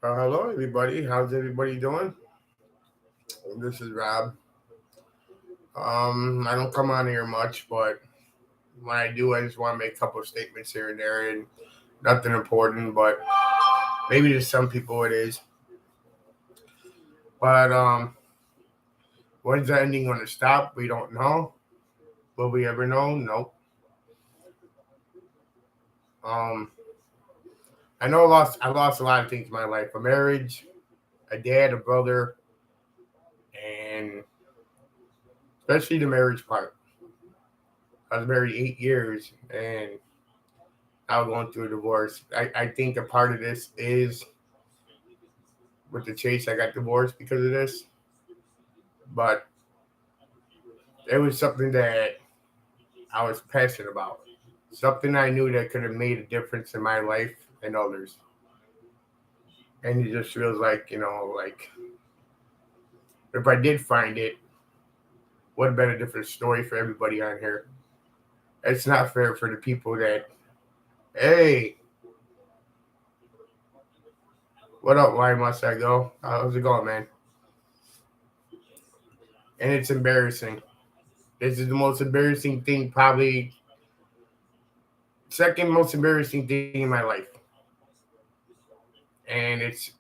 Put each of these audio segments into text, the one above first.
Hello, everybody. How's everybody doing? This is Rob. I don't come on here much, but when I do, I just want to make a couple of statements here and there, and nothing important, but maybe to some people it is. But when's the ending going to stop? We don't know. Will we ever know? Nope. Um, I know I lost a lot of things in my life: a marriage, a dad, a brother, and especially the marriage part. I was married 8 years, and I was going through a divorce. I think a part of this is with the chase. I got divorced because of this, but it was something that I was passionate about. Something I knew that could have made a difference in my life and others. And it just feels like, like if I did find it, would have been a different story for everybody on here. It's not fair for the people that, hey, what up? Why must I go? How's it going, man? And it's embarrassing. This is the most embarrassing thing, probably second most embarrassing thing in my life. And it's,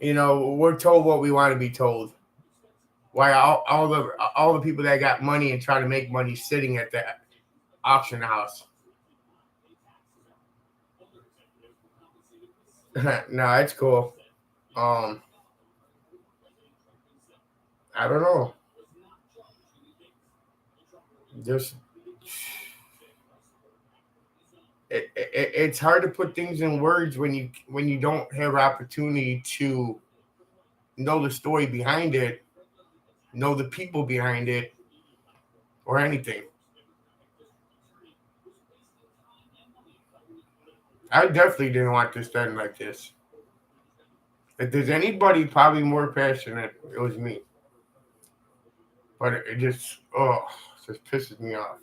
we're told what we want to be told. Why all the people that got money and try to make money sitting at the auction house. No, it's cool. Um, I don't know. Just it's hard to put things in words when you don't have opportunity to know the story behind it, know the people behind it, or anything. I definitely didn't want this to end like this. If there's anybody probably more passionate, it was me. But it just pisses me off.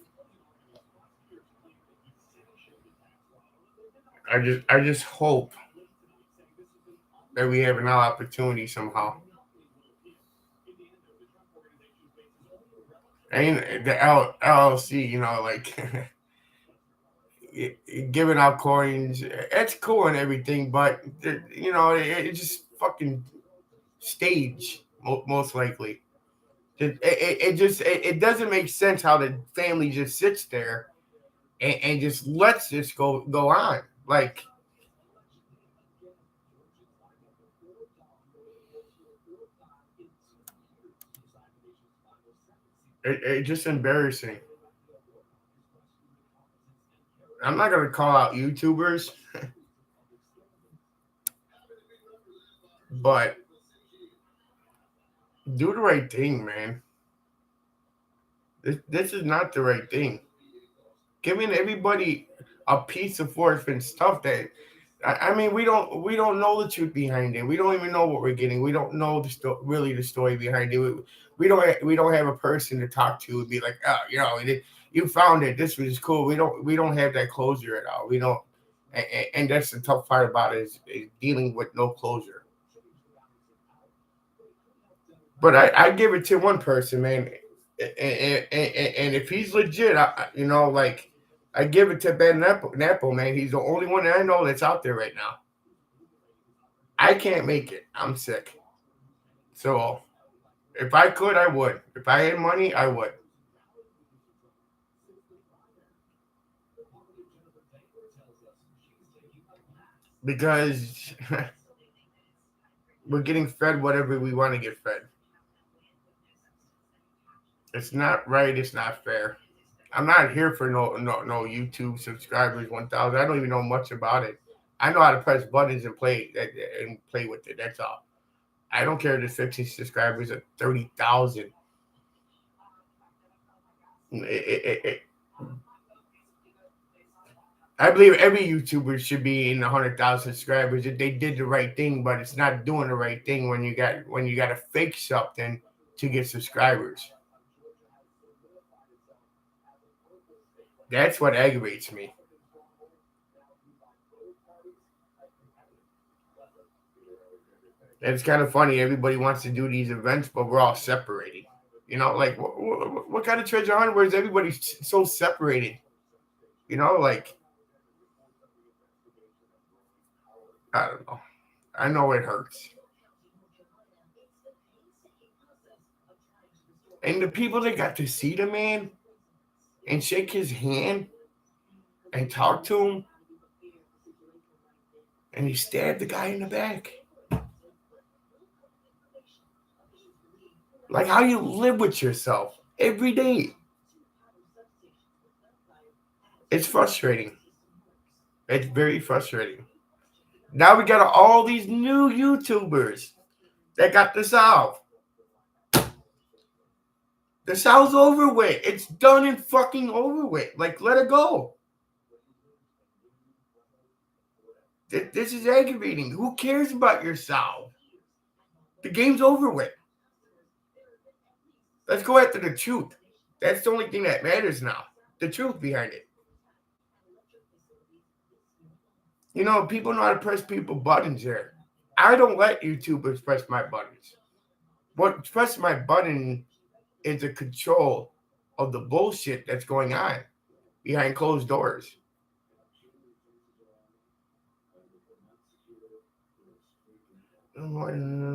I just hope that we have an opportunity somehow. And the LLC, like giving out coins, it's cool and everything, but it just fucking stage most likely. It doesn't make sense how the family just sits there and just lets this go on. Like it's just embarrassing. I'm not gonna call out YouTubers, but do the right thing, man. This is not the right thing. Giving everybody a piece of Forrest Fenn stuff that I mean we don't know the truth behind it. We don't even know what we're getting. We don't know really the story behind it. We don't have a person to talk to and be like, oh, you found it. This was cool. We don't have that closure at all. We don't, and that's the tough part about it is dealing with no closure. But I give it to one person, man, and if he's legit, like I give it to Ben Napple, man. He's the only one that I know that's out there right now. I can't make it. I'm sick. So if I could, I would. If I had money, I would. Because we're getting fed whatever we want to get fed. It's not right. It's not fair. I'm not here for no YouTube subscribers 1,000. I don't even know much about it. I know how to press buttons and play with it. That's all. I don't care if there's 50 subscribers or 30,000. I believe every YouTuber should be in the 100,000 subscribers if they did the right thing, but it's not doing the right thing when you got to fake something to get subscribers. That's what aggravates me. And it's kind of funny. Everybody wants to do these events, but we're all separated. Like what kind of treasure hunt where is everybody so separated? Like I don't know. I know it hurts. And the people that got to see the man and shake his hand and talk to him, and he stabbed the guy in the back. Like how you live with yourself every day. It's frustrating. It's very frustrating. Now we got all these new YouTubers that got the South. The South's over with. It's done and fucking over with. Like, let it go. This is aggravating. Who cares about your South? The game's over with. Let's go after the truth. That's the only thing that matters now. The truth behind it. People know how to press people buttons here. I don't let YouTubers press my buttons. What press my button is the control of the bullshit that's going on behind closed doors.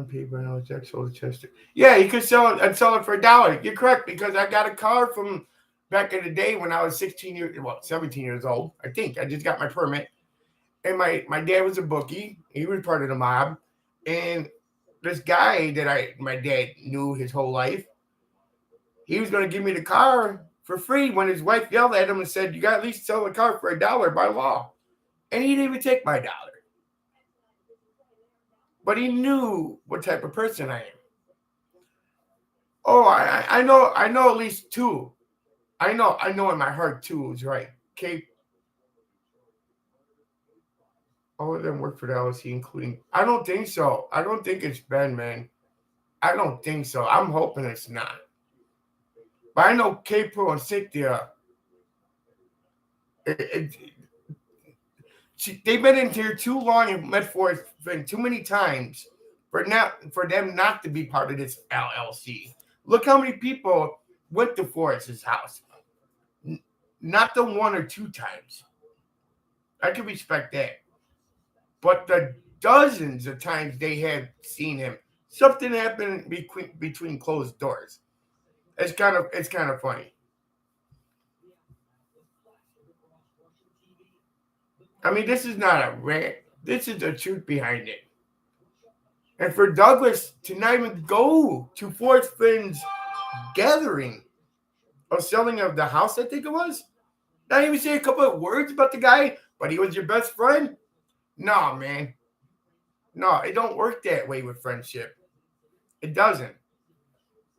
Paper and sexual chester. Yeah, you could sell it. I'd sell it for $1. You're correct, because I got a car from back in the day when I was 17 years old. I think I just got my permit, and my dad was a bookie. He was part of the mob, and this guy that my dad knew his whole life, he was going to give me the car for free when his wife yelled at him and said, "You got to at least sell the car for $1 by law," and he didn't even take my $1. But he knew what type of person I am. Oh, I know at least two. I know in my heart two is right. Okay. All of them work for the LLC, including. I don't think so. I don't think it's Ben, man. I don't think so. I'm hoping it's not. But I know K-Pro and Cynthia. They've been in here too long and met Forrest too many times for them not to be part of this LLC. Look how many people went to Forrest's house. Not the one or two times. I can respect that. But the dozens of times they have seen him, something happened between closed doors. It's kind of funny. I mean, this is not a rant. This is the truth behind it. And for Douglas to not even go to Forrest Fenn's gathering of selling of the house, I think it was, not even say a couple of words about the guy, but he was your best friend. No, man. No, it don't work that way with friendship. It doesn't.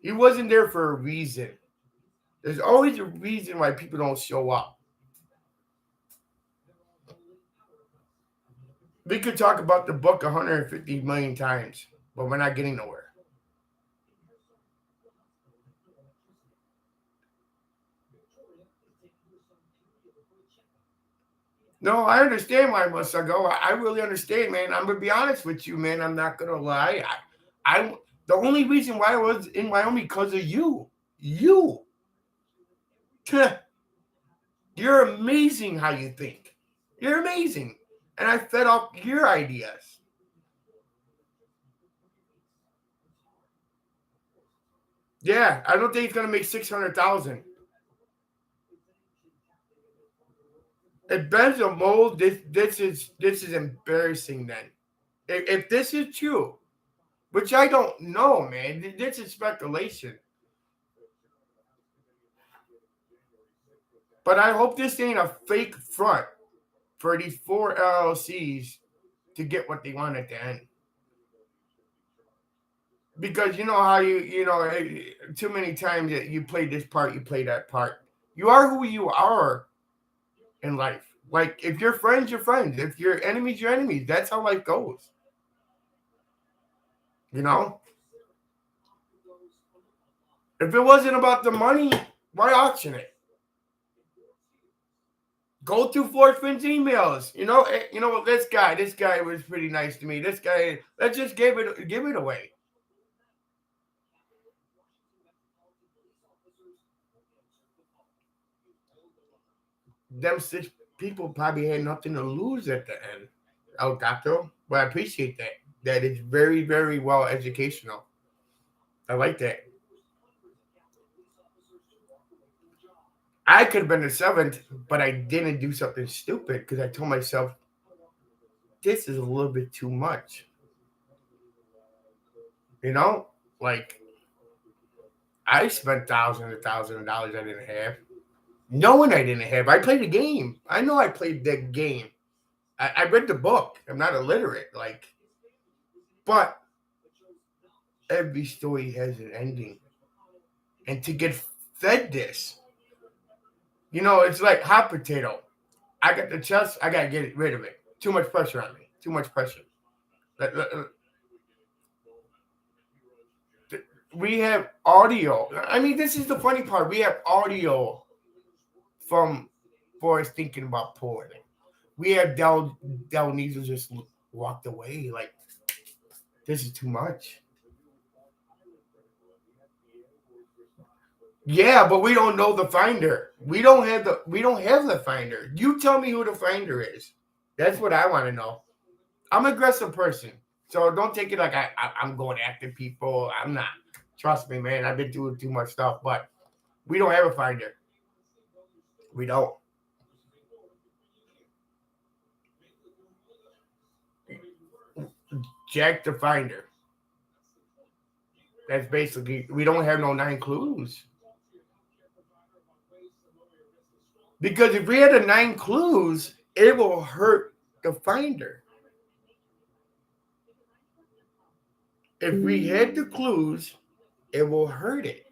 He wasn't there for a reason. There's always a reason why people don't show up. We could talk about the book 150 million times, but we're not getting nowhere. No, I understand why I must go. I really understand, man. I'm gonna be honest with you, man. I'm not gonna lie. I the only reason why I was in Wyoming because of you. You. You're amazing how you think. You're amazing. And I fed off your ideas. Yeah, I don't think it's gonna make 600,000. If Ben's a mold, this is embarrassing. Then, if this is true, which I don't know, man, this is speculation. But I hope this ain't a fake front for these 4 LLCs to get what they want at the end. Because you know how too many times that you play this part, you play that part. You are who you are in life. Like, if you're friends, you're friends. If you're enemies, you're enemies. That's how life goes. You know? If it wasn't about the money, why auction it? Go through Forrest Finn's emails. You know what? This guy was pretty nice to me. This guy, let's just give it away. Them 6 people probably had nothing to lose at the end. El Gato. But I appreciate that. That is very, very well educational. I like that. I could have been the 7th, but I didn't do something stupid because I told myself, this is a little bit too much. You know? Like, I spent thousands of dollars I didn't have. Knowing I didn't have. I played the game. I know I played that game. I read the book. I'm not illiterate. But every story has an ending. And to get fed this, it's like hot potato. I got the chest. I got to get rid of it. Too much pressure on me. Too much pressure. We have audio. I mean, this is the funny part. We have audio from Forrest thinking about pulling it. We have Del Neasel just walked away. Like, this is too much. Yeah, but we don't know the finder. We don't have the finder. You tell me who the finder is. That's what I want to know. I'm an aggressive person, so don't take it like I'm going after people. I'm not. Trust me, man. I've been doing too much stuff, but we don't have a finder. We don't. Jack the finder. That's basically, we don't have no 9 clues. Because if we had the 9 clues, it will hurt the finder. If we had the clues, it will hurt it.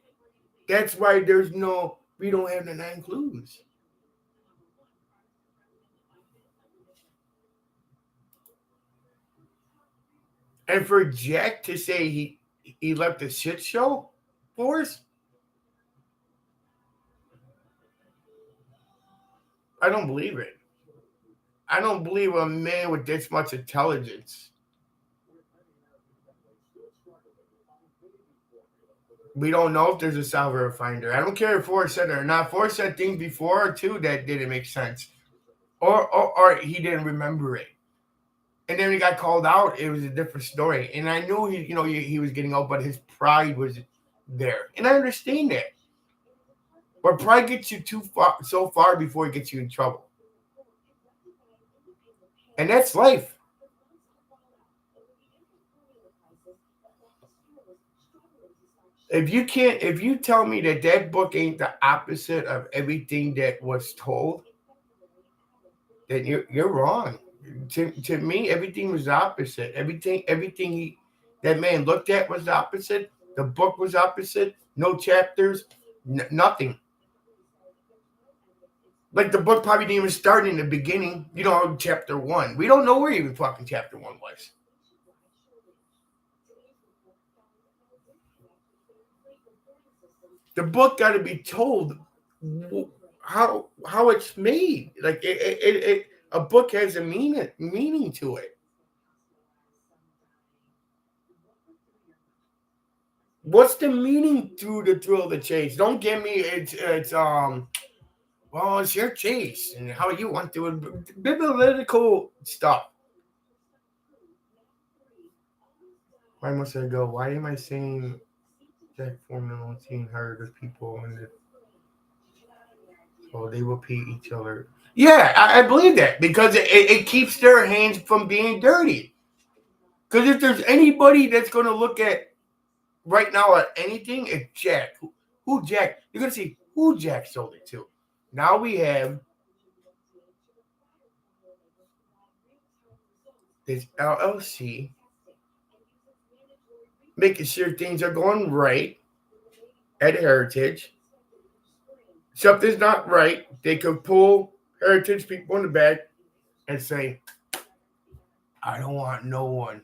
That's why we don't have the 9 clues. And for Jack to say he left a shit show for us, I don't believe it. I don't believe a man with this much intelligence. We don't know if there's a salver finder. I don't care if Forrest said it or not. Forrest said things before too that didn't make sense, or he didn't remember it. And then he got called out. It was a different story. And I knew he was getting out, but his pride was there, and I understand that. But pride gets you so far before it gets you in trouble, and that's life. If you tell me that book ain't the opposite of everything that was told, then you're wrong. To me, everything was the opposite. Everything that man looked at was the opposite. The book was opposite. No chapters, nothing. Like the book probably didn't even start in the beginning. Chapter 1. We don't know where even fucking chapter 1 was. The book got to be told how it's made. Like a book has a meaning to it. What's the meaning through the thrill of the chase? Don't give me it's well, it's your chase and how you want to biblical stuff. Why must I go? Why am I saying Jack Formula team heard of people and so they repeat each other? Yeah, I believe that because it keeps their hands from being dirty. Because if there's anybody that's going to look at right now at anything, it's Jack. Who Jack? You're going to see who Jack sold it to. Now we have this LLC making sure things are going right at Heritage. Something's not right. They could pull Heritage people in the back and say, I don't want no one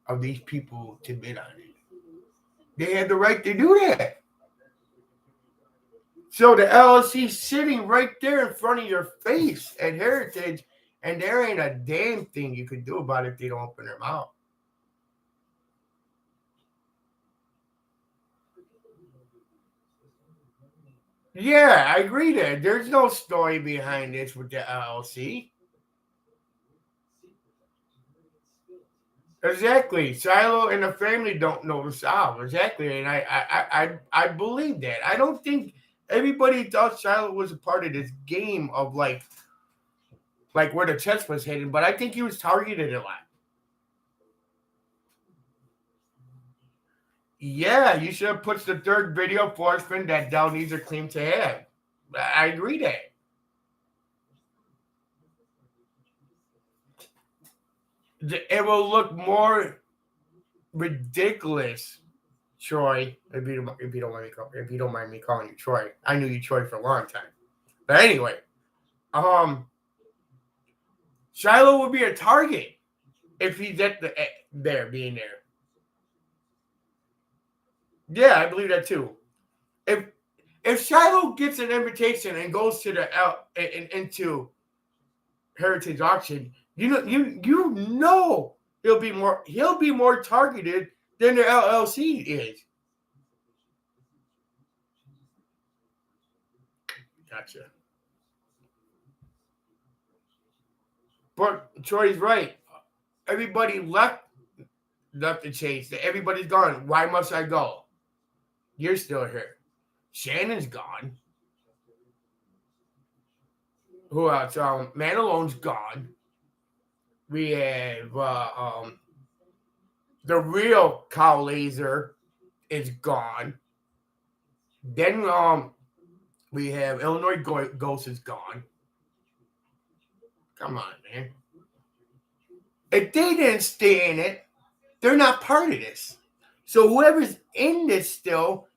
of these people to bid on it. They had the right to do that. So the LLC sitting right there in front of your face at Heritage, and there ain't a damn thing you could do about it if they don't open their mouth. Yeah, I agree there. There's no story behind this with the LLC. Exactly. Shiloh and the family don't know the South. Exactly. And I believe that. I don't think everybody thought Shiloh was a part of this game of like where the chest was hidden, but I think he was targeted a lot. Yeah, you should have put the third video Forrest Fenn that Dell needs a claim to have. I agree that. It will look more ridiculous, Troy. If you don't mind me calling you Troy, I knew you Troy for a long time. But anyway, um, Shiloh would be a target if he's at there being there. Yeah, I believe that too. If if Shiloh gets an invitation and goes to the into Heritage auction, you know he'll be more targeted than the LLC is. Gotcha. But Troy's right. Everybody left the chase. Everybody's gone. Why must I go? You're still here. Shannon's gone. Who else? Manilone's gone. We have the real cow laser is gone. Then we have Illinois Ghost is gone. Come on, man. If they didn't stay in it, they're not part of this. So whoever's in this still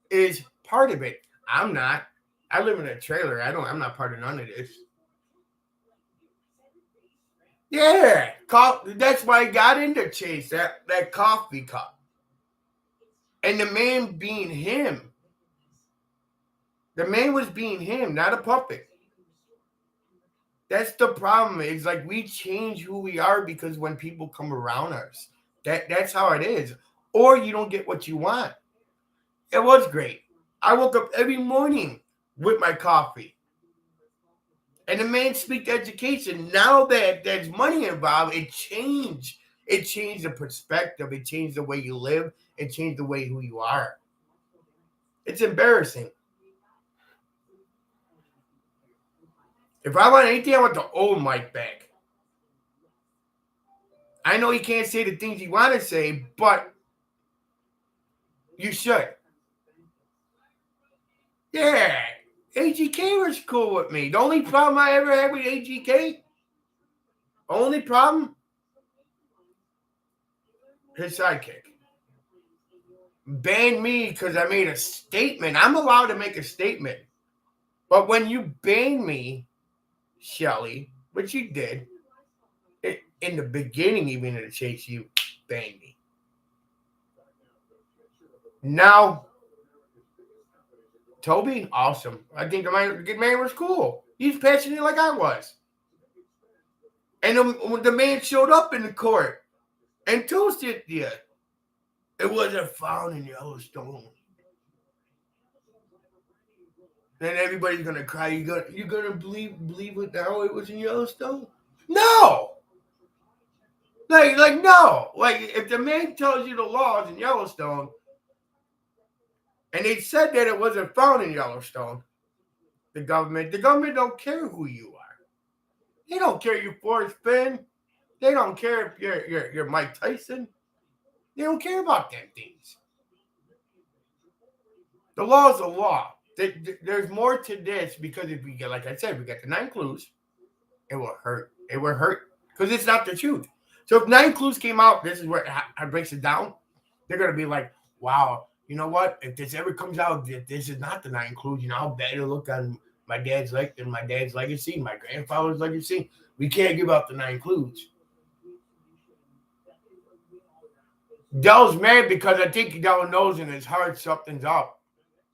is part of it. I'm not. I live in a trailer. I'm not part of none of this. Yeah, that's why I got into Chase, that coffee cup. And the man being him. The man was being him, not a puppet. That's the problem. It's like we change who we are because when people come around us. That's how it is. Or you don't get what you want. It was great. I woke up every morning with my coffee. And the man speak education. Now that there's money involved, it changed. It changed the perspective. It changed the way you live. It changed the way who you are. It's embarrassing. If I want anything, I want the old Mike back. I know he can't say the things you want to say, but you should. Yeah, AGK was cool with me. The only problem I ever had with AGK, only problem, his sidekick. Banned me because I made a statement. I'm allowed to make a statement. But when you ban me, Shelly, which you did, in the beginning, even of the chase, you banned me. Now, Toby, awesome. I think the man was cool. He's passionate like I was. And the man showed up in the court and toasted you. It wasn't found in Yellowstone. Then everybody's gonna cry. You're gonna believe it now? It was in Yellowstone? No. Like no. Like if the man tells you the laws in Yellowstone, and they said that it wasn't found in Yellowstone, the government don't care who you are. They don't care you're Forrest Fenn. They don't care if you're Mike Tyson. They don't care about them things. The law is the law. There's more to this because if we get, like I said, we got the 9 clues, it will hurt. It will hurt because it's not the truth. So if 9 clues came out, this is where it breaks it down. They're gonna be like, wow, you know what? If this ever comes out, this is not the 9 clues. You know how bad it'll look on my dad's legacy, my grandfather's legacy. We can't give out the 9 clues. Dell's mad because I think Dell knows in his heart something's up.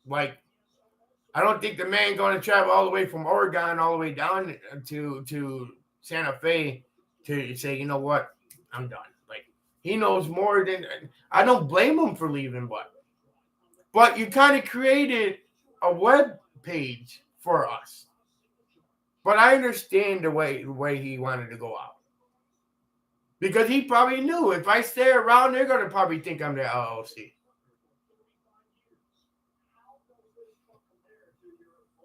Like I don't think the man going to travel all the way from Oregon all the way down to Santa Fe to say, you know what, I'm done. Like, he knows more than I don't blame him for leaving, but you kind of created a web page for us. But I understand the way he wanted to go out. Because he probably knew if I stay around, they're going to probably think I'm the LLC.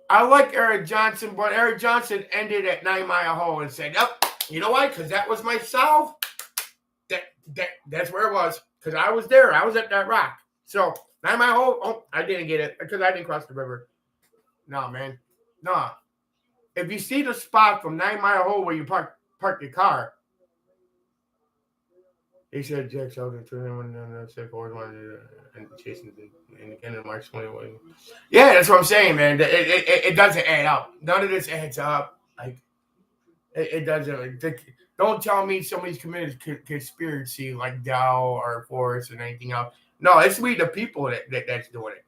I like Eric Johnson, but Eric Johnson ended at 9 Mile Hole and said, "Yep, you know why? Because that was my south. That's where it was. Because I was there. I was at that rock. So 9 Mile Hole. Oh, I didn't get it because I didn't cross the river. No, man, no. If you see the spot from 9 Mile Hole where you park your car." He said Jack Sheldon to him and said Forrest wanted and Jason in the end of March 21. Yeah, that's what I'm saying, man. It doesn't add up. None of this adds up. Like it doesn't. Don't tell me somebody's committed conspiracy like Dow or Forrest and anything else. No, it's we the people that's doing it.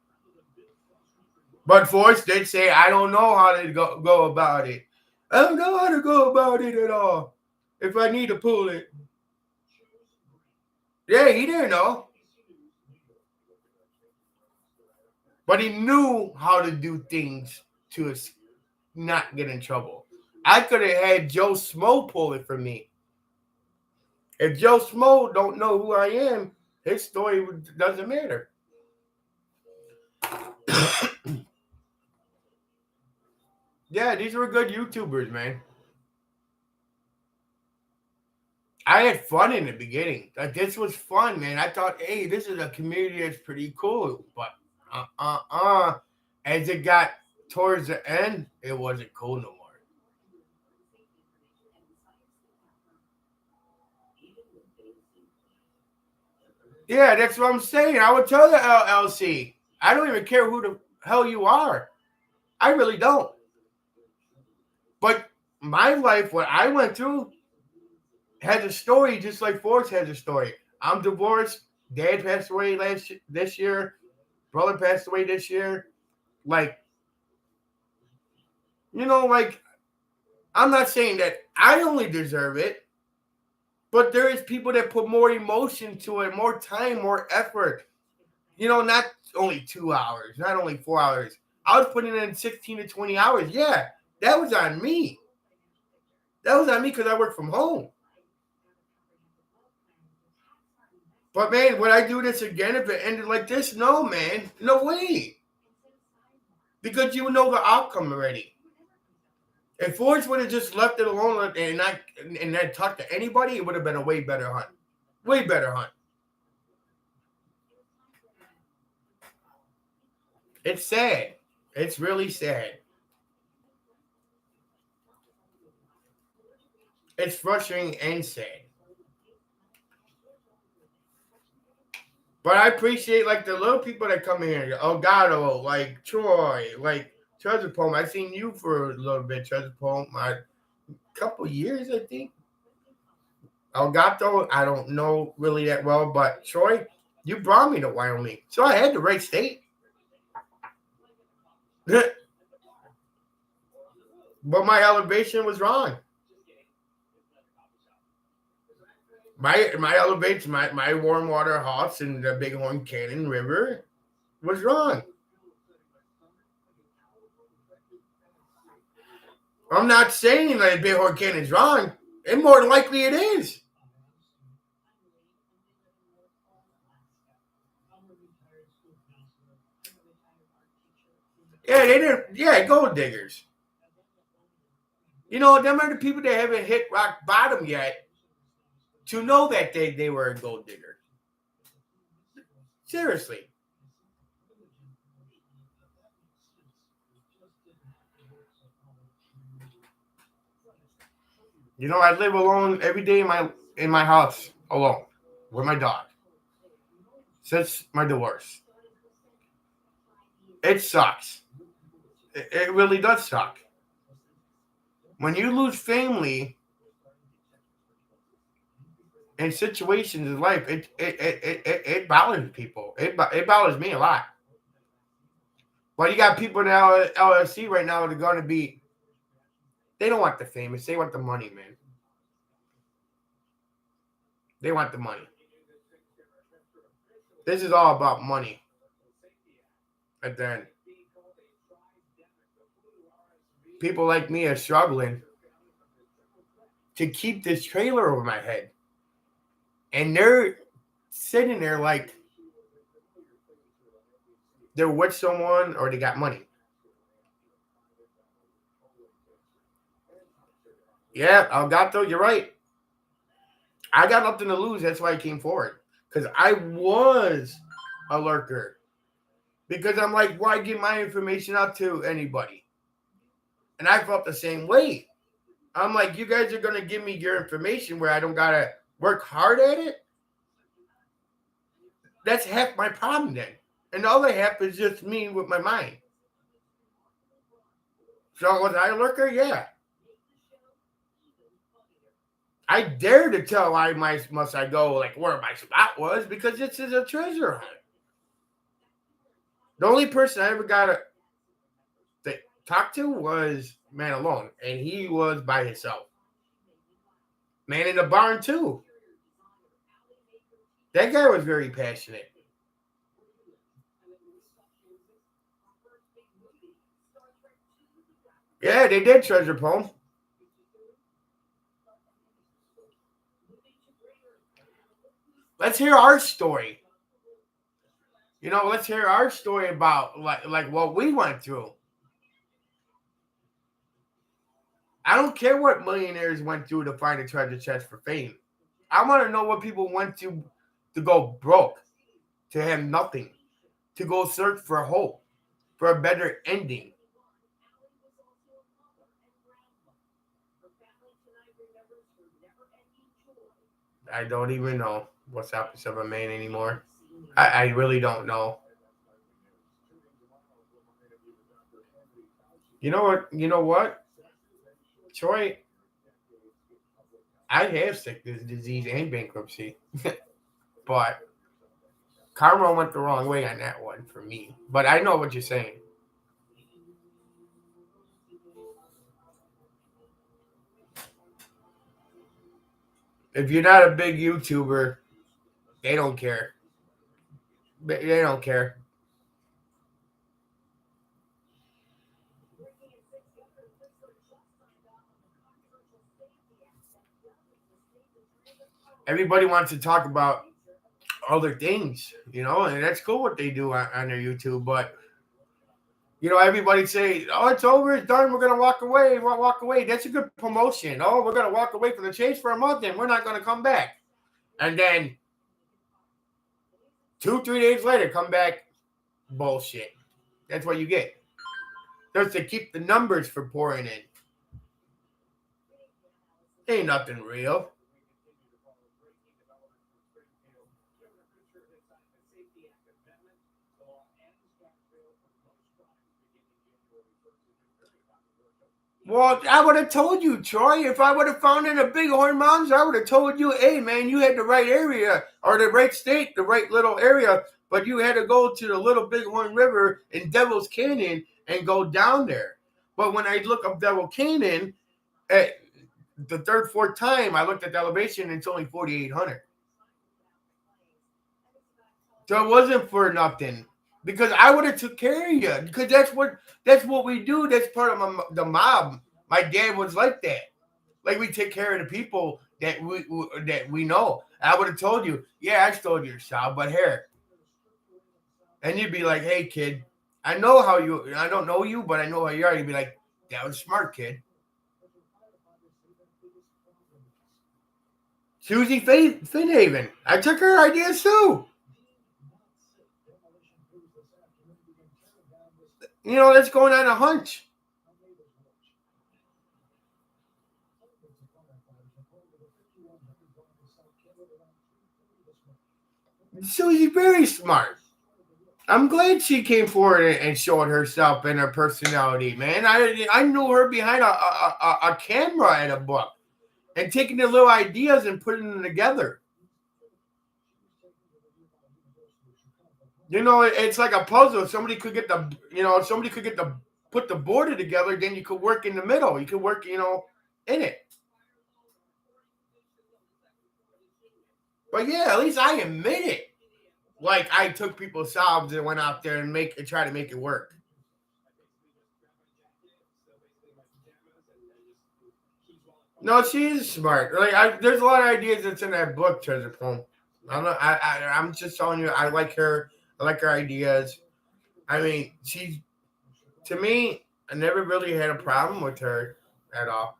But Forrest did say, I don't know how to go about it. I don't know how to go about it at all. If I need to pull it. Yeah, he didn't know. But he knew how to do things to not get in trouble. I could have had Joe Smo pull it for me. If Joe Smo don't know who I am, his story doesn't matter. Yeah, these were good YouTubers, man. I had fun in the beginning. Like, this was fun, man. I thought, hey, this is a community that's pretty cool. But as it got towards the end, it wasn't cool no more. Yeah, that's what I'm saying. I would tell the LLC, I don't even care who the hell you are. I really don't. But my life, what I went through, has a story just like Forrest has a story. I'm divorced. Dad passed away this year. Brother passed away this year. Like, like, I'm not saying that I only deserve it, but there is people that put more emotion to it, more time, more effort. Not only 2 hours, not only 4 hours. I was putting in 16 to 20 hours. Yeah, that was on me. That was on me because I work from home. But, man, would I do this again if it ended like this? No, man. No way. Because you know the outcome already. If Forrest would have just left it alone and not talked to anybody, it would have been a way better hunt. Way better hunt. It's sad. It's really sad. It's frustrating and sad. But I appreciate, like, the little people that come here. Elgato, like Troy, like Treasure Poem. I've seen you for a little bit, Treasure Poem. A couple years, I think. Elgato, I don't know really that well, but Troy, you brought me to Wyoming. So I had the right state. But my elevation was wrong. My elevation, my warm water house in the Bighorn Canyon River was wrong. I'm not saying that Bighorn Canyon is wrong. And more likely it is. Yeah, they didn't. Yeah, gold diggers. Them are the people that haven't hit rock bottom yet to know that they were a gold digger. Seriously. I live alone every day in my house alone with my dog since my divorce. It sucks. It really does suck. When you lose family in situations in life, it bothers people. It bothers me a lot. But you got people in LLC right now that are going to be, they don't want the famous. They want the money, man. They want the money. This is all about money. And then people like me are struggling to keep this trailer over my head. And they're sitting there like they're with someone or they got money. Yeah, Algato, you're right. I got nothing to lose. That's why I came forward. Because I was a lurker. Because I'm like, why give my information out to anybody? And I felt the same way. I'm like, you guys are going to give me your information where I don't got to work hard at it? That's half my problem then. And the other half is just me with my mind. So was I a lurker? Yeah. I dare to tell why must I go, like where my spot was, because this is a treasure hunt. The only person I ever got to talk to was Man Alone, and he was by himself. Man in the Barn too. That guy was very passionate. Yeah, they did treasure poem. Let's hear our story. Let's hear our story about like what we went through. I don't care what millionaires went through to find a treasure chest for fame. I want to know what people went to go broke, to have nothing, to go search for hope, for a better ending. I don't even know what's happened to a man anymore. I really don't know. You know what? You know what? Troy, I have sickness, disease, and bankruptcy. But karma went the wrong way on that one for me. But I know what you're saying. If you're not a big YouTuber, they don't care. They don't care. Everybody wants to talk about other things, and that's cool what they do on their YouTube. But everybody say, "Oh, it's over, it's done. We're gonna walk away. We'll walk away." That's a good promotion. Oh, we're gonna walk away from the chase for a month, and we're not gonna come back. And then 2-3 days later, come back. Bullshit. That's what you get. Just to keep the numbers for pouring in. Ain't nothing real. Well, I would have told you, Troy. If I would have found in a Bighorn Mountains, I would have told you, hey, man, you had the right area or the right state, the right little area, but you had to go to the Little Bighorn River in Devil's Canyon and go down there. But when I look up Devil Canyon, at the third, fourth time, I looked at the elevation, and it's only 4,800. So it wasn't for nothing. Because I would have took care of you. Because that's what we do. That's part of the mob. My dad was like that. Like we take care of the people that we know. I would have told you, yeah, I stole your child, but here. And you'd be like, hey, kid, I don't know you, but I know how you are. You'd be like, that was smart, kid. Susie Finhaven. I took her ideas too. That's going on a hunch. Susie's very smart. I'm glad she came forward and showed herself and her personality, man. I knew her behind a camera and a book and taking the little ideas and putting them together. It's like a puzzle. Somebody could get the put the border together. Then you could work in the middle. You could work, in it. But yeah, at least I admit it. Like I took people's jobs and went out there and try to make it work. No, she is smart. There's a lot of ideas that's in that book, Treasure Poem. I'm not, I'm just telling you, I like her. I like her ideas. I mean, to me, I never really had a problem with her at all.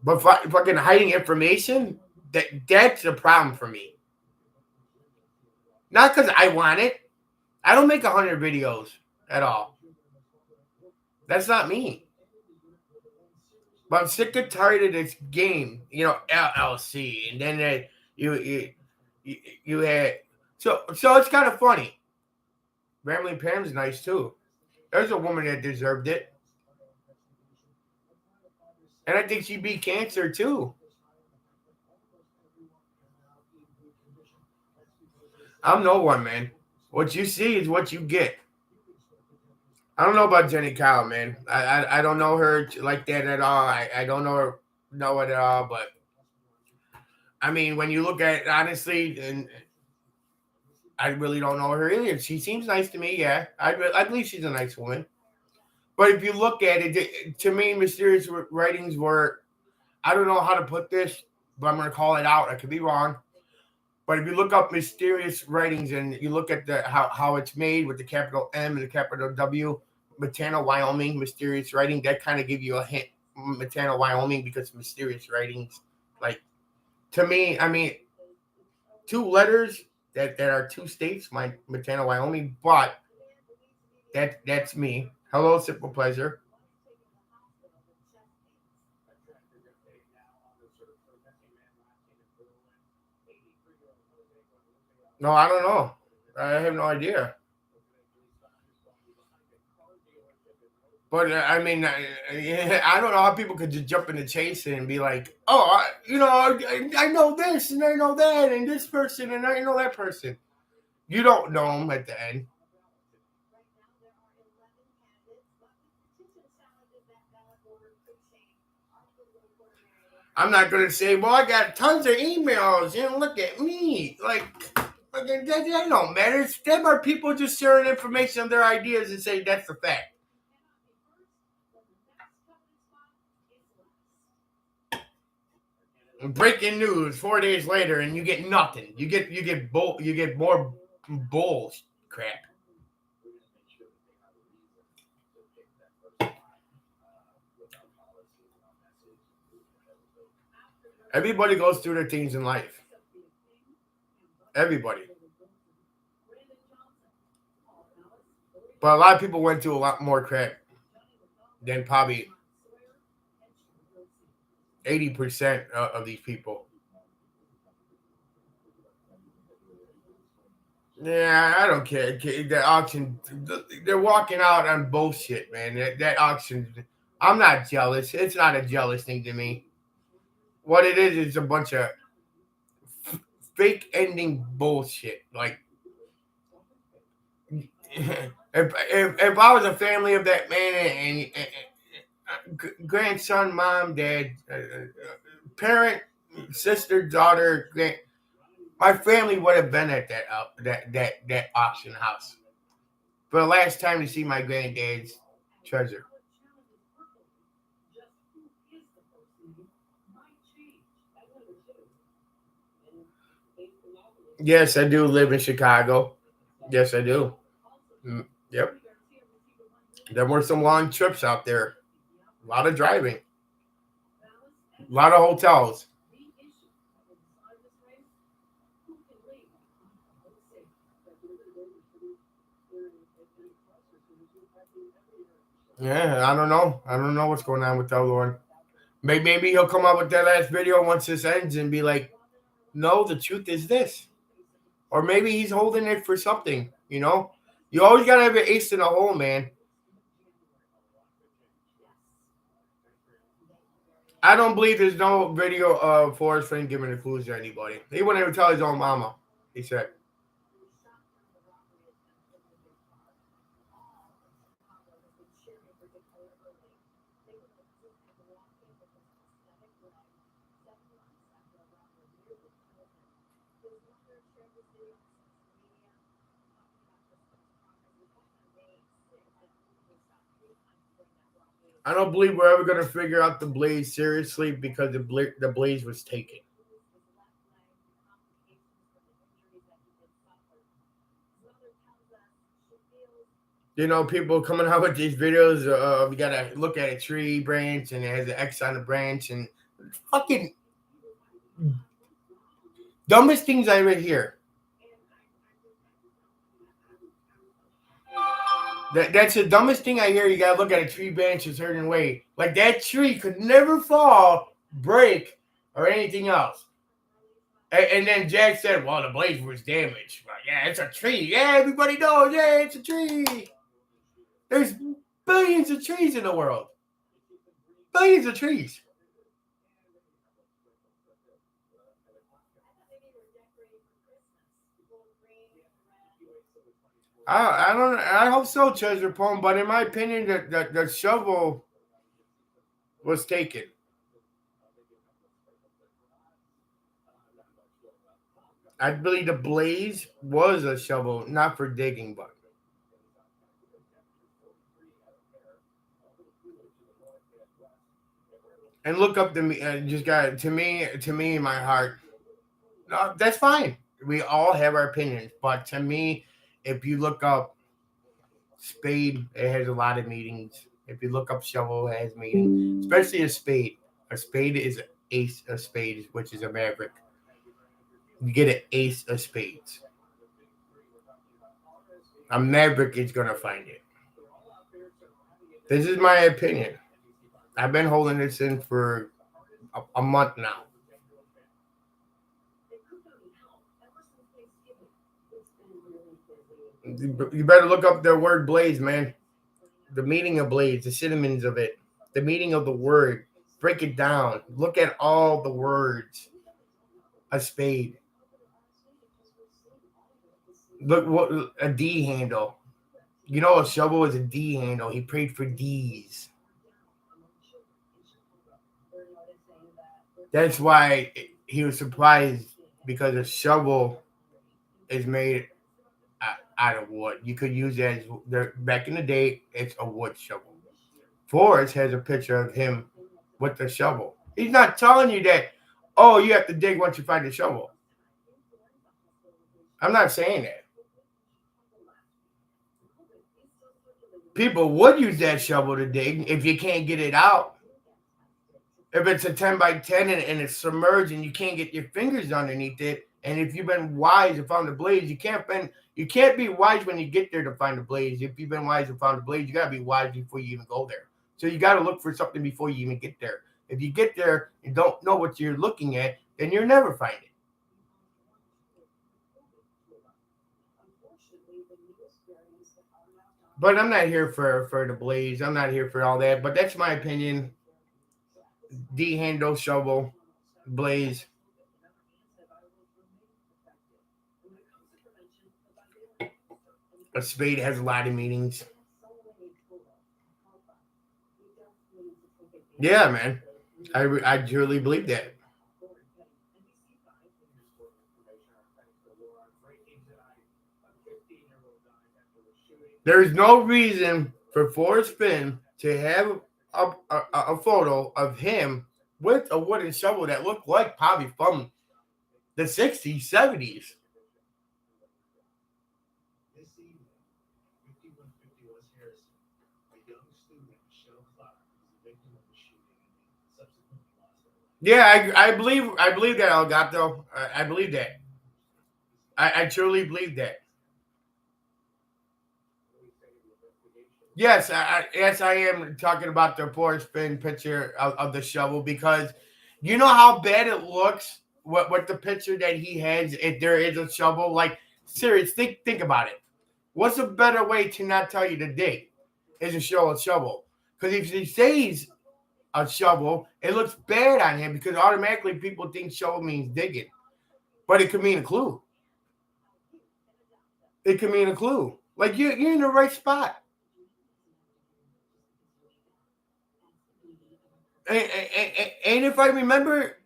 But fucking hiding information, that's a problem for me. Not because I want it. I don't make 100 videos at all. That's not me. But I'm sick and tired of this game, LLC, and then you had so it's kind of funny. Rambling Pam's nice too. There's a woman that deserved it, and I think she beat cancer too. I'm no one, man. What you see is what you get. I don't know about Jenny Cow, man. I don't know her like that at all. I don't know it at all. But I mean, when you look at it honestly, and I really don't know her either. She seems nice to me. Yeah, I believe she's a nice woman. But if you look at it, to me, mysterious writings were. I don't know how to put this, but I'm going to call it out. I could be wrong. But if you look up mysterious writings and you look at how it's made with the capital M and the capital W, Montana, Wyoming, mysterious writing, that kind of give you a hint. Montana, Wyoming, because mysterious writings, like to me, I mean, two letters that are two states, my Montana, Wyoming, but that's me. Hello, simple pleasure. No, I don't know. I have no idea. But I mean, I don't know how people could just jump into chase and be like, "Oh, I know this and I know that and this person and I know that person." You don't know them at the end. I'm not gonna say, "Well, I got tons of emails and look at me." That don't matter. Them are people just sharing information on their ideas and say that's the fact. Breaking news 4 days later, and you get nothing. You get more bull crap. Everybody goes through their things in life. Everybody, but a lot of people went through a lot more crap than probably 80% of these people. Yeah, I don't care. The auction, they're walking out on bullshit, man. That auction, I'm not jealous. It's not a jealous thing to me. What it is a bunch of fake ending bullshit. Like, if I was a family of that man and grandson, mom, dad, parent, sister, daughter, my family would have been at that auction house for the last time to see my granddad's treasure. Yes, I do live in Chicago. Yes, I do. Yep. There were some long trips out there. A lot of driving. A lot of hotels. Yeah, I don't know. I don't know what's going on with that Lord. Maybe he'll come out with that last video once this ends and be like, "No, the truth is this," or maybe he's holding it for something. You always gotta have an ace in the hole, man. I don't believe there's no video of Forrest Fenn giving the clues to anybody. He wouldn't even tell his own mama. He said. I don't believe we're ever going to figure out the blaze seriously because the blaze was taken. You know, people coming out with these videos of you gotta look at a tree branch and it has an X on the branch and fucking dumbest things I ever hear. That's the dumbest thing I hear. You gotta look at a tree branch a certain way. Like that tree could never fall, break, or anything else. And then Jack said, "Well, the blaze was damaged." Well, yeah, it's a tree. Yeah, everybody knows. Yeah, it's a tree. There's billions of trees in the world. Billions of trees. I don't. I hope so, Treasure Poem. But in my opinion, the shovel was taken. I believe the blaze was a shovel, not for digging, but. And look up to me. Just got to me in my heart. No, that's fine. We all have our opinions, but to me, if you look up spade, it has a lot of meanings. If you look up shovel, it has meaning, especially a spade. A spade is an ace of spades, which is a maverick. You get an ace of spades. A maverick is gonna find it. This is my opinion. I've been holding this in for a month now. You better look up their word blaze, man. The meaning of blaze, the synonyms of it, the meaning of the word. Break it down. Look at all the words. A spade. Look what a D handle. You know, a shovel is a D handle. He prayed for D's. That's why he was surprised because a shovel is made out of wood. You could use it as back in the day. It's a wood shovel. Forrest has a picture of him with the shovel. He's not telling you that. Oh, you have to dig once you find the shovel. I'm not saying that. People would use that shovel to dig if you can't get it out. If it's a 10 by 10 and it's submerged and you can't get your fingers underneath it, and if you've been wise and found the blaze, you can't be wise when you get there to find the blaze. If you've been wise and found the blaze, you gotta be wise before you even go there. So you gotta look for something before you even get there. If you get there and don't know what you're looking at, then you'll never find it. But I'm not here for the blaze. I'm not here for all that. But that's my opinion. D handle shovel blaze. A spade has a lot of meanings. Yeah, man. I truly believe that. There's no reason for Forrest Fenn to have a photo of him with a wooden shovel that looked like probably from the 60s, 70s. Yeah, I believe that, Elgato. I believe that. I truly believe that. Yes, I am talking about the poor spin picture of the shovel because you know how bad it looks. What the picture that he has if there is a shovel. Like serious, think about it. What's a better way to not tell you to dig? Is to show a shovel. Because if he says a shovel, it looks bad on him because automatically people think shovel means digging, but it could mean a clue. It could mean a clue. Like you're in the right spot. And if I remember,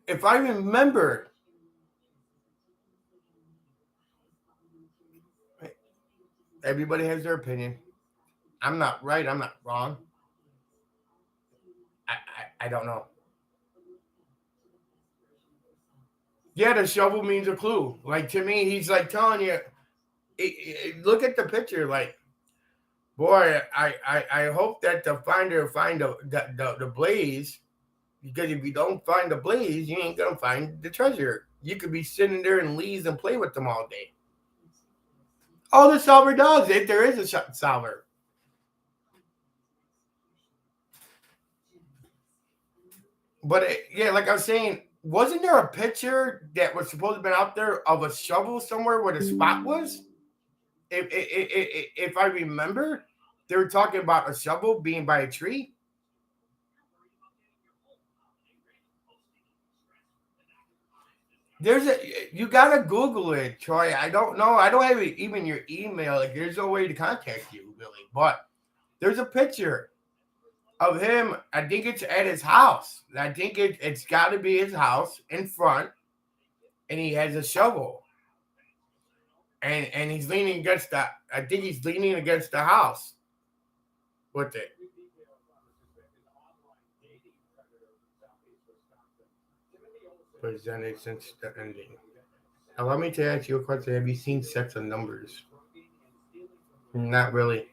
Everybody has their opinion. I'm not right. I'm not wrong. I don't know. Yeah, the shovel means a clue. Like to me, he's like telling you, look at the picture. Like, boy, I hope that the finder find the blaze, because if you don't find the blaze, you ain't gonna find the treasure. You could be sitting there in leaves and play with them all day. All the solver does, if there is a solver. But yeah, like I was saying, wasn't there a picture that was supposed to have been out there of a shovel somewhere where the spot was? If I remember, they were talking about a shovel being by a tree. You gotta Google it, Troy. I don't know. I don't have even your email. Like, there's no way to contact you, really. But there's a picture of him. I think it's at his house. I think it's got to be his house in front, and he has a shovel, and he's leaning against the. I think he's leaning against the house with it. Presented since the ending. Allow me to ask you a question. Have you seen Sets of Numbers? Not really.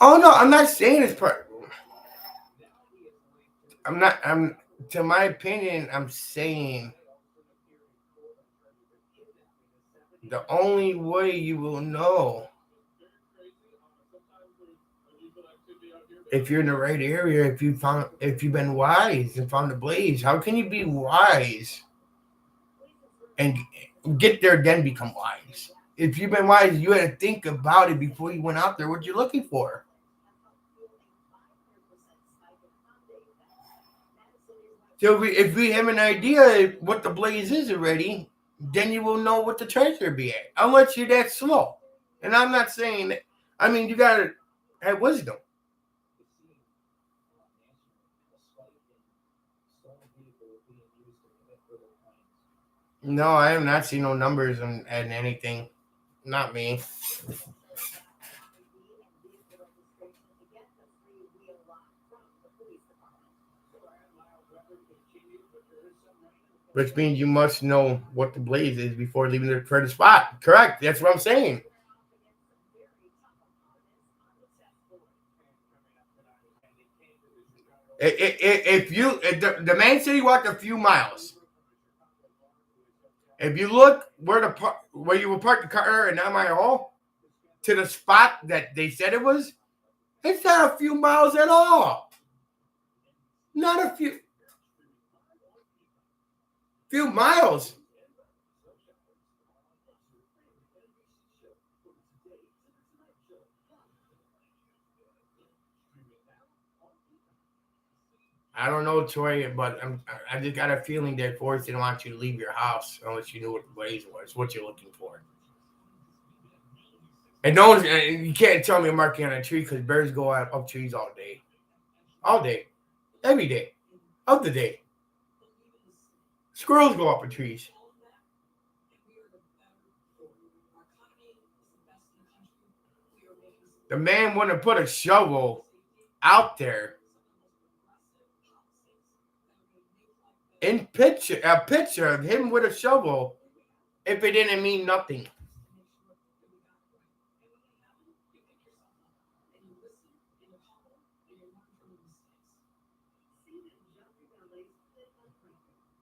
Oh no, I'm not saying it's part. I'm not. I'm. To my opinion, I'm saying the only way you will know if you're in the right area, if you've been wise and found the blaze. How can you be wise and get there then become wise? If you've been wise, you had to think about it before you went out there. What you're looking for. So if we have an idea what the blaze is already, then you will know what the treasure be at. Unless you're that slow. And I'm not saying that. I mean, you gotta have wisdom. No, I have not seen no numbers and anything. Not me. Which means you must know what the blaze is before leaving for the spot. Correct. That's what I'm saying. If the man said he walked a few miles. If you look where you will park the car in my hall to the spot that they said it was, it's not a few miles at all. Not a few miles. I don't know, Troy, but I just got a feeling that Forrest didn't want you to leave your house unless you knew what the blaze was, what you're looking for. And no one's, you can't tell me I'm marking on a tree because birds go up trees all day, every day of the day. Squirrels go up in trees. The man wouldn't put a shovel out there in a picture of him with a shovel if it didn't mean nothing.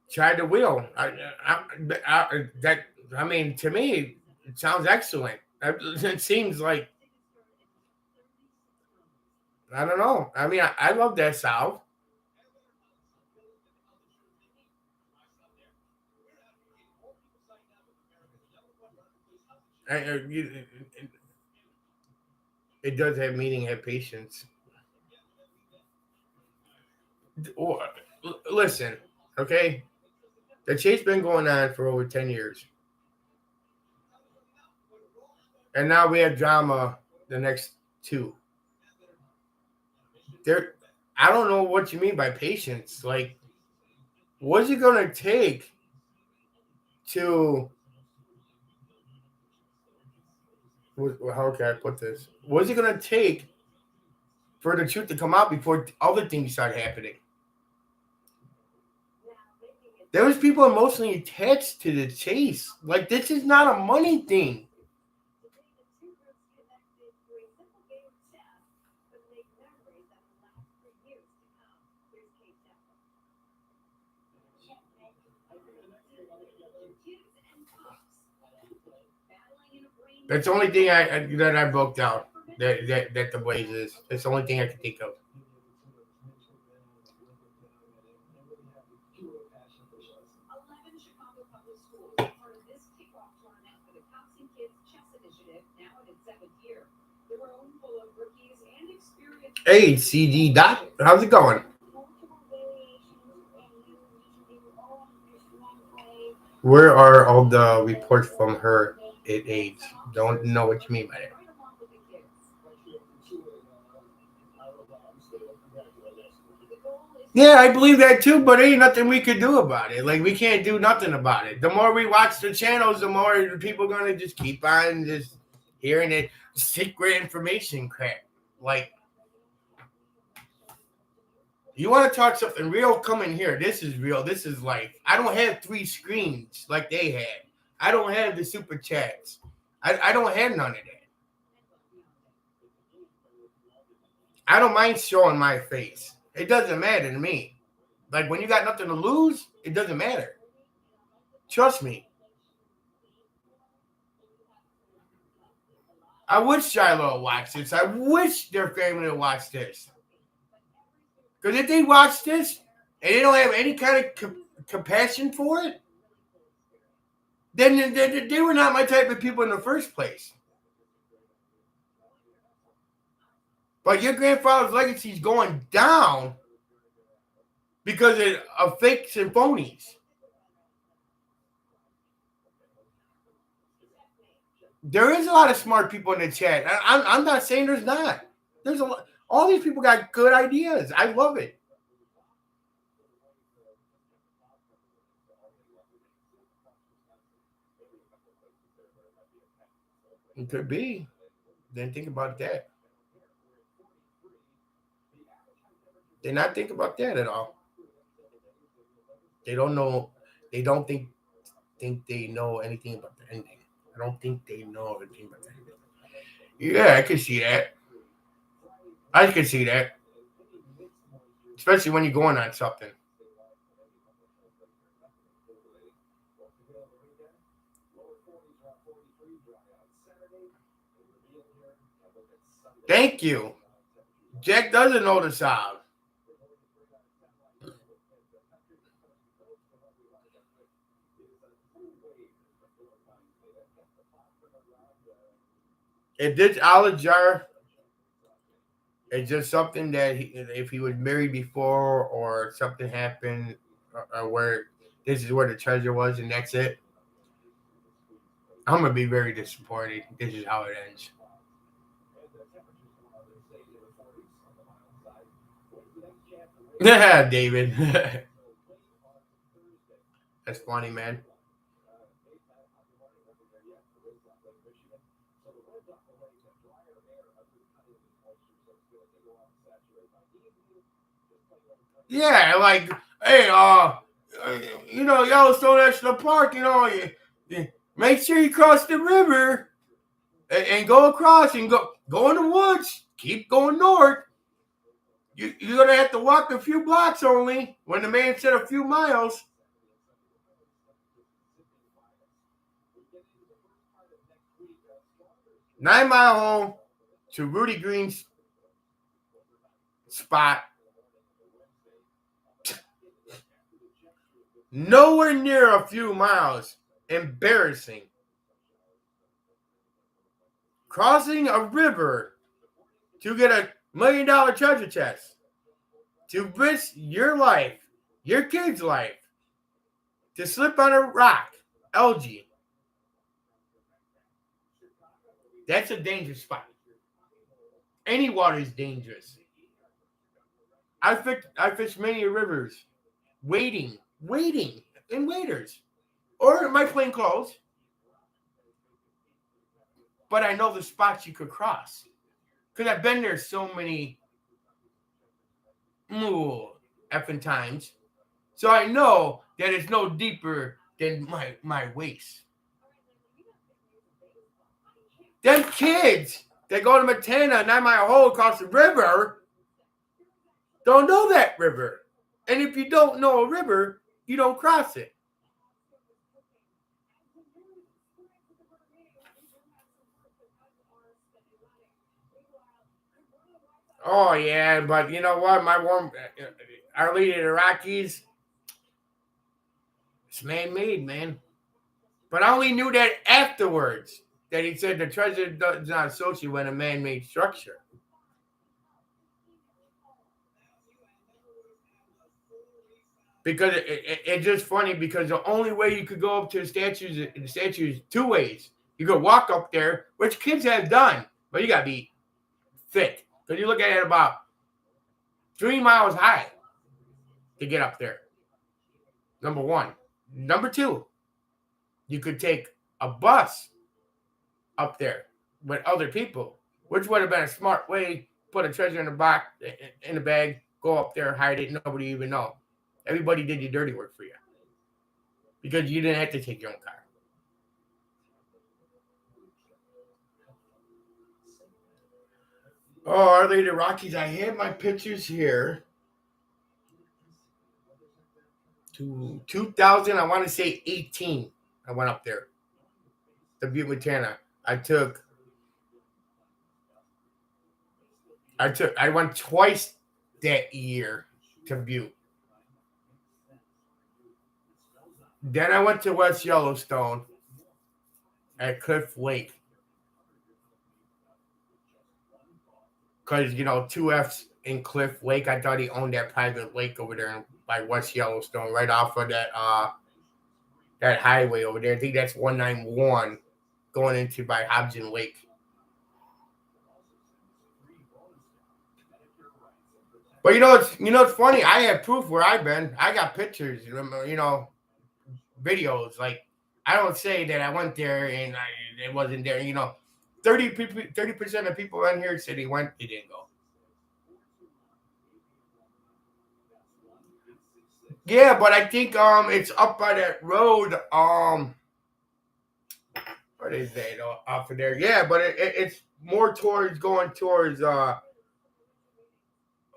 Tried the wheel. I mean, to me, it sounds excellent. It seems like I don't know. I mean, I love that South. It does have meaning, have patience. Listen, okay. The chase been going on for over 10 years, and now we have drama. The next two. There, I don't know what you mean by patience. Like, what's it gonna take to how can I put this? What's it gonna take for the truth to come out before other things start happening? There was people emotionally attached to the chase. Like, this is not a money thing. That's the only thing that I broke down. That the Blaze is. That's the only thing I can think of. Hey, CD Dot, how's it going? Where are all the reports from her at age? Don't know what you mean by that. Yeah, I believe that too, but ain't nothing we could do about it. Like, we can't do nothing about it. The more we watch the channels, the more people are gonna just keep on just hearing it secret information crap. Like, you want to talk something real? Come in here. This is real. This is like, I don't have 3 screens like they had. I don't have the super chats. I don't have none of that. I don't mind showing my face. It doesn't matter to me. Like, when you got nothing to lose, it doesn't matter. Trust me. I wish Shiloh watched this. I wish their family would watch this. Because if they watch this and they don't have any kind of compassion for it, then they were not my type of people in the first place. But your grandfather's legacy is going down because of fakes and phonies. There is a lot of smart people in the chat. I'm not saying there's not. There's a lot. All these people got good ideas. I love it. It could be. Then think about that. They not think about that at all. They don't know. They don't think they know anything about the ending. I don't think they know anything about the ending. Yeah, I can see that. I can see that. Especially when you're going on something. Thank you. Jack doesn't know the sound. If this olive jar is just something that if he was married before or something happened or where this is where the treasure was and that's it, I'm going to be very disappointed. This is how it ends. Yeah, David. That's funny, man. Yeah, like, hey, Yellowstone National Park, make sure you cross the river and go across and go in the woods. Keep going north. You're gonna have to walk a few blocks only. When the man said a few miles. 9 mile home to Rudy Green's spot. Nowhere near a few miles. Embarrassing. Crossing a river to get $1 million treasure chest. To risk your life, your kid's life, to slip on a rock, algae. That's a dangerous spot. Any water is dangerous. I fished many rivers, waiting, in waders, or my plain clothes. but I know the spots you could cross. Because I've been there so many effing times. So I know that it's no deeper than my waist. Them kids that go to Montana, 9 Mile Hole across the river, don't know that river. And if you don't know a river, you don't cross it. Oh, yeah, but you know what? Our leader, the Rockies, it's man-made, man. But I only knew that afterwards, that he said the treasure does not associate with a man-made structure. Because it's just funny because the only way you could go up to the statues is two ways. You could walk up there, which kids have done, but you got to be fit. Because you look at it about 3 miles high to get up there. Number one. Number two, you could take a bus up there with other people, which would have been a smart way. Put a treasure in the box, in the bag, go up there, hide it, nobody even know. Everybody did your dirty work for you because you didn't have to take your own car. Oh, are they the Rockies? I have my pictures here. 2000, I want to say 18. I went up there to Butte, Montana. I went twice that year to Butte. Then I went to West Yellowstone at Cliff Lake. Because, 2F's in Cliff Lake. I thought he owned that private lake over there by West Yellowstone, right off of that highway over there. I think that's 191 going into by Hobson Lake. But it's funny. I have proof where I've been. I got pictures, videos. Like, I don't say that I went there and it wasn't there. 30% of people in here said they went, they didn't go. Yeah, but I think it's up by that road. What is that off of there? Yeah, but it's more going towards oh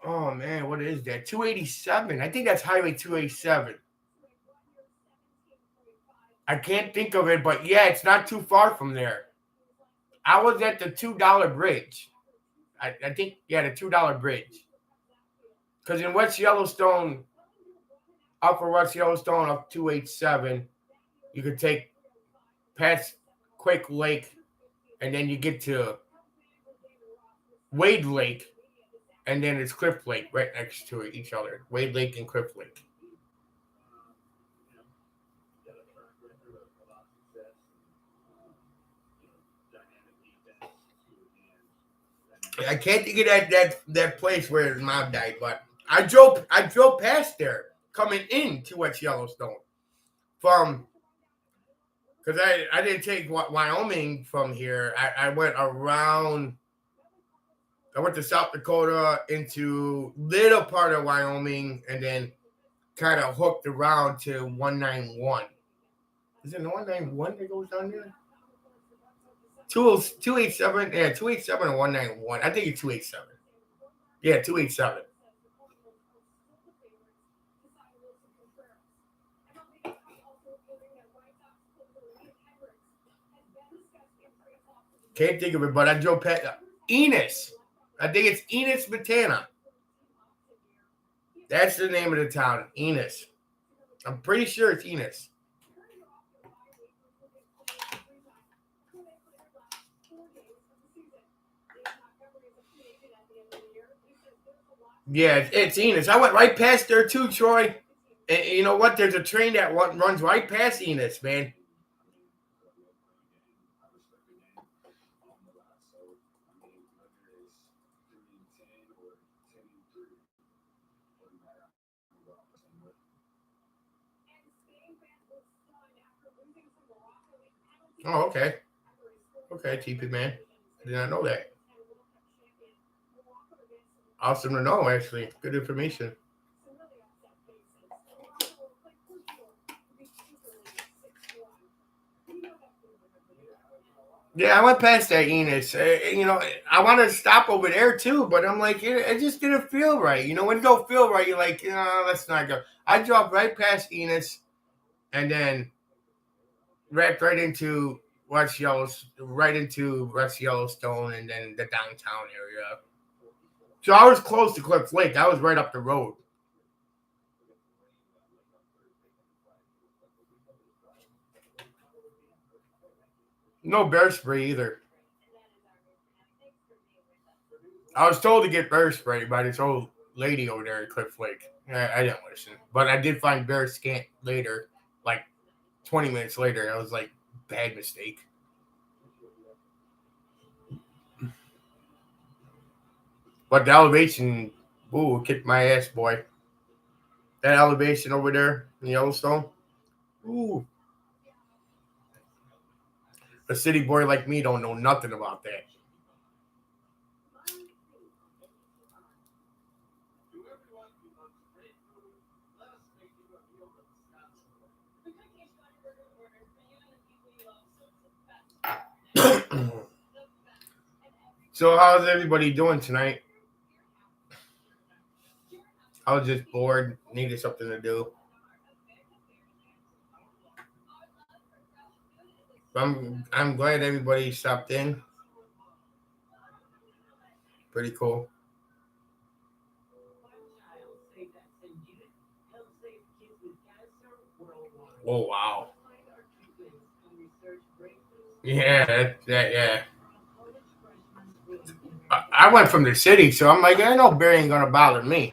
man, what is that? 287. I think that's Highway 287. I can't think of it, but yeah, it's not too far from there. I was at the $2 bridge. I think, yeah, the $2 bridge. Because in West Yellowstone, upper West Yellowstone up 287, you could take past Quake Lake, and then you get to Wade Lake, and then it's Cliff Lake right next to each other. Wade Lake and Cliff Lake. I can't think of that place where his mom died, but I drove past there coming into West Yellowstone from, because I didn't take Wyoming from here. I went around. I went to South Dakota into little part of Wyoming and then kind of hooked around to 191. Is it 191 that goes down there? 287, yeah, 287 and 191. I think it's 287. Yeah, 287. Can't think of it, but I drove past Enos. I think it's Enos, Montana. That's the name of the town, Enos. I'm pretty sure it's Enos. Yeah, it's Enos. I went right past there too, Troy. And you know what? There's a train that runs right past Enos, man. Oh, okay. Okay, TP man. I did not know that. Awesome to know, actually. Good information. Yeah, I went past that Enos. I want to stop over there too, but I'm like, it just didn't feel right. When it don't feel right, you're like, let's not go. I drove right past Enos and then wrapped right into West Yellowstone, and then the downtown area. So I was close to Cliff Lake. I was right up the road. No bear spray either. I was told to get bear spray by this old lady over there at Cliff Lake. I didn't listen, but I did find bear scant later, like 20 minutes later. I was like, bad mistake. But the elevation, ooh, kicked my ass, boy. That elevation over there in Yellowstone, ooh. A city boy like me don't know nothing about that. So how's everybody doing tonight? I was just bored, needed something to do. I'm glad everybody stopped in. Pretty cool. Oh wow. Yeah, yeah. I went from the city, so I'm like, I know bear ain't gonna bother me.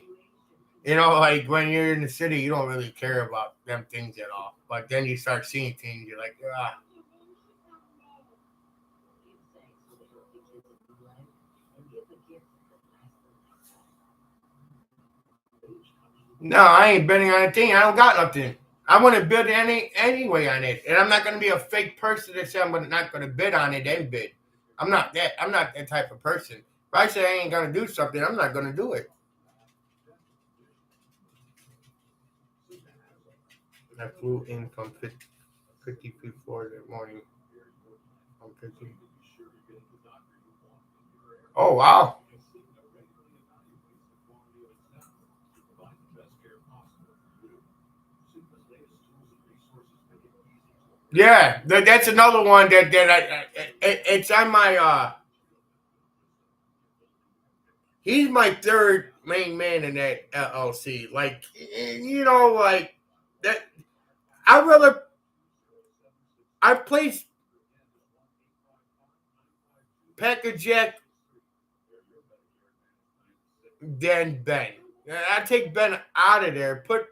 Like when you're in the city, you don't really care about them things at all. But then you start seeing things, you're like, ah. No, I ain't betting on a thing. I don't got nothing. I want to bid anyway on it, and I'm not going to be a fake person that say I'm not going to bid on it and bid. I'm not that. I'm not that type of person. If I say I ain't going to do something, I'm not going to do it. I flew in from 50 feet floor that morning. From 50. Oh wow. Yeah, that's another one it's on my. He's my third main man in that LLC. Like like that. I rather I placed Packer Jack than Ben. I take Ben out of there, put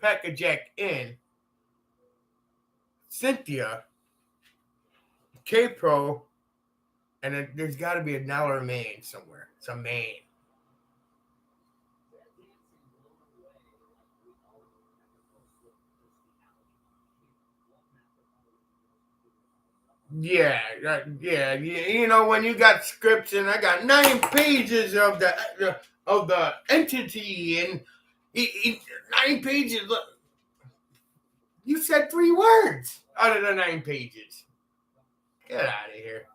Packer Jack in. Cynthia, K Pro, and then there's got to be another man somewhere. Some man. Yeah, yeah. When you got scripts and I got 9 pages of the entity and 9 pages. You said 3 words out of the 9 pages. Get out of here.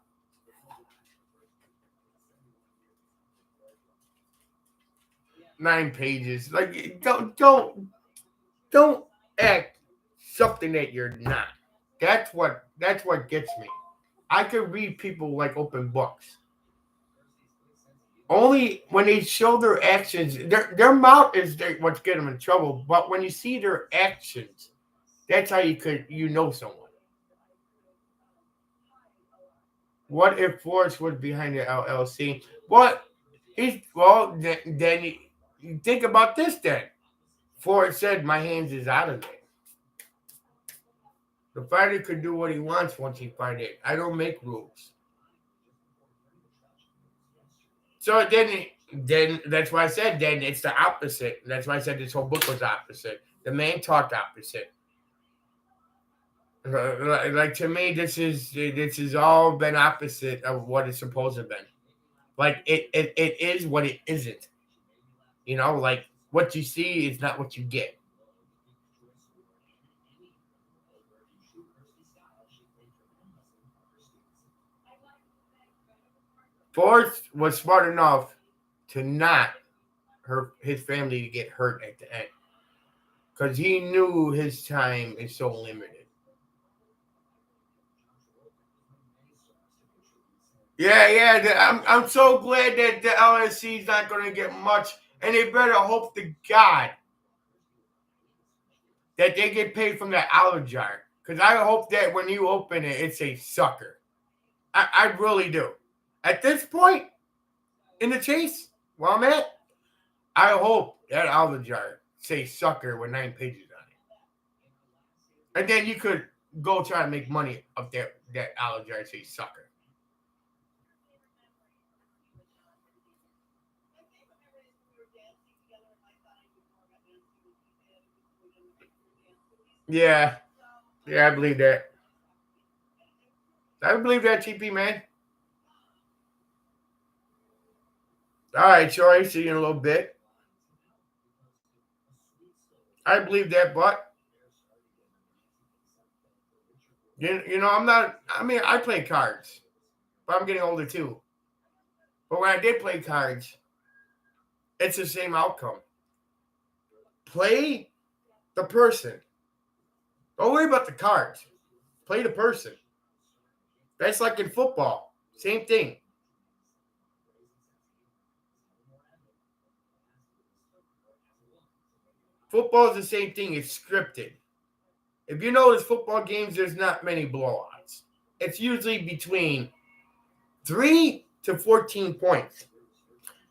Nine pages. Like don't act something that you're not. That's what gets me. I could read people like open books. Only when they show their actions, their mouth is what's getting them in trouble. But when you see their actions, that's how you know someone. What if Forrest was behind the LLC? Then you think about this then. Forrest said, "My hands is out of it." The fighter could do what he wants once he fight it. I don't make rules. So then that's why I said then it's the opposite. That's why I said this whole book was opposite. The man talked opposite. Like to me, this is all been opposite of what it's supposed to have been. Like it is what it isn't. Like what you see is not what you get. Forrest was smart enough to not his family to get hurt at the end because he knew his time is so limited. Yeah, yeah. I'm so glad that the LSC is not going to get much, and they better hope to God that they get paid from that olive jar. Because I hope that when you open it, it's a sucker. I really do. At this point in the chase, where I'm at, I hope that olive jar say sucker with 9 pages on it. And then you could go try to make money of that olive jar say sucker. Yeah. Yeah, I believe that. I believe that, TP, man. All right, Troy. See you in a little bit. I believe that, but I'm not. I mean, I play cards, but I'm getting older too. But when I did play cards, it's the same outcome. Play the person. Don't worry about the cards. Play the person. That's like in football. Same thing. Football is the same thing. It's scripted. If you notice football games, there's not many blowouts. It's usually between 3 to 14 points.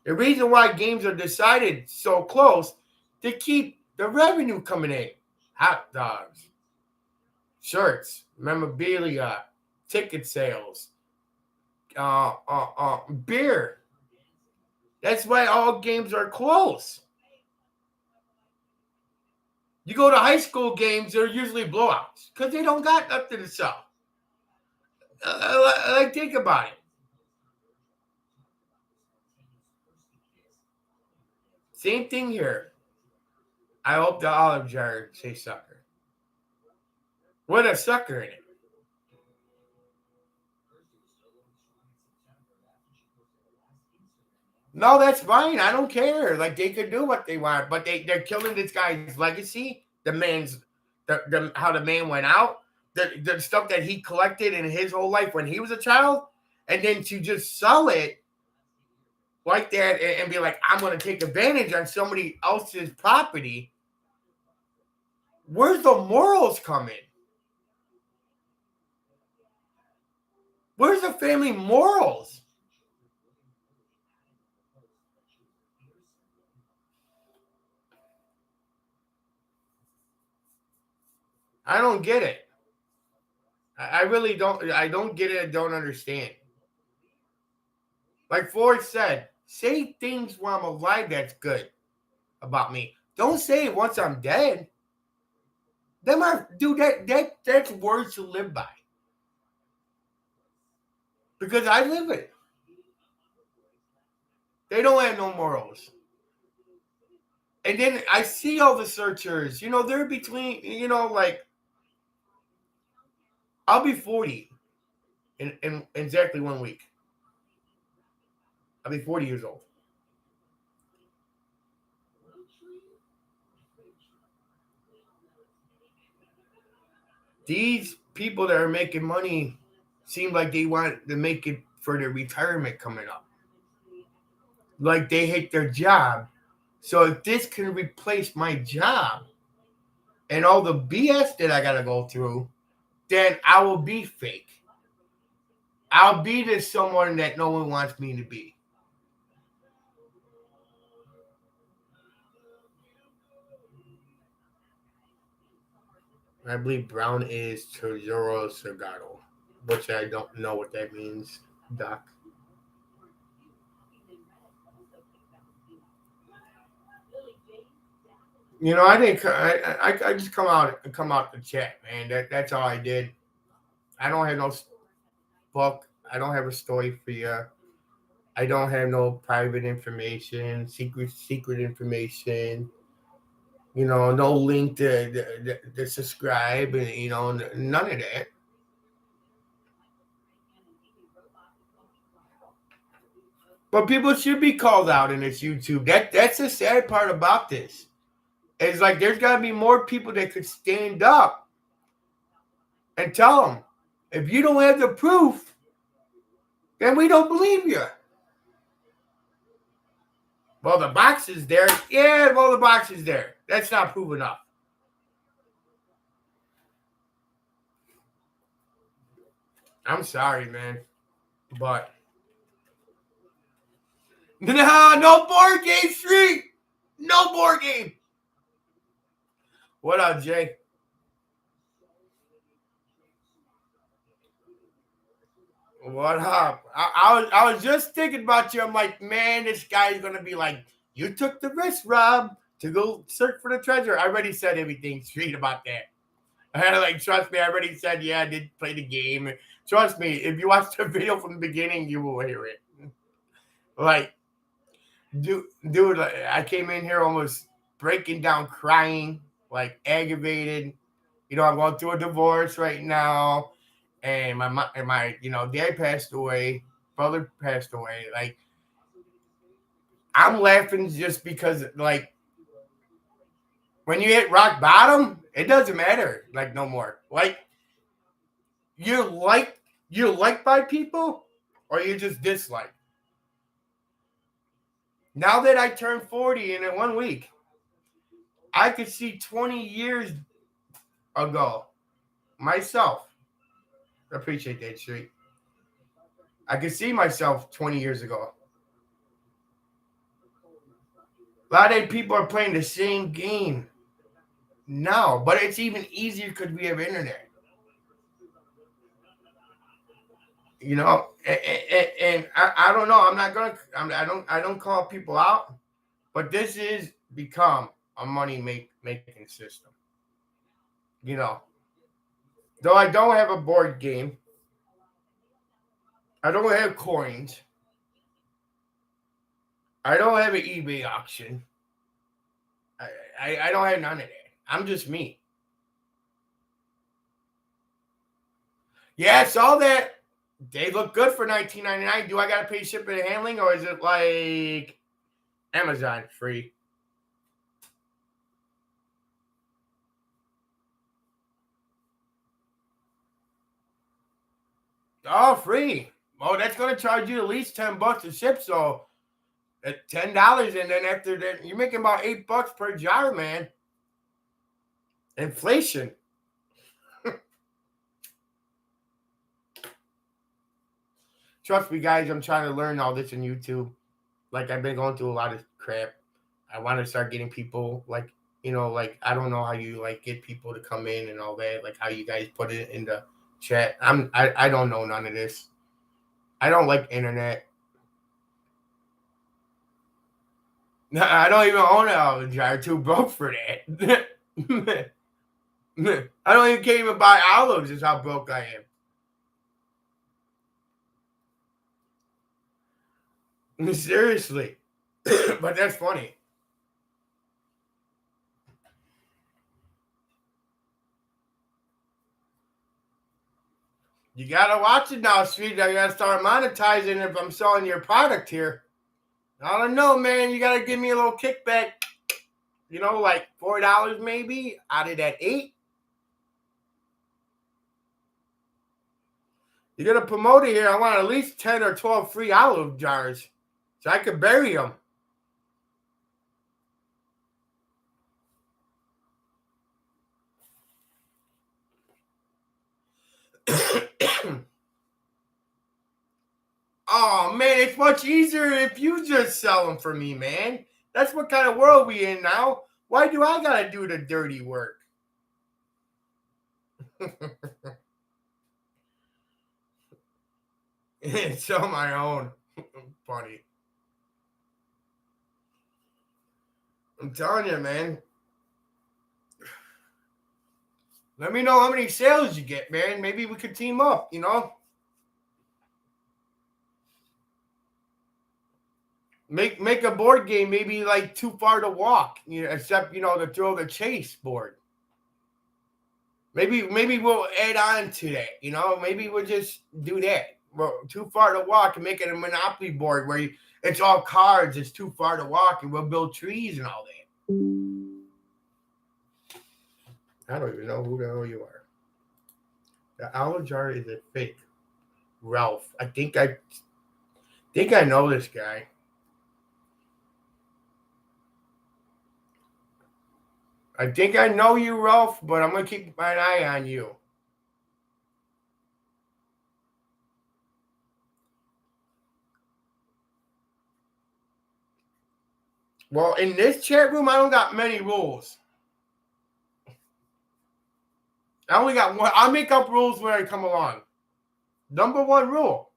The reason why games are decided so close to keep the revenue coming in. Hot dogs, shirts, memorabilia, ticket sales, beer. That's why all games are close. You go to high school games, they're usually blowouts because they don't got nothing to sell. Like, think about it. Same thing here. I hope the olive jar say sucker. What a sucker in it. No, that's fine. I don't care. Like they could do what they want, but they're killing this guy's legacy. The man's how the man went out, the stuff that he collected in his whole life when he was a child, and then to just sell it like that and be like, I'm going to take advantage on somebody else's property. Where's the morals coming? Where's the family morals? I don't get it. I really don't. I don't get it. I don't understand. Like Forrest said, say things while I'm alive that's good about me. Don't say it once I'm dead. Them are dude, that's words to live by. Because I live it. They don't have no morals. And then I see all the searchers, they're between, like I'll be 40 in exactly 1 week. I'll be 40 years old. These people that are making money seem like they want to make it for their retirement coming up. Like they hate their job. So if this can replace my job and all the BS that I gotta go through, then I will be fake. I'll be this someone that no one wants me to be. I believe brown is Tesoro Sagado, which I don't know what that means, Doc. I didn't. I just come out to chat, man. That's all I did. I don't have no book. I don't have a story for you. I don't have no private information, secret information. No link to subscribe, and none of that. But people should be called out in this YouTube. That's the sad part about this. It's like there's got to be more people that could stand up and tell them, if you don't have the proof, then we don't believe you. Well, the box is there. Yeah, well, the box is there. That's not proof enough. I'm sorry, man. But no board game street. No board game. What up, Jay? What up? I was just thinking about you. I'm like, man, this guy's gonna be like, you took the risk, Rob, to go search for the treasure. I already said everything straight about that. Trust me, I already said, yeah, I did play the game. Trust me, if you watch the video from the beginning, you will hear it. Like, dude, I came in here almost breaking down, crying, like aggravated. I'm going through a divorce right now, and my dad passed away, brother passed away. Like, I'm laughing just because, like, when you hit rock bottom, it doesn't matter, like, no more. Like, you're liked by people, or you just dislike. Now that I turned 40 in 1 week, I could see 20 years ago myself. I appreciate that, Street. I could see myself 20 years ago. A lot of people are playing the same game now, but it's even easier because we have internet. And I don't know. I don't call people out, but this is become a money making system. Though I don't have a board game, I don't have coins, I don't have an eBay auction. I don't have none of that. I'm just me. Yeah, I saw that. They look good for $19.99. Do I gotta pay shipping and handling, or is it like Amazon free? Oh, free. Oh, that's gonna charge you at least $10 to ship. So at $10, and then after that, you're making about $8 per jar, man. Inflation. Trust me, guys. I'm trying to learn all this on YouTube. Like, I've been going through a lot of crap. I want to start getting people like I don't know how you like get people to come in and all that. Like how you guys put it in the chat. I don't know none of this. I don't like internet. I don't even own an olive jar. Too broke for that. I don't even can't even buy olives. Is how broke I am. Seriously. But that's funny. You gotta watch it now, Street. I gotta start monetizing if I'm selling your product here. I don't know, man. You gotta give me a little kickback. Like $4 maybe out of that 8. You're gonna promote it here. I want at least 10 or 12 free olive jars, so I could bury them. Oh man, it's much easier if you just sell them for me, man. That's what kind of world we in now. Why do I gotta do the dirty work? It's on my own. Funny. I'm telling you, man. Let me know how many sales you get, man. Maybe we could team up, you know? Make a board game maybe like Too Far to Walk, you know, except, you know, to throw the chase board. Maybe we'll add on to that, you know? Maybe we'll just do that. Well, Too Far to Walk and make it a Monopoly board where it's all cards, it's too far to walk, and we'll build trees and all that. I don't even know who the hell you are. The owl jar is a fake. Ralph. I think I know this guy. I think I know you, Ralph, but I'm gonna keep my eye on you. Well, in this chat room, I don't got many rules. I only got one. I'll make up rules when I come along. Number one rule.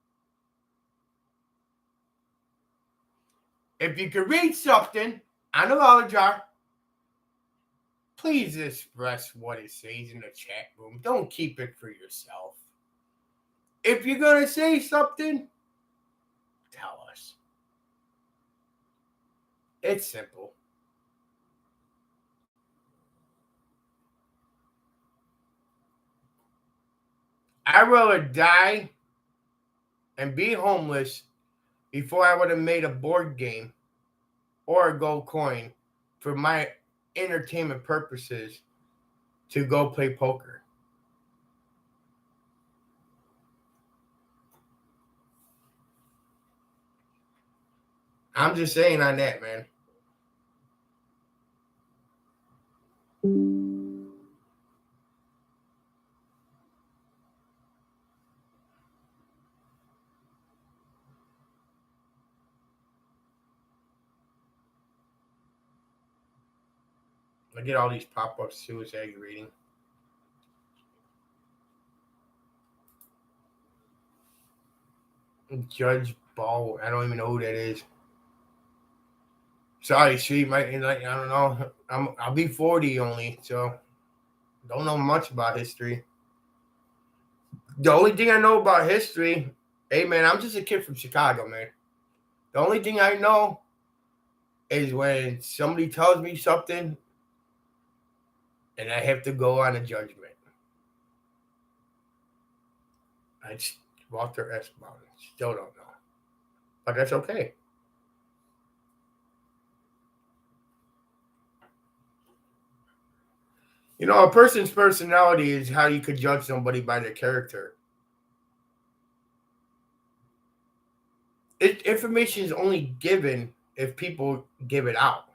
If you can read something on a dollar jar, please express what it says in the chat room. Don't keep it for yourself. If you're going to say something, tell us. It's simple. I'd rather die and be homeless before I would have made a board game or a gold coin for my entertainment purposes to go play poker. I'm just saying on that, man. I get all these pop-ups too. It's aggravating. Judge Ball. I don't even know who that is. Sorry, she might. Like, I don't know. I'll be 40 only, so don't know much about history. The only thing I know about history, hey man, I'm just a kid from Chicago, man. The only thing I know is when somebody tells me something and I have to go on a judgment. I just Walter S. Bowden. Still don't know. But that's okay. You know, a person's personality is how you could judge somebody by their character. Information is only given if people give it out.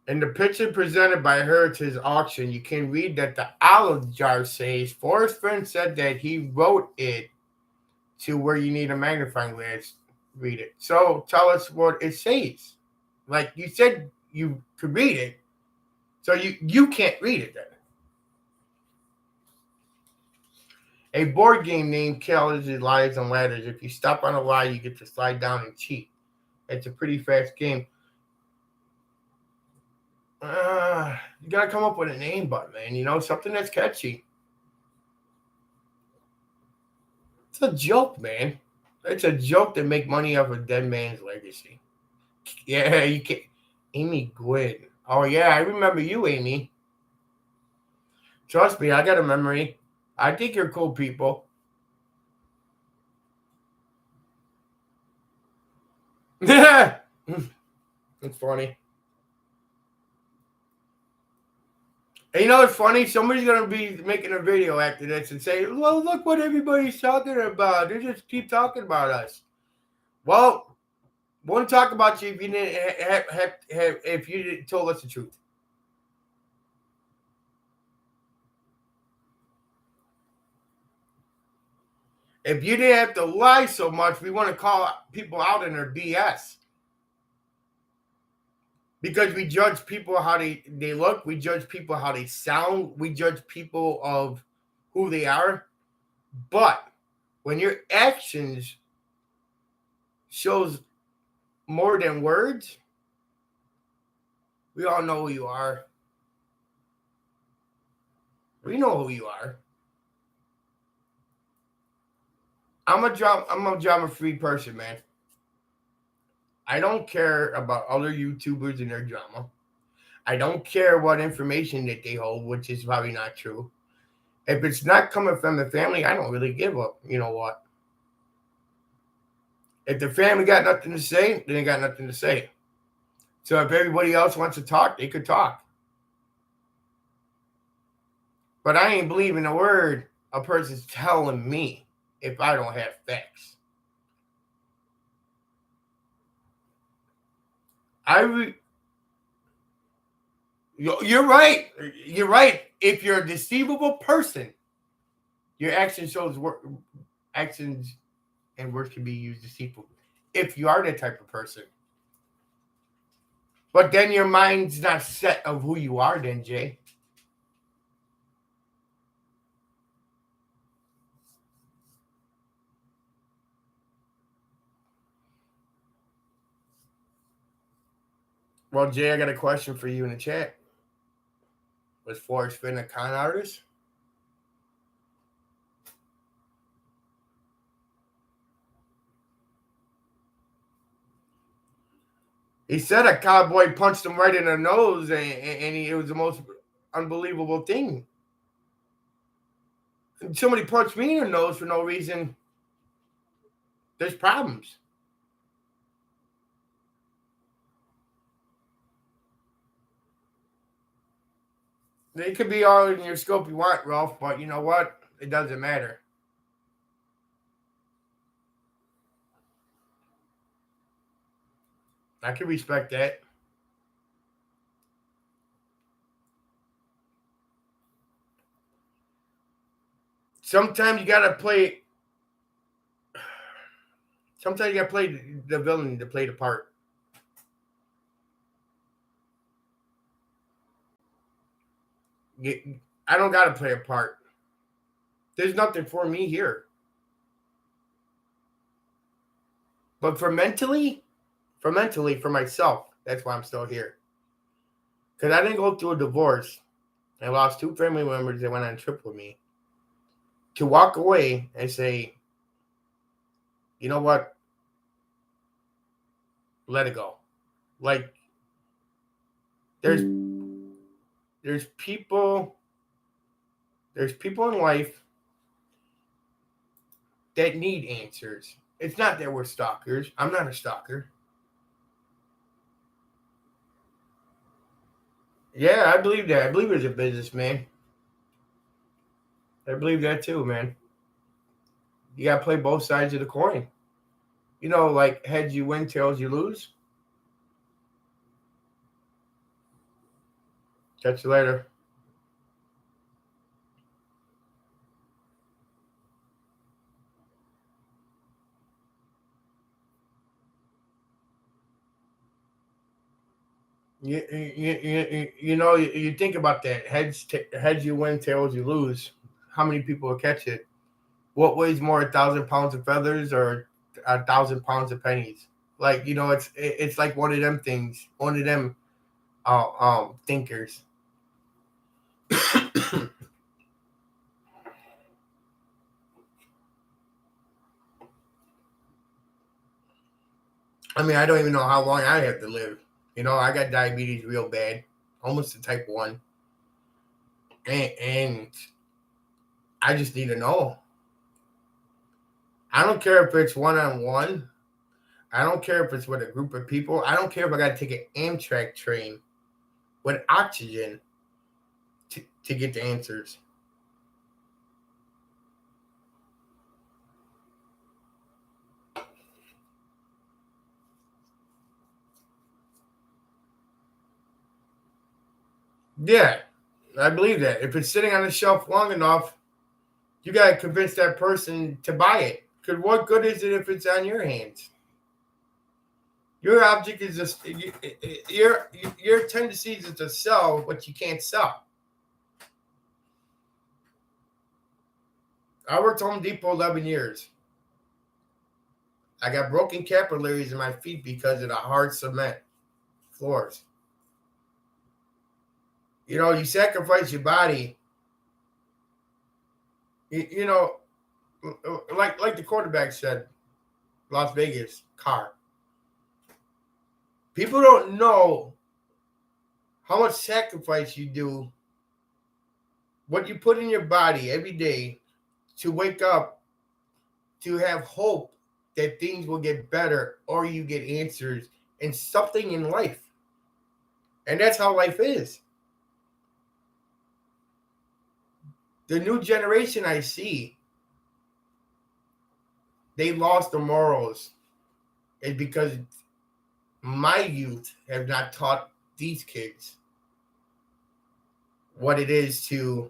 In the picture presented by Heritage Auction, you can read that the olive jar says Forrest Fenn said that he wrote it to where you need a magnifying glass. Read it. So tell us what it says. Like you said, you could read it, so you can't read it then. A board game named Challenges Lies and Ladders. If you stop on a lie, you get to slide down and cheat. It's a pretty fast game. You gotta come up with a name, but man, you know, something that's catchy. It's a joke, man. It's a joke to make money off a dead man's legacy. Yeah, you can. Amy Gwynn. Oh yeah, I remember you, Amy. Trust me, I got a memory. I think you're cool people. It's funny. And you know what's funny? Somebody's gonna be making a video after this and say, "Well, look what everybody's talking about. They just keep talking about us." Well, wouldn't talk about you if you didn't if you didn't told us the truth. If you didn't have to lie so much, we want to call people out in their BS. Because we judge people how they look, we judge people how they sound, we judge people of who they are. But when your actions shows more than words, we all know who you are. We know who you are. I'm a drama-free person, man. I don't care about other YouTubers and their drama. I don't care what information that they hold, which is probably not true. If it's not coming from the family, I don't really give up. You know what? If the family got nothing to say, then they got nothing to say. So if everybody else wants to talk, they could talk. But I ain't believing a word a person's telling me if I don't have facts. You're right. You're right. If you're a deceivable person, your actions and words can be used deceitful. If you are that type of person, but then your mind's not set of who you are. Then Jay, well, Jay, I got a question for you in the chat. Was Forrest Fenn a con artist? He said a cowboy punched him right in the nose, and it was the most unbelievable thing. If somebody punched me in the nose for no reason, there's problems. It could be all in your scope you want, Ralph, but you know what? It doesn't matter. I can respect that. Sometimes you gotta play. Sometimes you gotta play the villain to play the part. I don't gotta play a part. There's nothing for me here. But for myself, that's why I'm still here. Because I didn't go through a divorce. I lost 2 family members that went on a trip with me. To walk away and say, you know what? Let it go. Like there's people in life that need answers. It's not that we're stalkers. I'm not a stalker. Yeah, I believe that. I believe it's a businessman. I believe that too, man. You gotta play both sides of the coin. You know, like heads you win, tails you lose. Catch you later. You know, you think about that. Heads you win, tails you lose. How many people will catch it? What weighs more, 1,000 pounds of feathers or 1,000 pounds of pennies? Like, you know, it's like one of them things, one of them thinkers. I mean, I don't even know how long I have to live. You know, I got diabetes real bad, almost to type 1. And I just need to know. I don't care if it's one-on-one. I don't care if it's with a group of people. I don't care if I got to take an Amtrak train with oxygen to get the answers. Yeah, I believe that. If it's sitting on the shelf long enough, you got to convince that person to buy it. Because what good is it if it's on your hands? Your object is just your tendency is to sell what you can't sell. I worked Home Depot 11 years. I got broken capillaries in my feet because of the hard cement floors. You sacrifice your body. You know, like the quarterback said, Las Vegas car. People don't know how much sacrifice you do, what you put in your body every day to wake up, to have hope that things will get better or you get answers and something in life. And that's how life is. The new generation I see, they lost the morals. It's because my youth have not taught these kids what it is to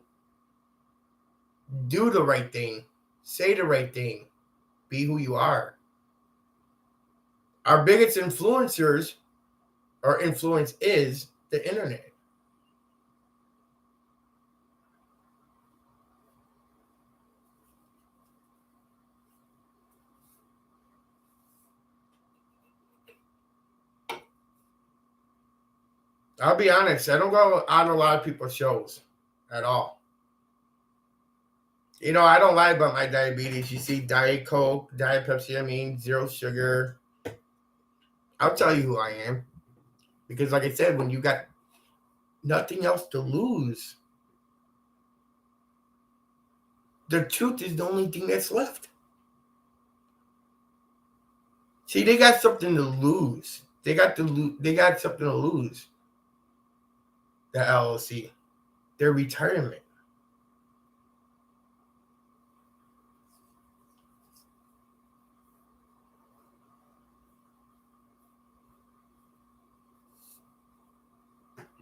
do the right thing, say the right thing, be who you are. Our biggest influencers or influence is the internet. I'll be honest, I don't go on a lot of people's shows at all. I don't lie about my diabetes. You see Diet Coke, Diet Pepsi, zero sugar. I'll tell you who I am. Because like I said, when you got nothing else to lose, the truth is the only thing that's left. See, they got something to lose. They got something to lose. The LLC, their retirement.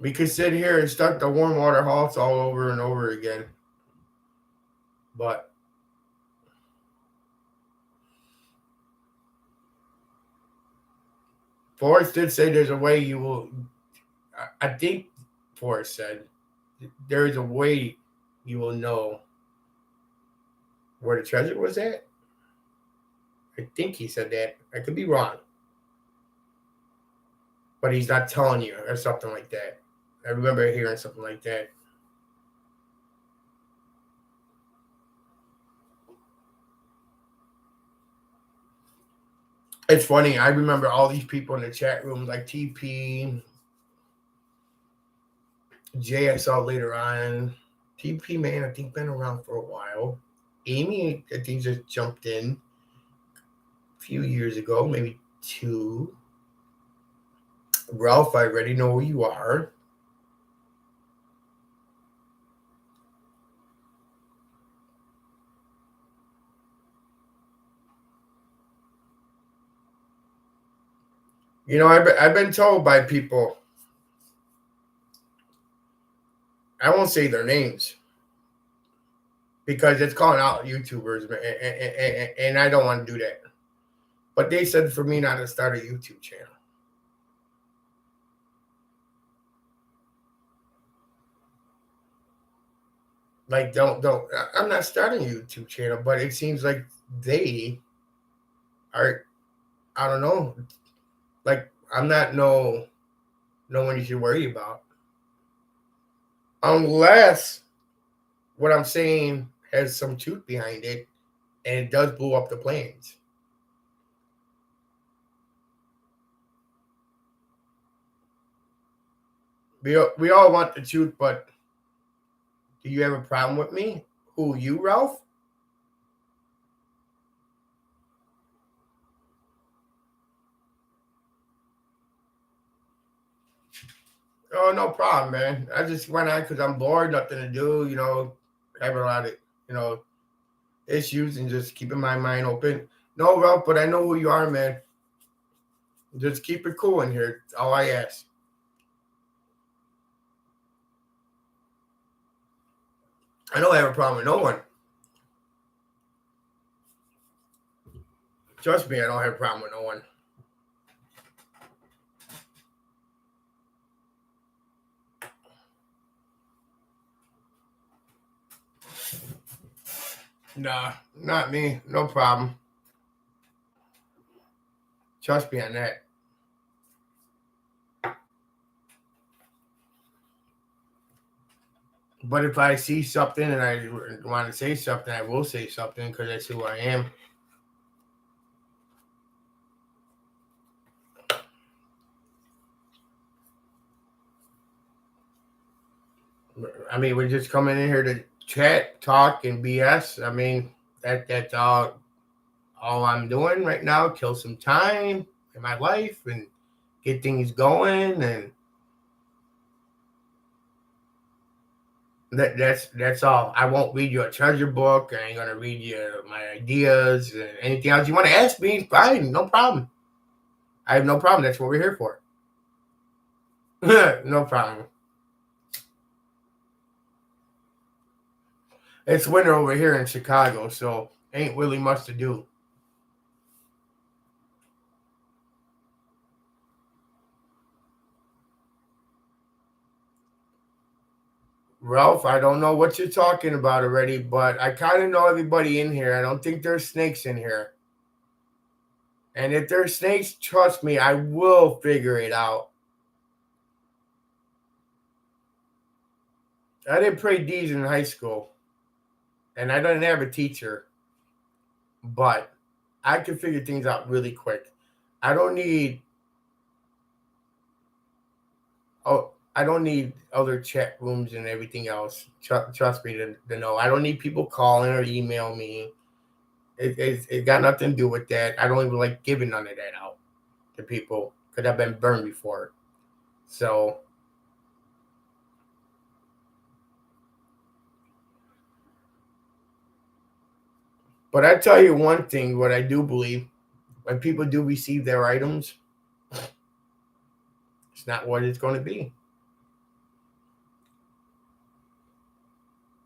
We could sit here and start the warm water halts all over and over again. But Forrest did say there's a way you will. I think Forrest said there is a way you will know where the treasure was at. I think he said that. I could be wrong. But he's not telling you or something like that. I remember hearing something like that. It's funny. I remember all these people in the chat room, like TP, JSL later on. TP, man, I think been around for a while. Amy, I think just jumped in a few years ago, maybe 2. Ralph, I already know who you are. I've been told by people, I won't say their names because it's calling out YouTubers, and I don't want to do that. But they said for me not to start a YouTube channel. Like, don't. I'm not starting a YouTube channel, but it seems like they are. I don't know. Like, I'm not no one you should worry about, unless what I'm saying has some truth behind it, and it does blow up the plans. We all want the truth, but do you have a problem with me? Who, you, Ralph? Oh, no problem, man. I just went on because I'm bored, nothing to do, have a lot of, issues and just keeping my mind open. No, Ralph, but I know who you are, man. Just keep it cool in here. That's all I ask. I don't have a problem with no one. Trust me, I don't have a problem with no one. Nah, not me. No problem. Trust me on that. But if I see something and I want to say something, I will say something because that's who I am. I mean, we're just coming in here to chat, talk, and BS. I mean, that's all I'm doing right now. Kill some time in my life and get things going, and that's all. I won't read you a treasure book. I ain't gonna read you my ideas and anything else you want to ask me. Fine, no problem. I have no problem. That's what we're here for. No problem. It's winter over here in Chicago, so ain't really much to do. Ralph, I don't know what you're talking about already, but I kind of know everybody in here. I don't think there's snakes in here. And if there's snakes, trust me, I will figure it out. I didn't play D's in high school, and I didn't have a teacher, but I can figure things out really quick. I don't need I don't need other chat rooms and everything else. Trust me to know. I don't need people calling or email me. It got nothing to do with that. I don't even like giving none of that out to people because I've been burned before. So, but I tell you one thing: what I do believe, when people do receive their items, it's not what it's going to be.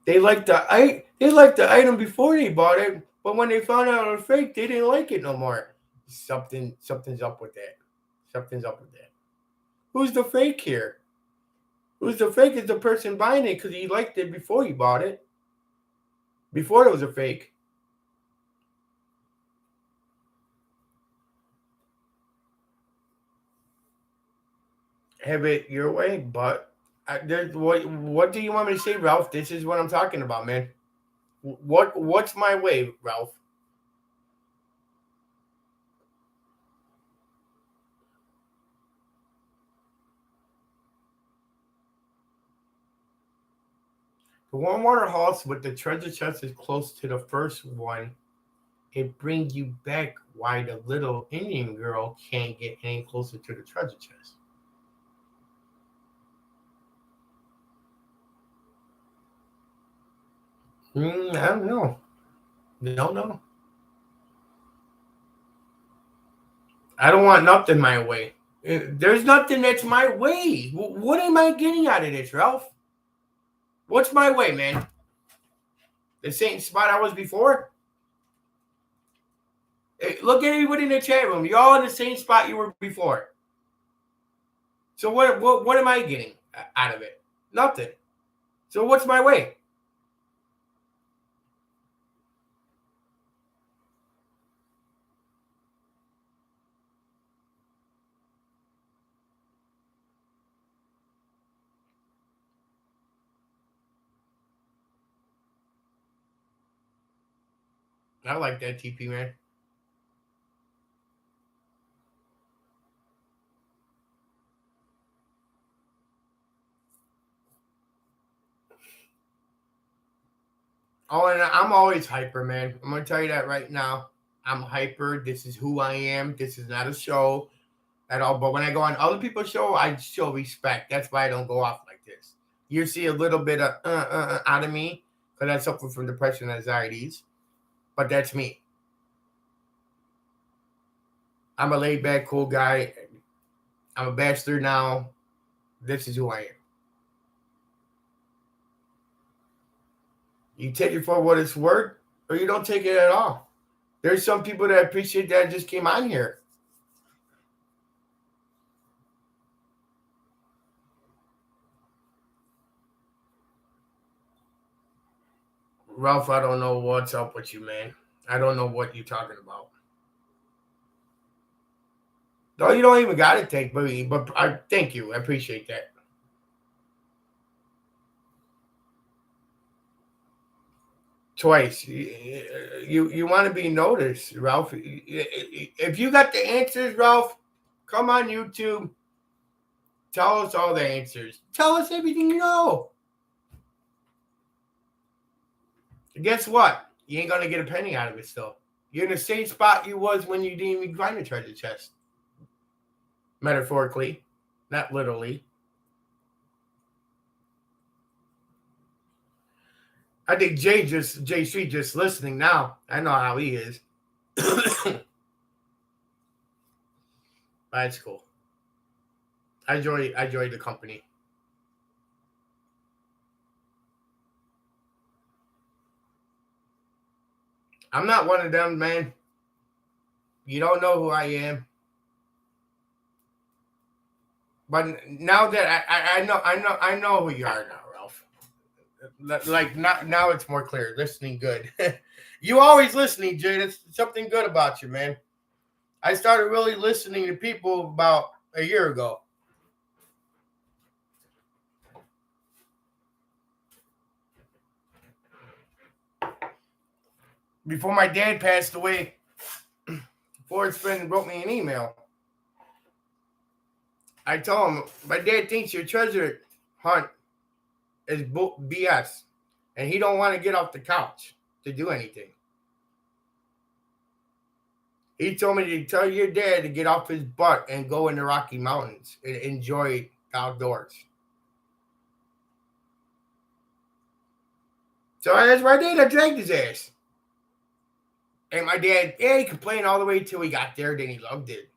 They liked the item before they bought it, but when they found out it was fake, they didn't like it no more. Something's up with that. Something's up with that. Who's the fake here? Who's the fake is the person buying it because he liked it before he bought it. Before it was a fake. Have it your way, but what do you want me to say, Ralph? This is what I'm talking about, man. What's my way, Ralph? The warm water house with the treasure chest is close to the first one. It brings you back why the little Indian girl can't get any closer to the treasure chest. I don't know. No. I don't want nothing my way. There's nothing that's my way. What am I getting out of this, Ralph? What's my way, man? The same spot I was before? Hey, look at everybody in the chat room. You're all in the same spot you were before. So what am I getting out of it? Nothing. So what's my way? I like that TP, man. Oh, and I'm always hyper, man. I'm gonna tell you that right now. I'm hyper. This is who I am. This is not a show at all. But when I go on other people's show, I show respect. That's why I don't go off like this. You see a little bit of out of me because I suffer from depression and anxieties. But that's me. I'm a laid back, cool guy. I'm a bachelor now. This is who I am. You take it for what it's worth, or you don't take it at all. There's some people that appreciate that just came on here. Ralph, I don't know what's up with you, man. I don't know what you're talking about. No, you don't even got to take, but I thank you. I appreciate that. Twice. You want to be noticed, Ralph. If you got the answers, Ralph, come on YouTube. Tell us all the answers. Tell us everything you know. And guess what? You ain't gonna get a penny out of it still. You're in the same spot you was when you didn't even grind a treasure chest. Metaphorically, not literally. I think Jay Street just listening now. I know how he is. That's cool. I enjoy the company. I'm not one of them, man. You don't know who I am. But now that I know who you are now, Ralph. Like now it's more clear. Listening good. You always listening, Jay. That's something good about you, man. I started really listening to people about a year ago. Before my dad passed away, Forrest Fenn wrote me an email. I told him my dad thinks your treasure hunt is BS, and he don't want to get off the couch to do anything. He told me to tell your dad to get off his butt and go in the Rocky Mountains and enjoy the outdoors. So that's my dad. I dragged his ass. And my dad, yeah, he complained all the way till he got there. Then he loved it.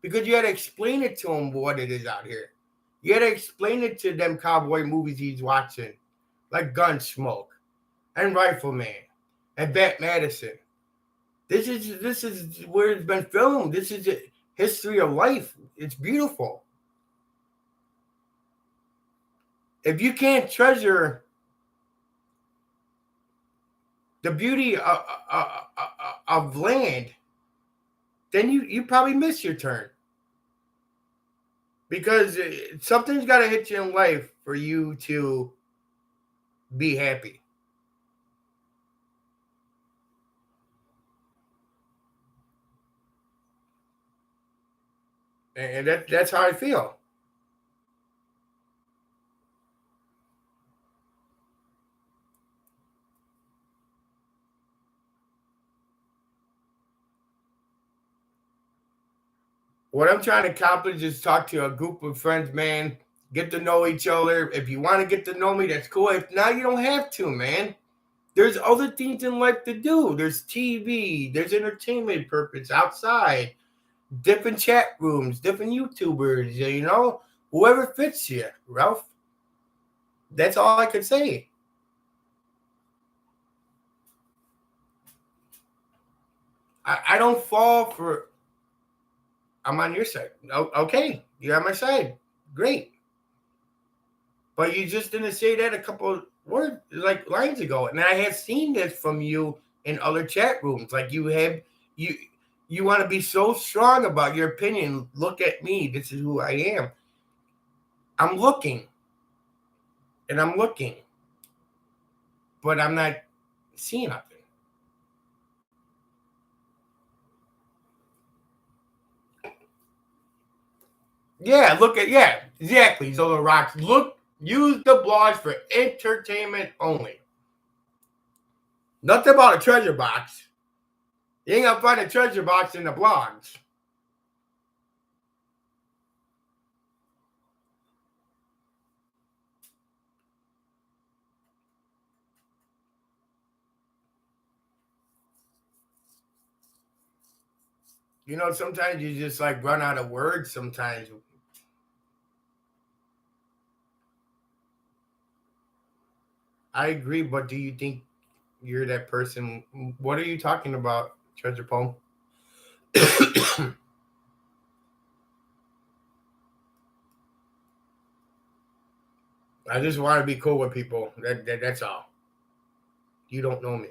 Because you had to explain it to him what it is out here. You had to explain it to them cowboy movies he's watching, like Gunsmoke and Rifleman and Bat Madison. This is where it's been filmed. This is a history of life. It's beautiful. If you can't treasure the beauty of land, then you probably miss your turn. Because something's got to hit you in life for you to be happy. And that's how I feel. What I'm trying to accomplish is talk to a group of friends, man. Get to know each other. If you want to get to know me, that's cool. If not, you don't have to, man. There's other things in life to do. There's TV. There's entertainment purpose outside. Different chat rooms, different YouTubers, whoever fits you, Ralph. That's all I could say. I don't fall for. I'm on your side. Okay, you're on my side. Great. But you just didn't say that a couple of words like lines ago, and I have seen this from you in other chat rooms. Like you you want to be so strong about your opinion. Look at me. This is who I am. I'm looking, and I'm looking, but I'm not seeing nothing. Yeah, exactly. Zola Rocks. Use the blogs for entertainment only. Nothing about a treasure box. You ain't gonna find a treasure box in the blogs. Sometimes you just like run out of words sometimes. I agree, but do you think you're that person? What are you talking about, Treasure Poem? I just want to be cool with people. That's all. You don't know me.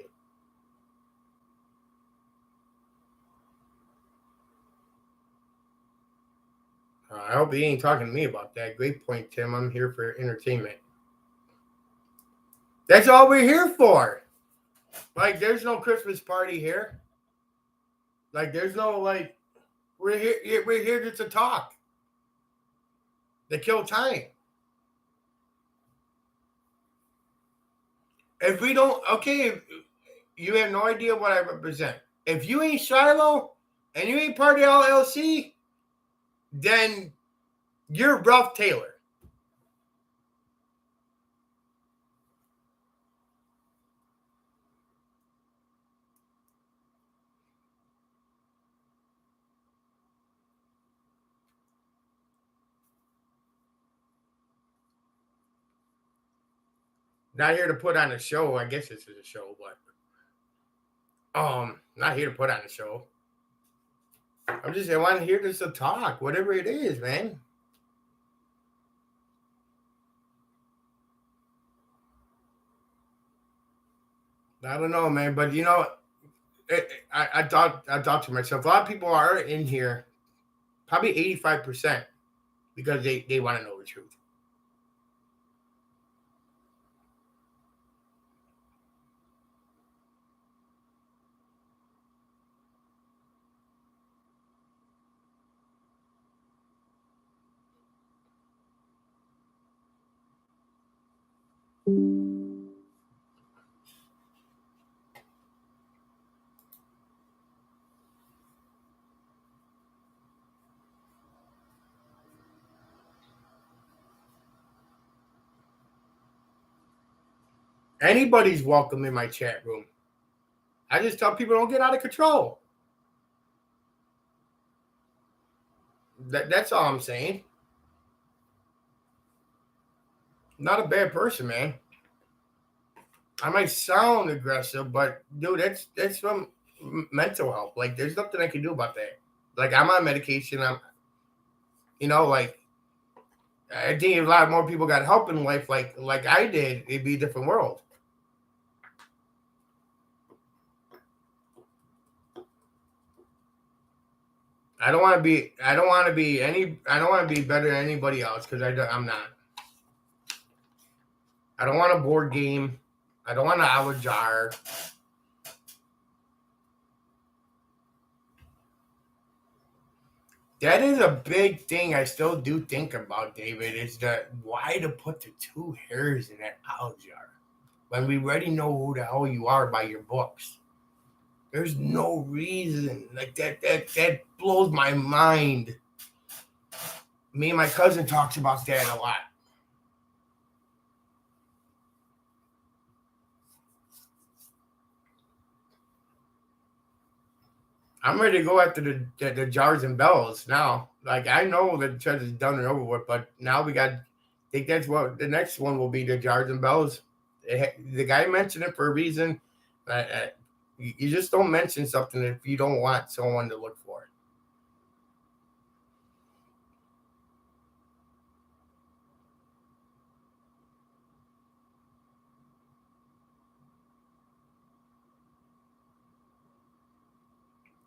I hope he ain't talking to me about that. Great point, Tim. I'm here for entertainment. That's all we're here for. Like, there's no Christmas party here. Like, there's no like. We're here. We're here just to talk. To kill time. If we don't, okay, you have no idea what I represent. If you ain't Shiloh and you ain't part of LLC, then you're Ralph Taylor. Not here to put on a show. I guess this is a show, but not here to put on a show. I want to hear this to talk, whatever it is, man. I don't know, man, but I thought to myself, a lot of people are in here, probably 85%, because they want to know the truth. Anybody's welcome in my chat room. I just tell people don't get out of control. That's all I'm saying. Not a bad person, man. I might sound aggressive, but dude, that's from mental health. Like, there's nothing I can do about that. Like, I'm on medication. Like, I think if a lot more people got help in life, like I did, it'd be a different world. I don't want to be. I don't want to be any. I don't want to be better than anybody else because I'm not. I don't want a board game. I don't want an hour jar. That is a big thing I still do think about, David, is that why to put the two hairs in that owl jar when we already know who the hell you are by your books. There's no reason. Like that blows my mind. Me and my cousin talks about that a lot. I'm ready to go after the jars and bells now. Like, I know that the church is done and over with, but now we got. I think that's what the next one will be: the jars and bells. The guy mentioned it for a reason. You just don't mention something if you don't want someone to look for it.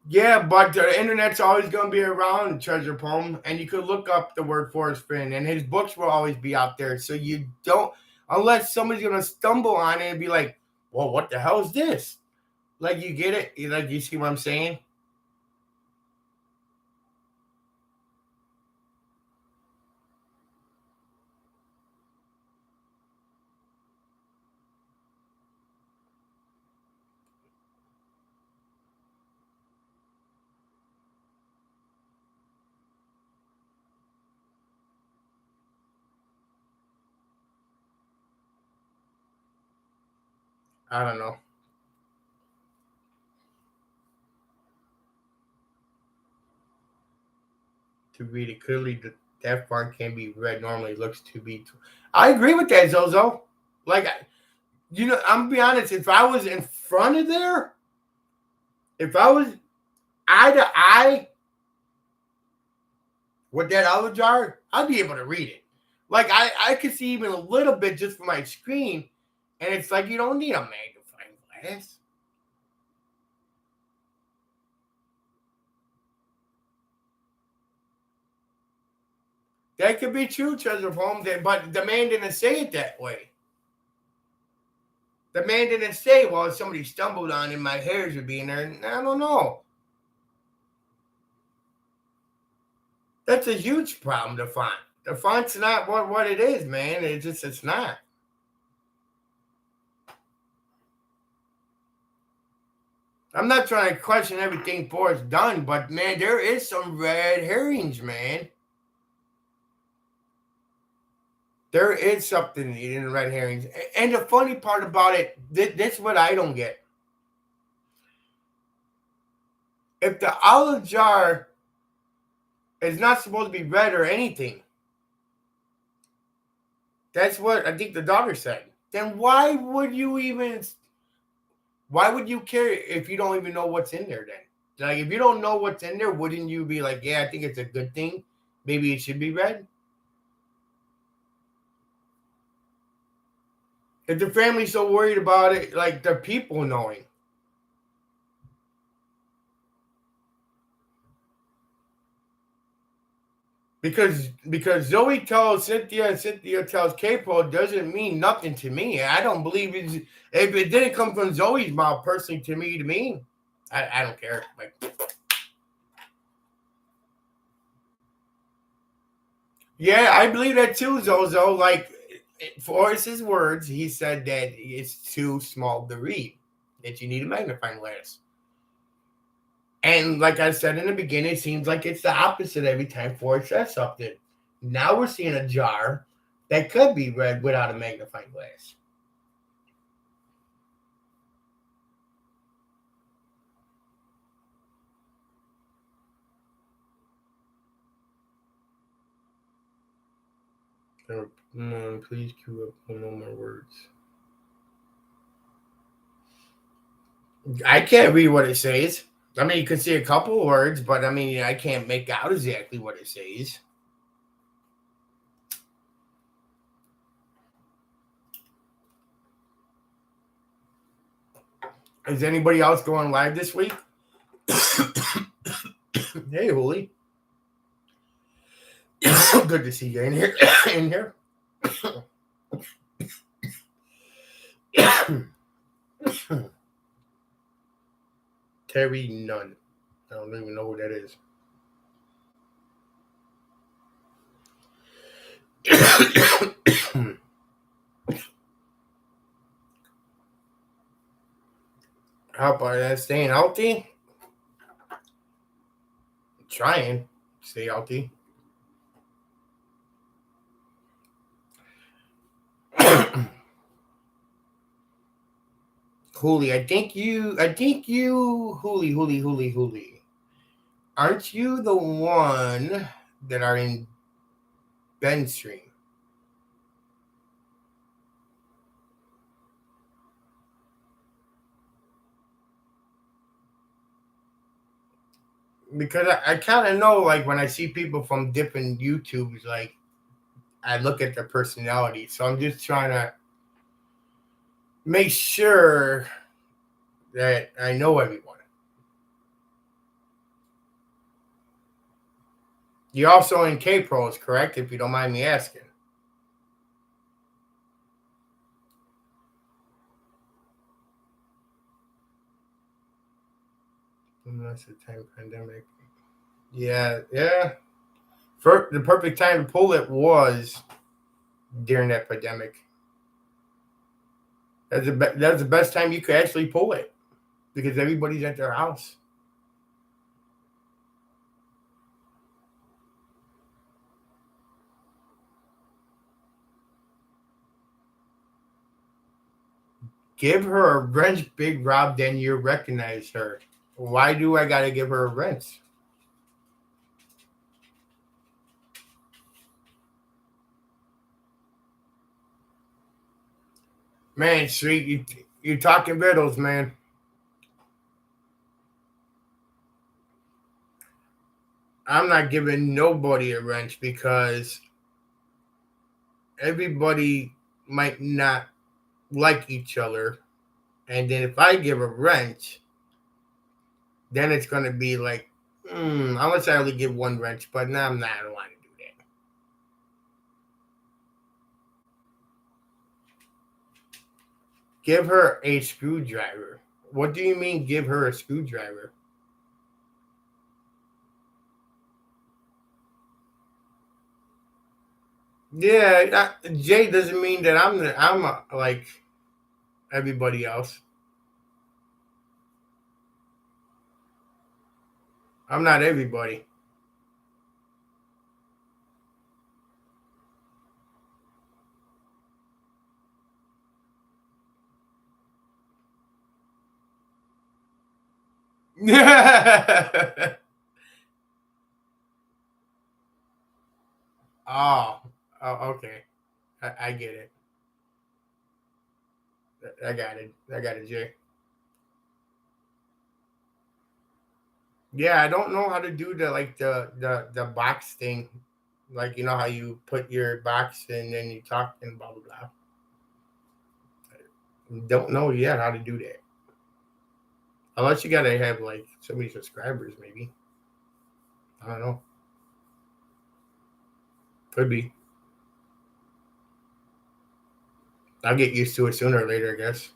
Yeah, but the internet's always going to be around, Treasure Poem, and you could look up the word Forrest Fenn, and his books will always be out there. So you don't, unless somebody's going to stumble on it and be like, well, what the hell is this? Like, you get it? Like, you see what I'm saying? I don't know. To read it clearly, that font can be read normally. Looks to be. I agree with that, Zozo. Like, I'm gonna be honest. If I was in front of there, if I was eye to eye with that olive jar, I'd be able to read it. Like, I could see even a little bit just from my screen, and it's like you don't need a magnifying glass. That could be true, treasure of home, but the man didn't say it that way. The man didn't say, well, if somebody stumbled on it, my hairs would be in there. I don't know. That's a huge problem, the font. The font's not what it is, man. It's not. I'm not trying to question everything Forrest done, but man, there is some red herrings, man. There is something in the red herrings. And the funny part about it, this is what I don't get. If the olive jar is not supposed to be red or anything, that's what I think the daughter said. Then why would you care if you don't even know what's in there then? Like, if you don't know what's in there, wouldn't you be like, yeah, I think it's a good thing. Maybe it should be red? If the family's so worried about it, like the people knowing. Because Zoe tells Cynthia and Cynthia tells K-Pro doesn't mean nothing to me. I don't believe if it didn't come from Zoe's mouth personally to me, I don't care. Like, yeah, I believe that too, Zozo. Like, Forrest's words, he said that it's too small to read, that you need a magnifying glass. And like I said in the beginning, it seems like it's the opposite every time Forrest says something. Now we're seeing a jar that could be read without a magnifying glass. Please cue up no more words. I can't read what it says. I mean, you can see a couple words, but I mean, I can't make out exactly what it says. Is anybody else going live this week? Hey, Holy. Good to see you in here. Terry Nunn. I don't even know who that is. How about that? Staying healthy? Trying to stay healthy. Hooli, I think you, Hooli. Aren't you the one that are in Ben's stream? Because I kind of know, like, when I see people from different YouTubes, like, I look at their personality. So I'm just trying to make sure that I know everyone. You're also in K-Pros, correct? If you don't mind me asking. Unless the time pandemic. Yeah. The perfect time to pull it was during that pandemic. That's the best time you could actually pull it because everybody's at their house. Give her a wrench, Big Rob, then you recognize her. Why do I gotta give her a wrench? Man, Street, you're talking riddles, man. I'm not giving nobody a wrench because everybody might not like each other. And then if I give a wrench, then it's going to be like, unless I only give one wrench, but no, I'm not. I don't want to do that. Give her a screwdriver. What do you mean, give her a screwdriver? Yeah, Jay doesn't mean that I'm like everybody else. I'm not everybody. oh, oh, okay. I get it. I got it. I got it, Jay. Yeah, I don't know how to do the box thing. Like you know how you put your box and then you talk and blah blah blah. Don't know yet how to do that. Unless you gotta have like so many subscribers, maybe. I don't know. Could be. I'll get used to it sooner or later, I guess.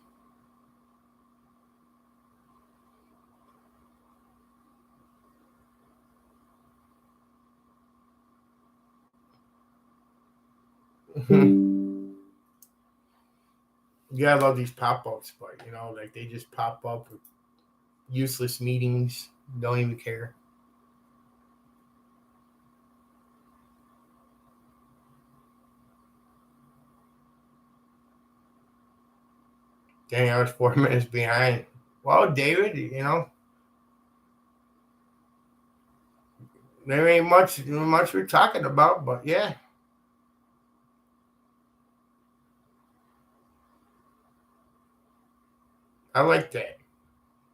Yeah, I love these pop ups, but you know, like they just pop up with useless meetings. Don't even care. Dang, I was 4 minutes behind. Well, David, you know, there ain't much we're talking about, but yeah, I like that.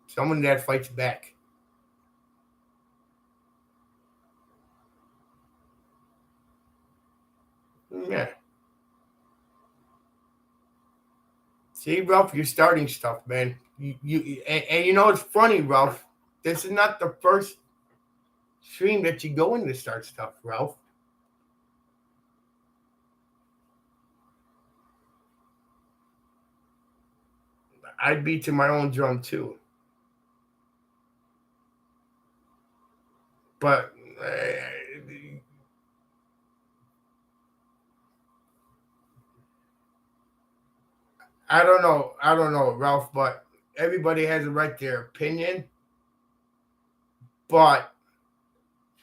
Someone that fights back. Yeah. See, Ralph, you're starting stuff, man. And you know it's funny, Ralph. This is not the first stream that you go in to start stuff, Ralph. I beat to my own drum too, but I don't know. I don't know, Ralph. But everybody has a right to their opinion, but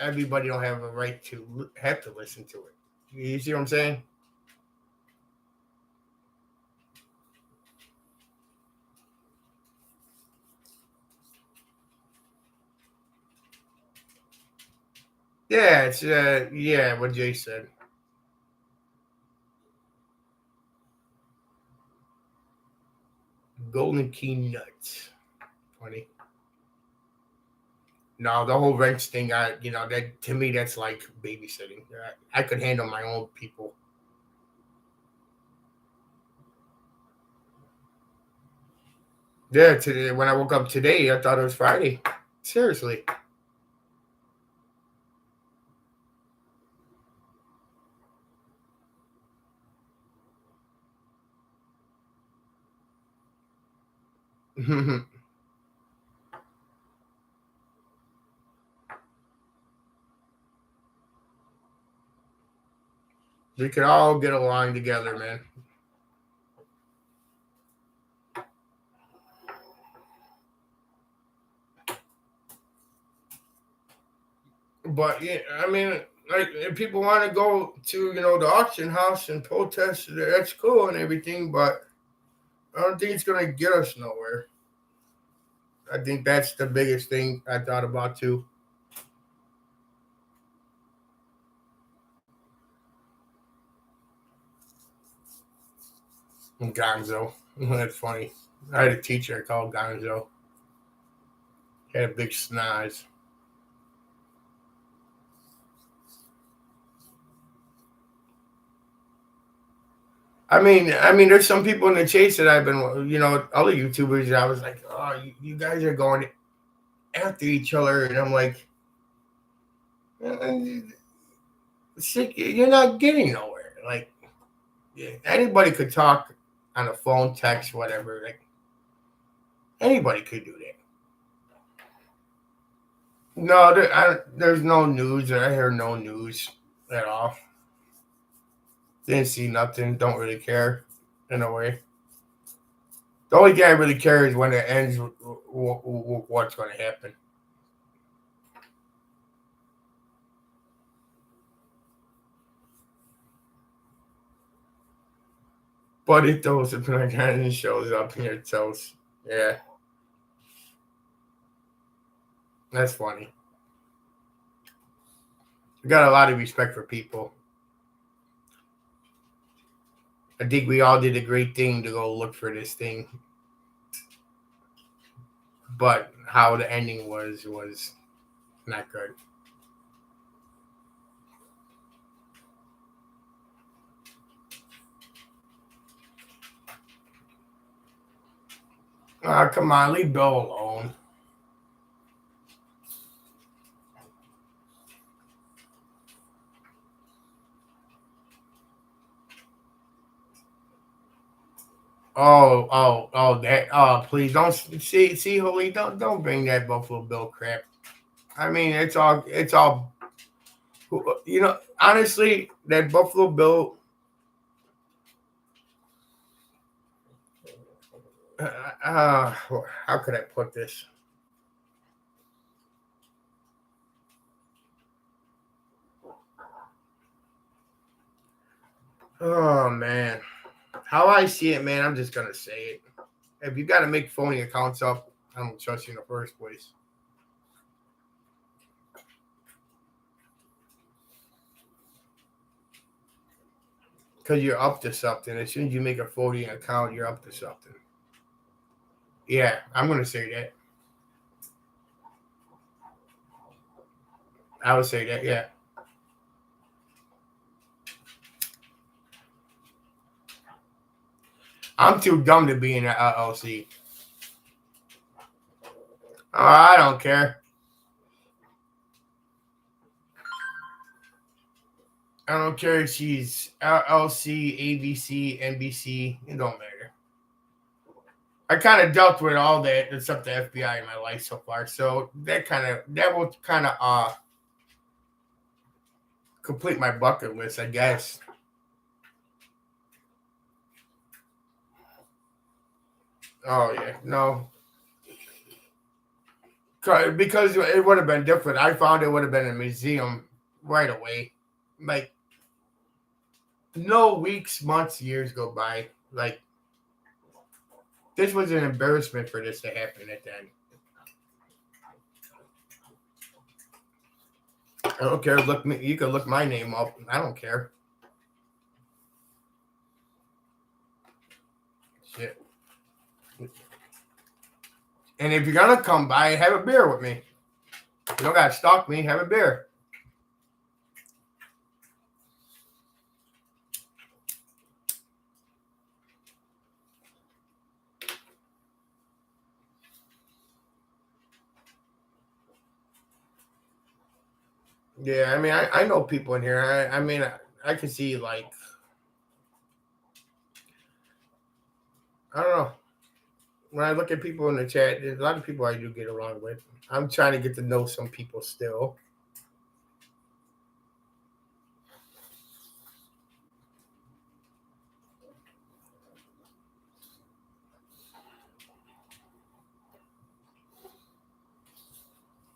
everybody don't have a right to have to listen to it. You see what I'm saying? Yeah, it's yeah, what Jay said. Golden key nuts. Funny. No, the whole wrench thing, that to me, that's like babysitting. I could handle my own people. Yeah, today when I woke up today, I thought it was Friday. Seriously. We could all get along together, man. But yeah, I mean, like if people want to go to the auction house and protest, that's cool and everything. But I don't think it's gonna get us nowhere. I think that's the biggest thing I thought about too. Gonzo. That's funny. I had a teacher called Gonzo. He had a big snoz. There's some people in the chase that I've been, other YouTubers. That I was like, oh, you guys are going after each other, and I'm like, sick. You're not getting nowhere. Like, yeah, anybody could talk on a phone, text, whatever. Like anybody could do that. No, there's no news. I hear no news at all. Didn't see nothing. Don't really care in a way. The only thing I really care is when it ends. What's going to happen? But it does. It kind of shows up here. So yeah, that's funny. I got a lot of respect for people. I think we all did a great thing to go look for this thing, but how the ending was not good. Come on, leave Bill alone. That. Oh, please don't see, Holy. Don't bring that Buffalo Bill crap. I mean, it's all. Honestly, that Buffalo Bill. How could I put this? Oh man, how I see it, man. I'm just gonna say it. If you got to make phony accounts up, I don't trust you in the first place. Because you're up to something. As soon as you make a phony account, you're up to something. Yeah, I'm gonna say that. I would say that. Yeah, I'm too dumb to be in an LLC. Oh, I don't care. I don't care if she's LLC, ABC, NBC. It don't matter. I kind of dealt with all that except the FBI in my life so far, so that will kind of complete my bucket list, I guess. Oh yeah, no, because it would have been different. I found it would have been a museum right away. Like no weeks, months, years go by. Like this was an embarrassment for this to happen at the end. I don't care. Look me. You can look my name up. I don't care. Shit. And if you're gonna come by, have a beer with me. You don't gotta stalk me. Have a beer. Yeah, I mean, I know people in here. I mean, I can see like I don't know. When I look at people in the chat, there's a lot of people I do get along with. I'm trying to get to know some people still.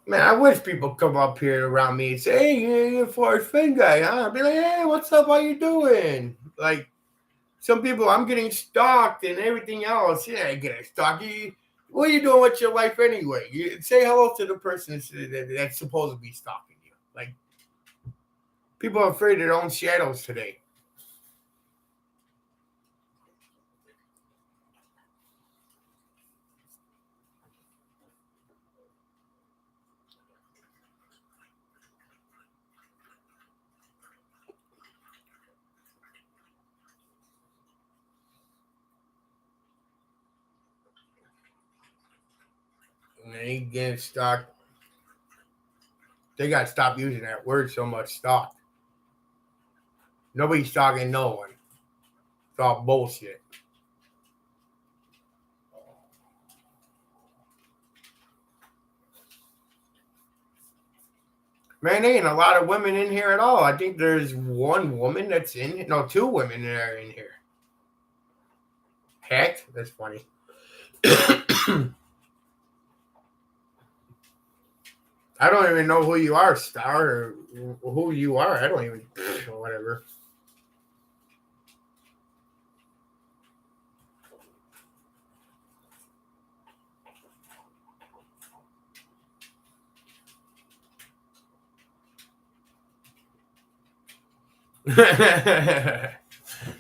Man, I wish people come up here around me and say, "Hey, you're a Forrest Fenn guy, huh?" I'd be like, "Hey, what's up? How you doing?" Like some people, I'm getting stalked and everything else. Yeah, I get stalked. What are you doing with your life anyway? You say hello to the person that's supposed to be stalking you. Like people are afraid of their own shadows today. And they get stalked. They got to stop using that word so much. Stalk. Nobody's stalking no one. It's all bullshit. Man, there ain't a lot of women in here at all. I think there's one woman that's in. No, two women that are in here. Heck, that's funny. I don't even know who you are, Star, or who you are. I don't even know, whatever.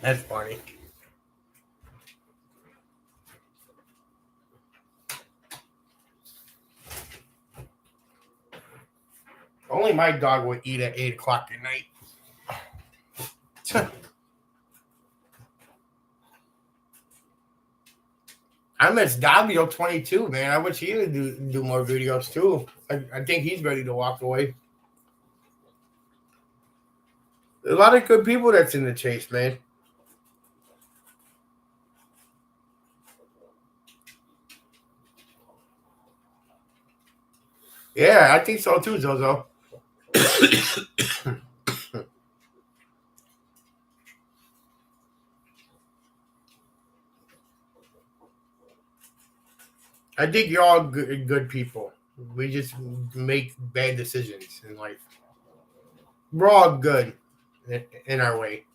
That's funny. Only my dog would eat at 8 o'clock at night. I miss Davio 22, man. I wish he would do more videos too. I think he's ready to walk away. There's a lot of good people that's in the chase, man. Yeah, I think so too, Zozo. I think you're all good people. We just make bad decisions in life. We're all good in our way.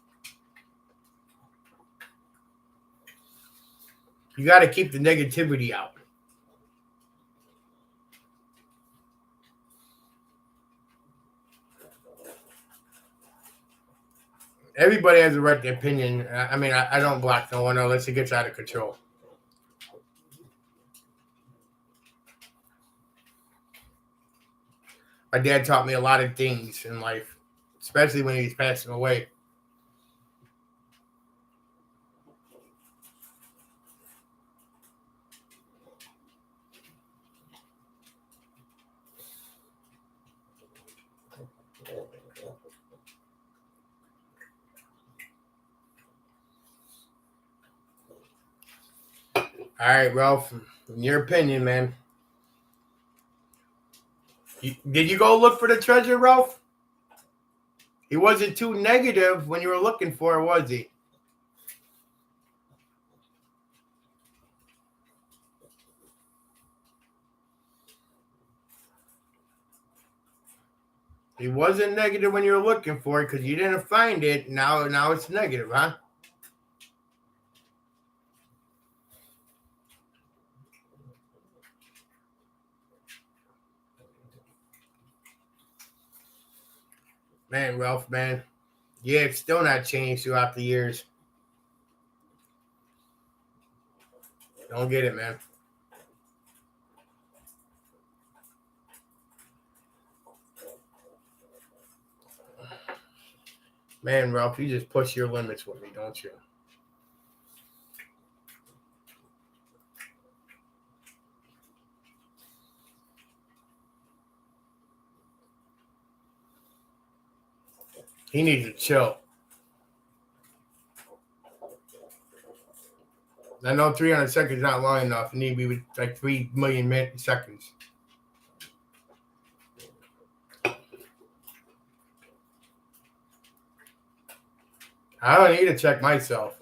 You got to keep the negativity out. Everybody has a right to opinion. I mean, I don't block no one unless it gets out of control. My dad taught me a lot of things in life, especially when he's passing away. All right, Ralph, in your opinion, man. Did you go look for the treasure, Ralph? He wasn't too negative when you were looking for it, was he? He wasn't negative when you were looking for it because you didn't find it. Now it's negative, huh? Man, Ralph, man. Yeah, it's still not changed throughout the years. Don't get it, man. Man, Ralph, you just push your limits with me, don't you? He needs to chill. I know 300 seconds is not long enough. It need to be like 3 million seconds. I don't need to check myself.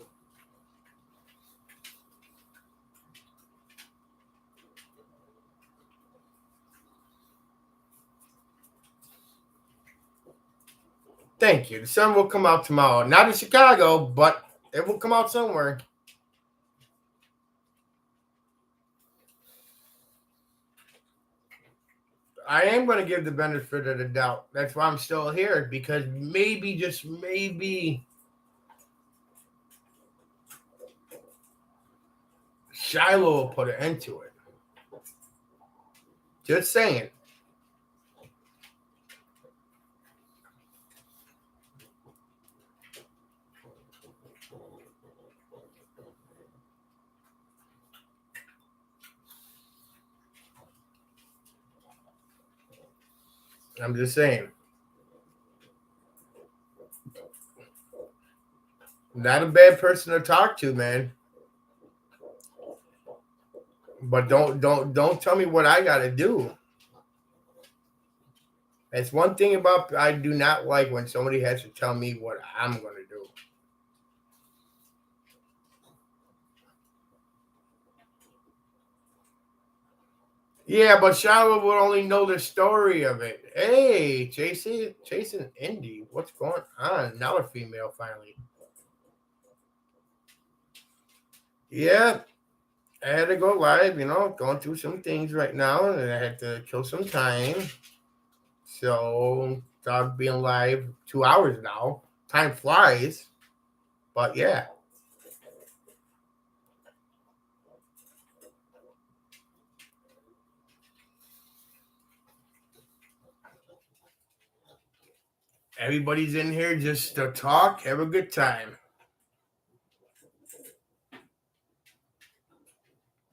Thank you. The sun will come out tomorrow. Not in Chicago, but it will come out somewhere. I am going to give the benefit of the doubt. That's why I'm still here, because maybe, just maybe, Shiloh will put an end to it. Just saying. I'm just saying. Not a bad person to talk to, man. But don't tell me what I gotta do. That's one thing about I do not like when somebody has to tell me what I'm going to do. Yeah, but Charlotte would only know the story of it. Hey, Jason, Indy, what's going on? Now a female finally. Yeah, I had to go live. Going through some things right now, and I had to kill some time. So, dog being live 2 hours now. Time flies, but yeah. Everybody's in here just to talk, have a good time.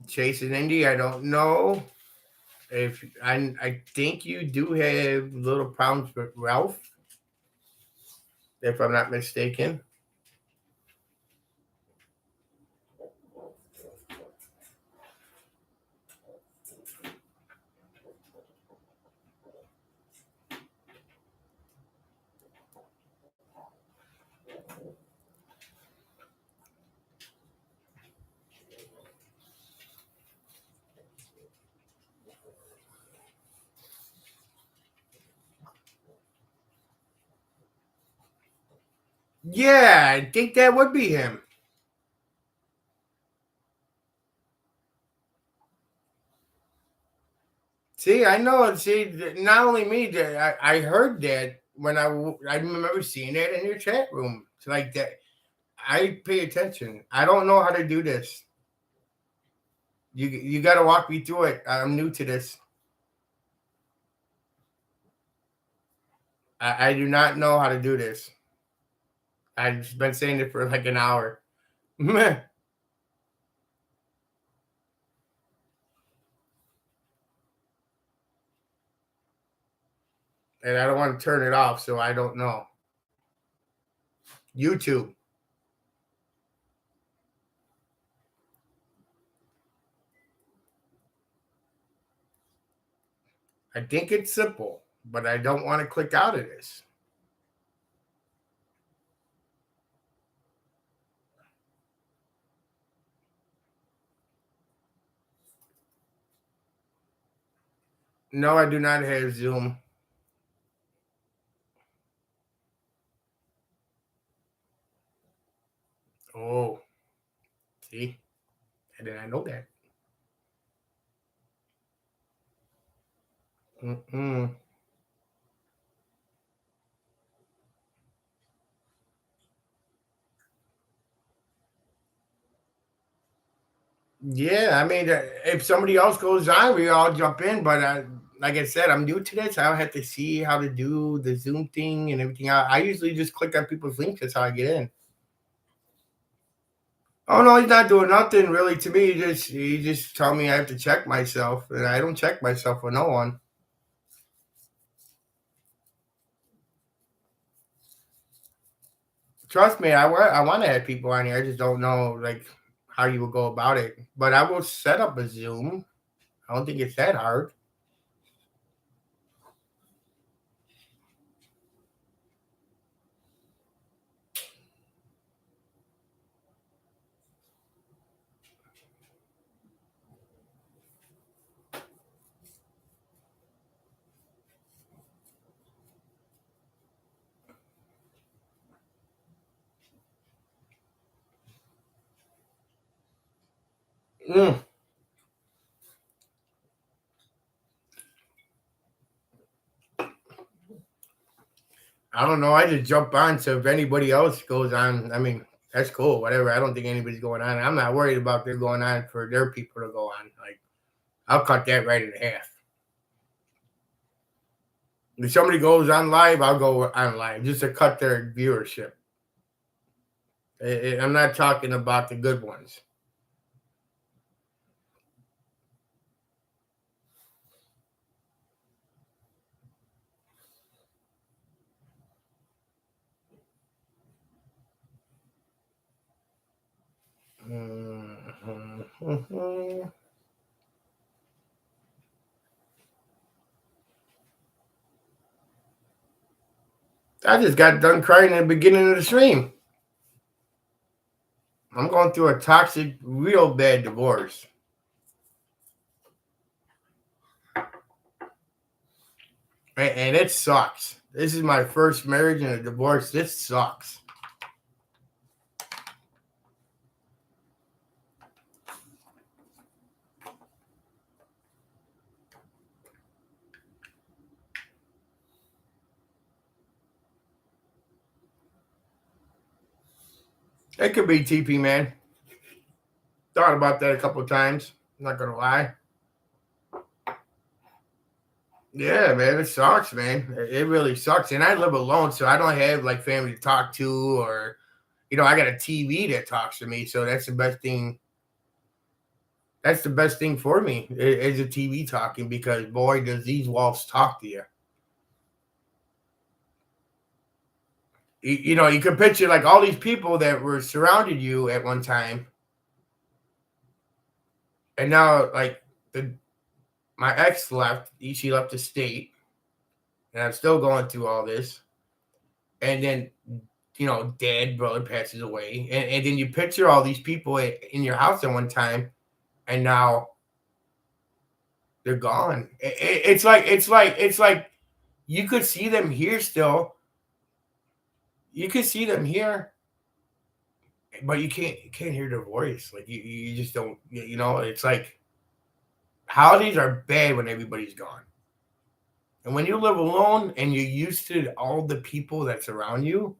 Chasing Indy, I don't know if I think you do have little problems with Ralph, if I'm not mistaken. Yeah, I think that would be him. See, I know. See, not only me, I heard that when I remember seeing that in your chat room. It's like that. I pay attention. I don't know how to do this. You got to walk me through it. I'm new to this. I do not know how to do this. I've been saying it for like an hour. And I don't want to turn it off, so I don't know. YouTube. I think it's simple, but I don't want to click out of this. No, I do not have Zoom. Oh, see? I did not know that. Mm-mm. Yeah, I mean, if somebody else goes on, we all jump in. But like I said, I'm new to this. I don't have to see how to do the Zoom thing and everything. I usually just click on people's links. That's how I get in. Oh no, he's not doing nothing really to me. He just tell me I have to check myself, and I don't check myself for no one. Trust me, I want to have people on here. I just don't know like how you would go about it. But I will set up a Zoom. I don't think it's that hard. Mm. I don't know. I just jump on. So if anybody else goes on, I mean, that's cool. Whatever. I don't think anybody's going on. I'm not worried about them going on for their people to go on. Like I'll cut that right in half. If somebody goes on live, I'll go on live just to cut their viewership. I'm not talking about the good ones. Mhm. I just got done crying in the beginning of the stream. I'm going through a toxic, real bad divorce. And it sucks. This is my first marriage and a divorce. This sucks. It could be TP, man. Thought about that a couple of times. I'm not gonna lie. Yeah, man, it sucks, man. It really sucks. And I live alone, so I don't have like family to talk to, or I got a TV that talks to me. So that's the best thing. That's the best thing for me is a TV talking, because boy, does these walls talk to you. You can picture like all these people that were surrounded you at one time, and now like my ex left. She left the state, and I'm still going through all this. And then dad, brother passes away, and then you picture all these people in your house at one time, and now they're gone. It's like you could see them here still. You could see them here, but you can't hear their voice. Like you just don't. It's like holidays are bad when everybody's gone, and when you live alone and you're used to all the people that's around you,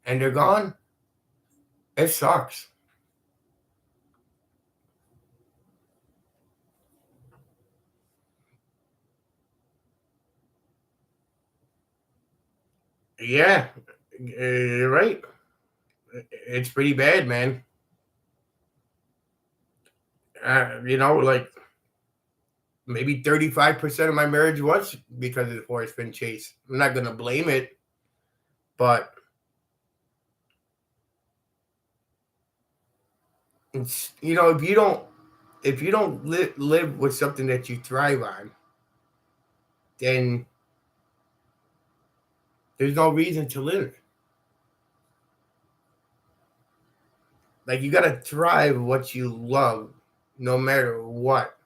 and they're gone, it sucks. Yeah, you're right. It's pretty bad, man. Like maybe 35% of my marriage was because of the Forrest Fenn chase. I'm not gonna blame it, but it's if you don't live with something that you thrive on, then there's no reason to live. Like you gotta thrive what you love, no matter what.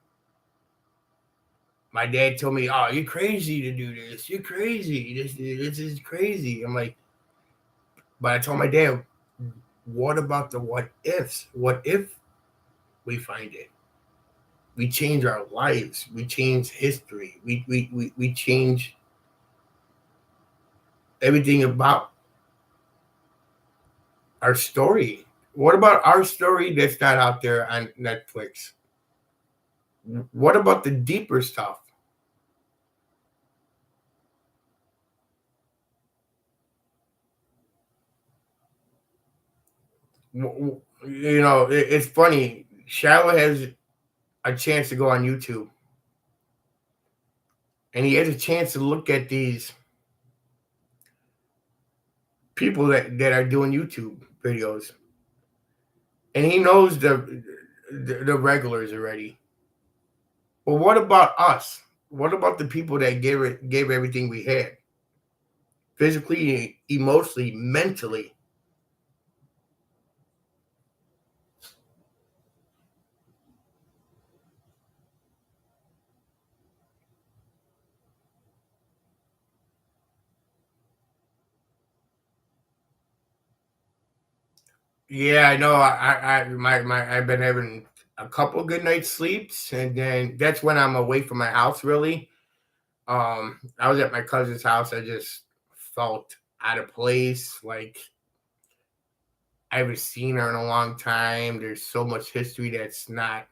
My dad told me, "Oh, you're crazy to do this. You're crazy. This is crazy." I'm like, but I told my dad, "What about the what ifs? What if we find it? We change our lives. We change history. We change everything about our story. What about our story that's not out there on Netflix? What about the deeper stuff? It's funny. Shallow has a chance to go on YouTube, and he has a chance to look at these people that are doing YouTube videos, and he knows the regulars already. Well, what about us? What about the people that gave everything we had, physically, emotionally, mentally? Yeah, I know. I've been having a couple good nights sleeps, and then that's when I'm away from my house. Really, I was at my cousin's house. I just felt out of place. Like I haven't seen her in a long time. There's so much history that's not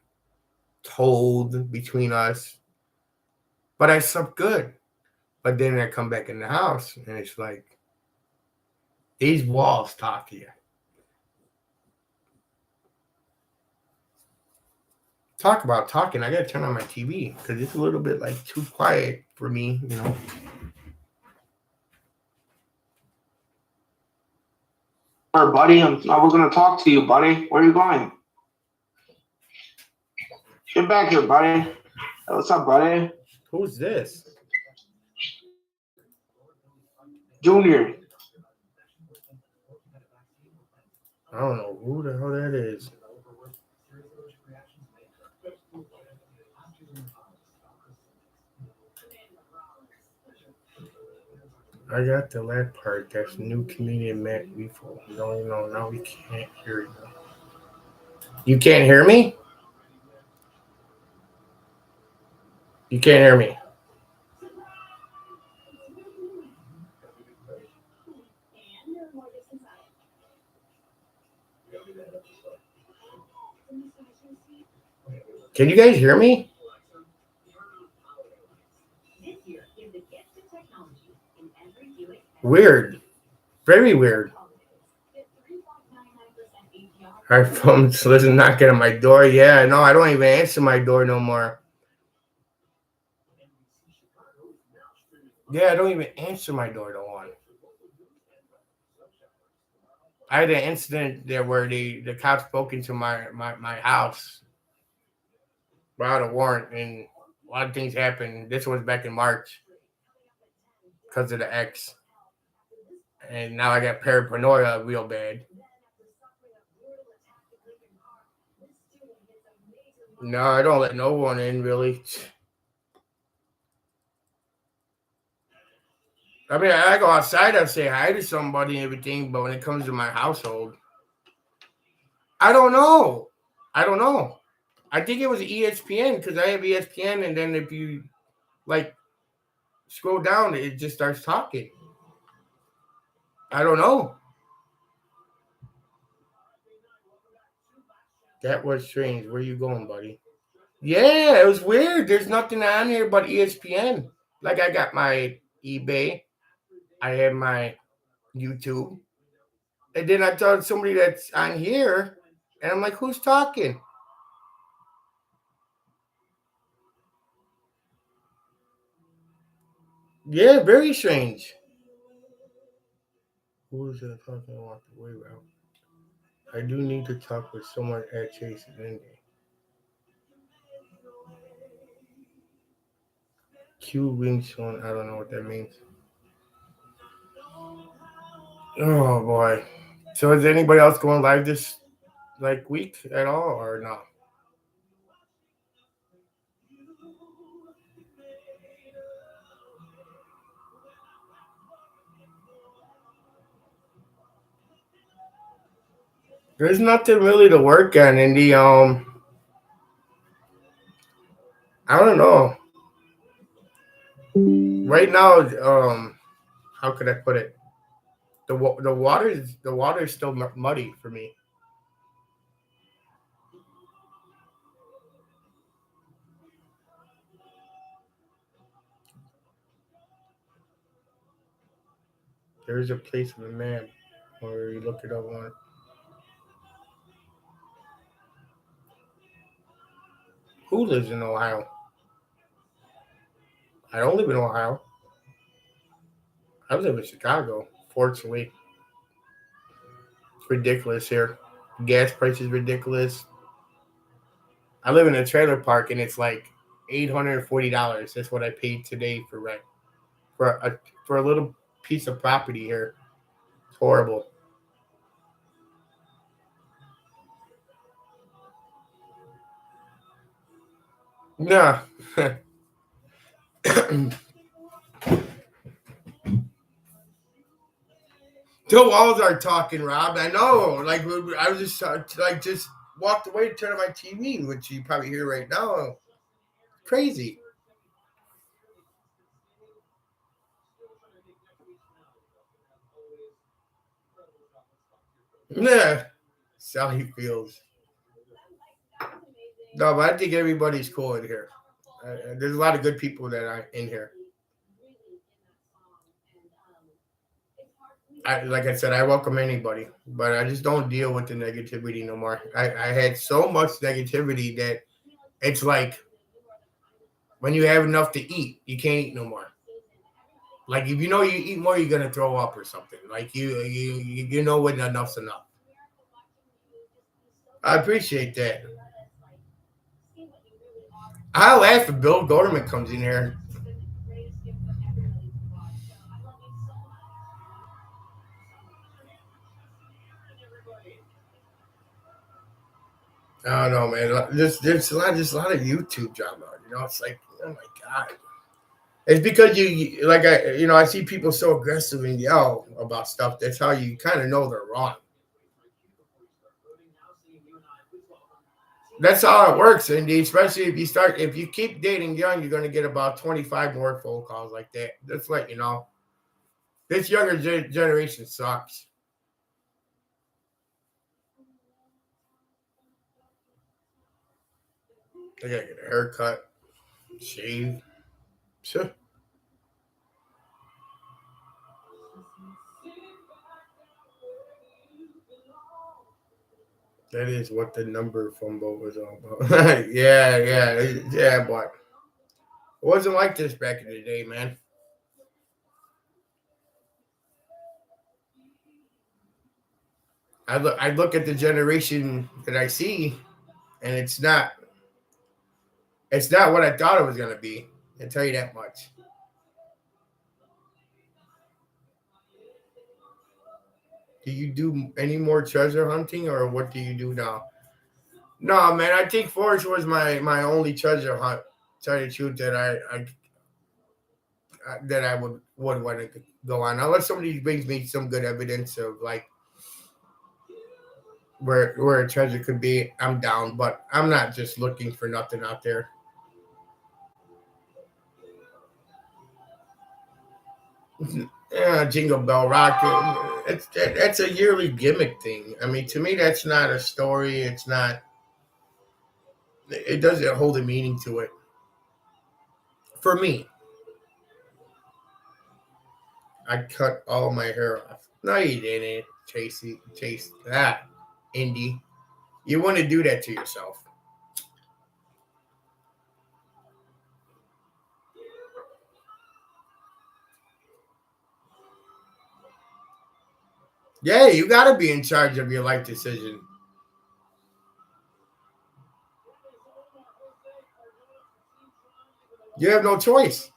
told between us. But I slept good. But then I come back in the house, and it's like these walls talk to you. Talk about talking. I gotta turn on my TV because it's a little bit like too quiet for me. All right, buddy. Now we're gonna talk to you, buddy. Where are you going? Get back here, buddy. Hey, what's up, buddy? Who's this? Junior. I don't know who the hell that is. I got the last part. That's new comedian Matt before. No, no, now we can't hear you. You can't hear me? You can't hear me. Can you guys hear me? Weird. Very weird. Our phone's listen knocking at my door. Yeah, no, I don't even answer my door no more. Yeah, I don't even answer my door no more. I had an incident there where the cops broke into my house without a warrant, and a lot of things happened. This was back in March because of the ex, and now I got paranoia real bad. No, I don't let no one in really. I mean, I go outside, I say hi to somebody and everything, but when it comes to my household, I don't know. I don't know. I think it was ESPN because I have ESPN, and then if you like scroll down, it just starts talking. I don't know. That was strange. Where you going, buddy? Yeah, it was weird. There's nothing on here but ESPN. Like I got my eBay, I have my YouTube, and then I thought somebody that's on here, and I'm like, who's talking? Yeah, very strange. Who is that talking about the way route? I do need to talk with someone at Chase Indy. Q wings on. I don't know what that means. Oh boy. So is anybody else going live this like week at all or no? There's nothing really to work on in the I don't know. Right now, how could I put it? The water is still muddy for me. There is a place in the map where you look it up on. Who lives in Ohio? I don't live in Ohio. I live in Chicago. Fortunately, it's ridiculous here. Gas prices ridiculous. I live in a trailer park and it's like $840. That's what I paid today for rent for a little piece of property here. It's horrible. Nah. The walls are talking, Rob. I know. Like I was just like just walked away to turn on my TV, which you probably hear right now. Crazy. Yeah. Sally feels. No, but I think everybody's cool in here. There's a lot of good people that are in here. Like I said, I welcome anybody, but I just don't deal with the negativity no more. I had so much negativity that it's like when you have enough to eat, you can't eat no more. Like if you know you eat more, you're gonna throw up or something. Like you know when enough's enough. I appreciate that. I'll laugh if Bill Gorman comes in here. I don't know, man. There's a lot of YouTube drama. It's like, oh my god. It's because like I see people so aggressive and yell about stuff. That's how you kind of know they're wrong. That's how it works, and especially if you keep dating young, you're going to get about 25 more phone calls like that. That's like this younger generation sucks. They gotta get a haircut, shave. Sure. That is what the number fumble was all about. Yeah, but it wasn't like this back in the day, man. I look at the generation that I see, and it's not what I thought it was gonna be. I tell you that much. Do you do any more treasure hunting, or what do you do now? No, man. I think Forrest was my only treasure hunt. Tell you the truth, that I would want to go on, unless somebody brings me some good evidence of like where a treasure could be. I'm down, but I'm not just looking for nothing out there. Yeah, Jingle Bell Rock. That's a yearly gimmick thing. I mean, to me, that's not a story. It's not. It doesn't hold a meaning to it. For me, I cut all my hair off. No, you didn't, Chase that, Indy. You want to do that to yourself. Yeah, you got to be in charge of your life decision. You have no choice.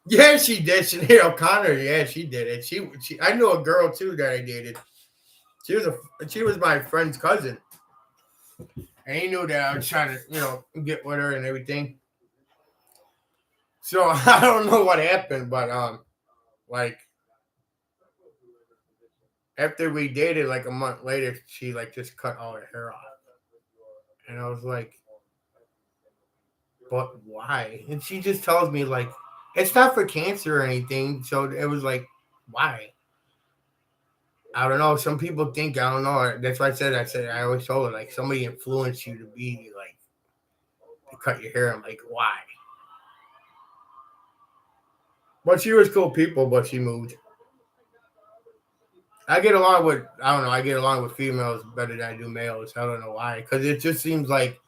Yeah, she did. Sinead O'Connor. Yeah, she did it. She. I knew a girl too that I dated. She was my friend's cousin, and he knew that I was trying to get with her and everything. So I don't know what happened, but like after we dated, like a month later, she like just cut all her hair off, and I was like, but why? And she just tells me like it's not for cancer or anything. So it was like, why? I don't know. Some people think I don't know. That's why I said I always told her like somebody influenced you to be like to cut your hair. I'm like, why? But she was cool people, but she moved. I get along with females better than I do males. I don't know why. Because it just seems like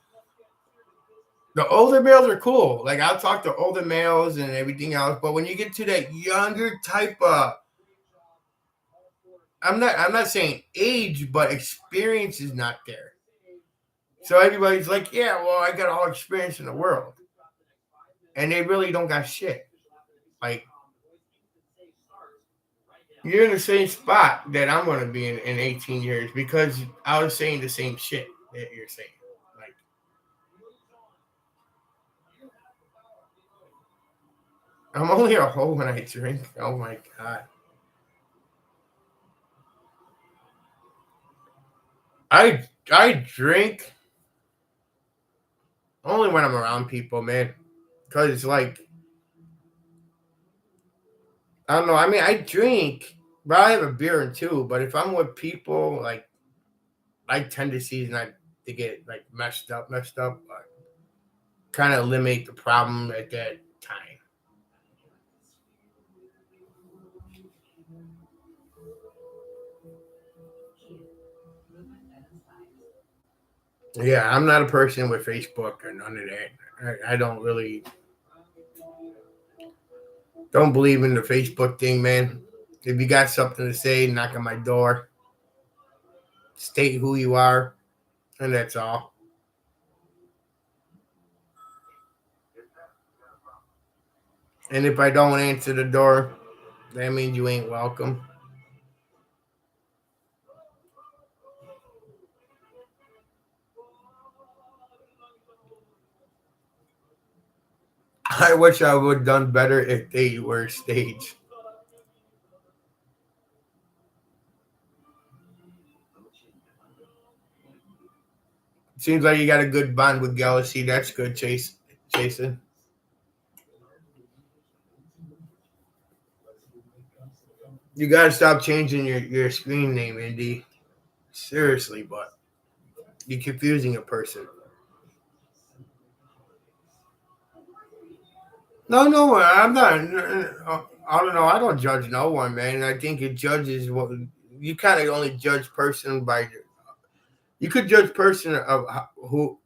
the older males are cool. Like I'll talk to older males and everything else. But when you get to that younger type of I'm not saying age, but experience is not there. So everybody's like, yeah, well, I got all experience in the world. And they really don't got shit. Like you're in the same spot that I'm gonna be in 18 years because I was saying the same shit that you're saying. Like I'm only a hoe when I drink. Oh my god. I drink only when I'm around people, man. Cause like I don't know. I mean, I drink, but I have a beer and two. But if I'm with people, like my tendency is not to get like messed up, but kind of eliminate the problem at that time. Yeah, I'm not a person with Facebook or none of that. I don't believe in the Facebook thing, man. If you got something to say, knock on my door, state who you are, and that's all. And if I don't answer the door, That means you ain't welcome. I wish I would have done better if they were staged. Seems like you got a good bond with Galaxy. That's good, Jason. You gotta stop changing your screen name, Indy. Seriously, but you're confusing a person. No, I'm not. I don't know. I don't judge no one, man. I think it judges what you kind of only judge person by. You could judge person of who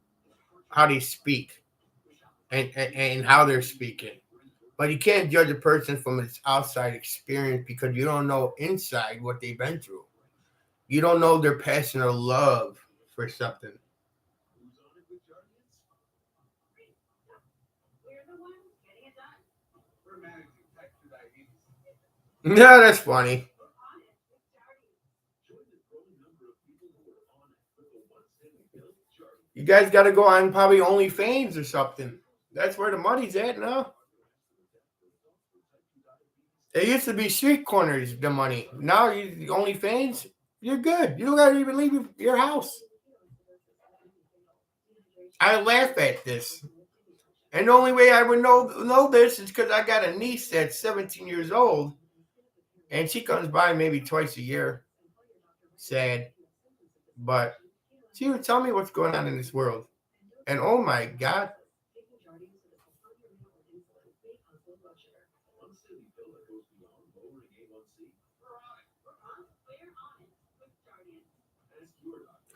how they speak and how they're speaking, but you can't judge a person from its outside experience because you don't know inside what they've been through. You don't know their passion or love for something. Yeah, that's funny. You guys got to go on probably OnlyFans or something. That's where the money's at now. It used to be street corners, the money. Now you OnlyFans, you're good. You don't got to even leave your house. I laugh at this. And the only way I would know this is because I got a niece that's 17 years old, and she comes by maybe twice a year. Sad, but she would tell me what's going on in this world. And oh my God,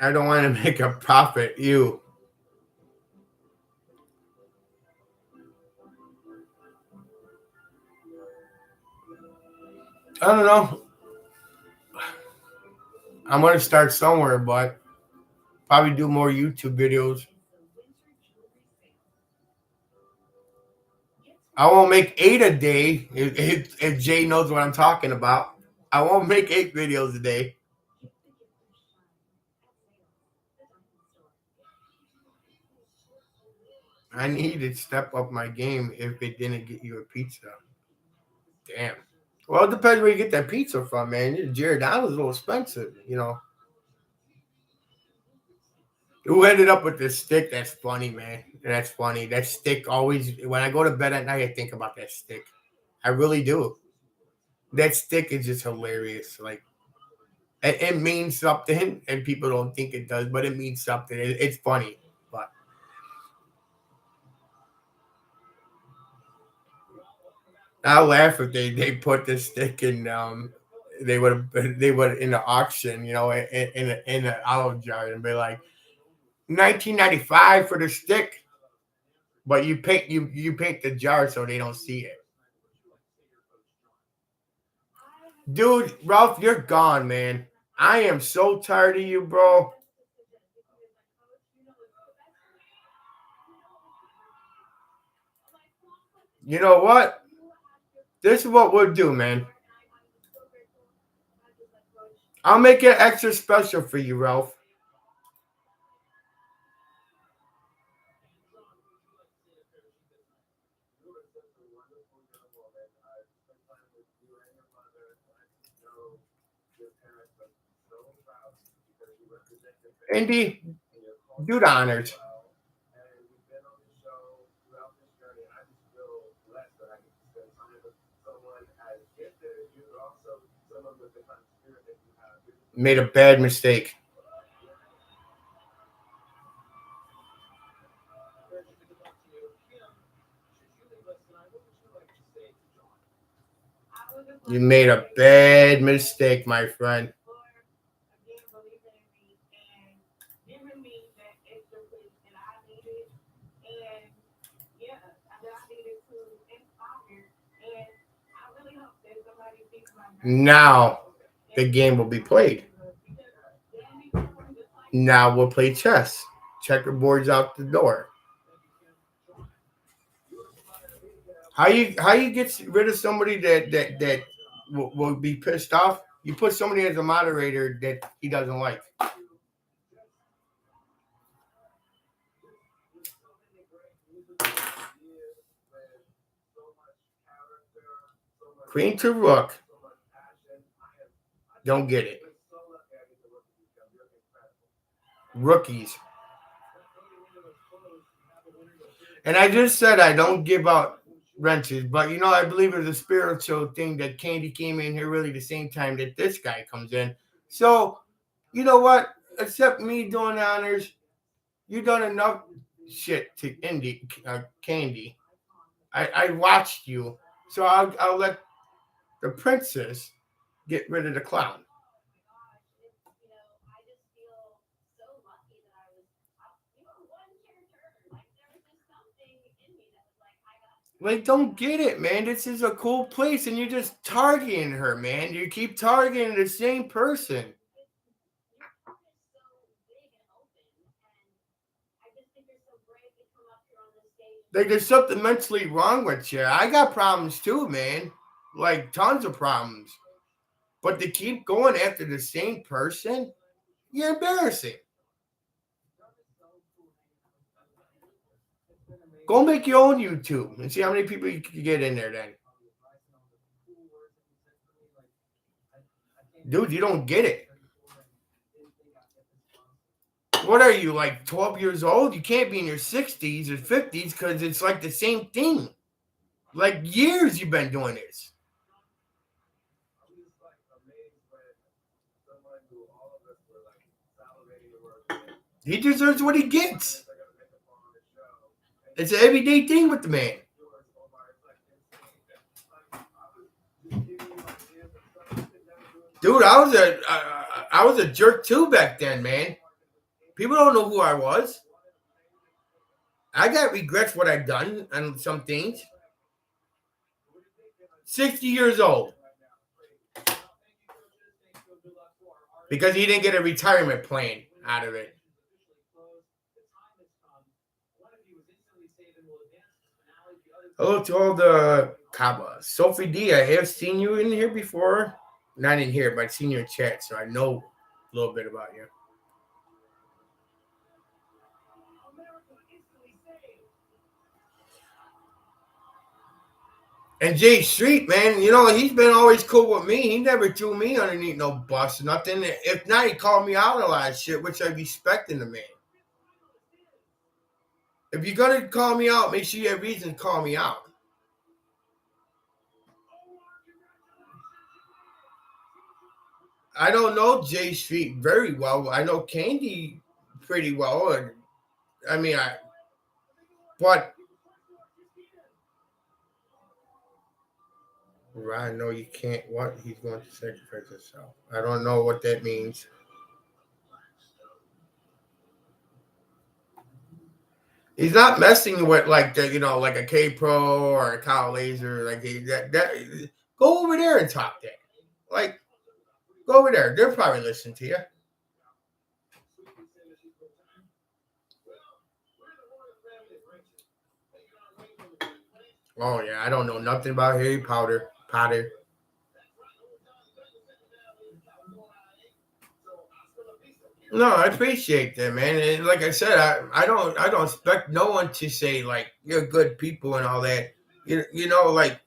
I don't want to make a profit. You, I don't know. I'm gonna start somewhere, but probably do more YouTube videos. I won't make 8 a day if Jay knows what I'm talking about. I won't make 8 videos a day. I need to step up my game if it didn't get you a pizza. Damn. Well, it depends where you get that pizza from, man. Giordano's a little expensive, you know. Who ended up with this stick? That's funny, man. That's funny. That stick always, when I go to bed at night, I think about that stick. I really do. That stick is just hilarious. Like, it means something, and people don't think it does, but it means something. It's funny. But I laugh if they put this stick in they would in the auction, you know, in an olive jar and be like 1995 for the stick, but you paint the jar so they don't see it. Dude, Ralph, you're gone, man. I am so tired of you, bro. You know what? This is what we'll do, man. I'll make it extra special for you, Ralph. Indy, do the honors. Made a bad mistake. You made a bad mistake, my friend. Now the game will be played. Now we'll play chess. Checkerboard's out the door. How you get rid of somebody that will be pissed off. You put somebody as a moderator that he doesn't like. Queen to rook. Don't get it. Rookies. And I just said I don't give out wrenches, but I believe it's a spiritual thing that Candy came in here really the same time that this guy comes in. So, you know what? Except me doing honors, you done enough shit to Candy. I watched you, so I'll let the princess get rid of the clown. Like, don't get it, man. This is a cool place, and you're just targeting her, man. You keep targeting the same person. Like, there's something mentally wrong with you. I got problems too, man. Like, tons of problems. But to keep going after the same person, you're embarrassing. Go make your own YouTube and see how many people you can get in there then. Dude, you don't get it. What are you, like 12 years old? You can't be in your 60s or 50s because it's like the same thing. Like years you've been doing this. He deserves what he gets. It's an everyday thing with the man. Dude, I was a jerk too back then, man. People don't know who I was. I got regrets what I've done on some things. 60 years old. Because he didn't get a retirement plan out of it. Hello to all the Kabas. Sophie D, I have seen you in here before. Not in here, but I've seen you in chat, so I know a little bit about you. And Jay Street, man, he's been always cool with me. He never threw me underneath no bus or nothing. If not, he called me out on a lot of shit, which I respect in the man. If you're going to call me out, make sure you have reason to call me out. I don't know Jay Street very well. I know Candy pretty well. But I know you can't. What? He's going to sacrifice himself. I don't know what that means. He's not messing with like like a K Pro or a Kyle Laser. Like that. Go over there and talk that. Like, go over there. They'll probably listen to you. Oh yeah, I don't know nothing about Harry Potter. No, I appreciate that, man. And like I said, I don't expect no one to say like you're good people and all that. Like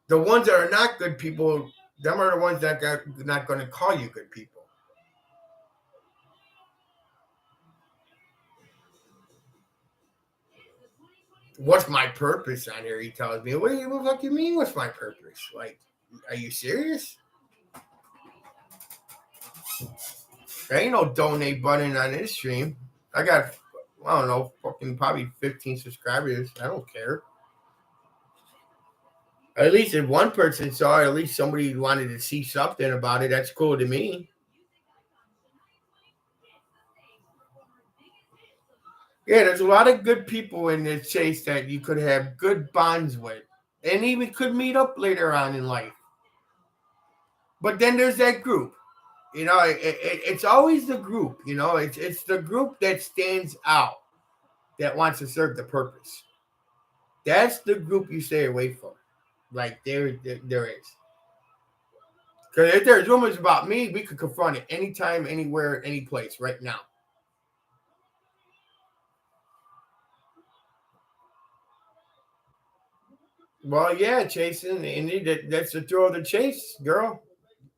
the ones that are not good people, them are the ones that are not going to call you good people. What's my purpose on here? He tells me. What the fuck you mean? What's my purpose? Like, are you serious? There ain't no donate button on this stream. I got, I don't know, fucking probably 15 subscribers. I don't care. At least if one person saw it, at least somebody wanted to see something about it. That's cool to me. Yeah, there's a lot of good people in this chase that you could have good bonds with and even could meet up later on in life. But then there's that group. It's always the group. It's the group that stands out that wants to serve the purpose. That's the group you stay away from. Like there is. Because if there's rumors about me, we could confront it anytime, anywhere, any place, right now. Well, yeah, chasing, and that's the thrill of the chase, girl.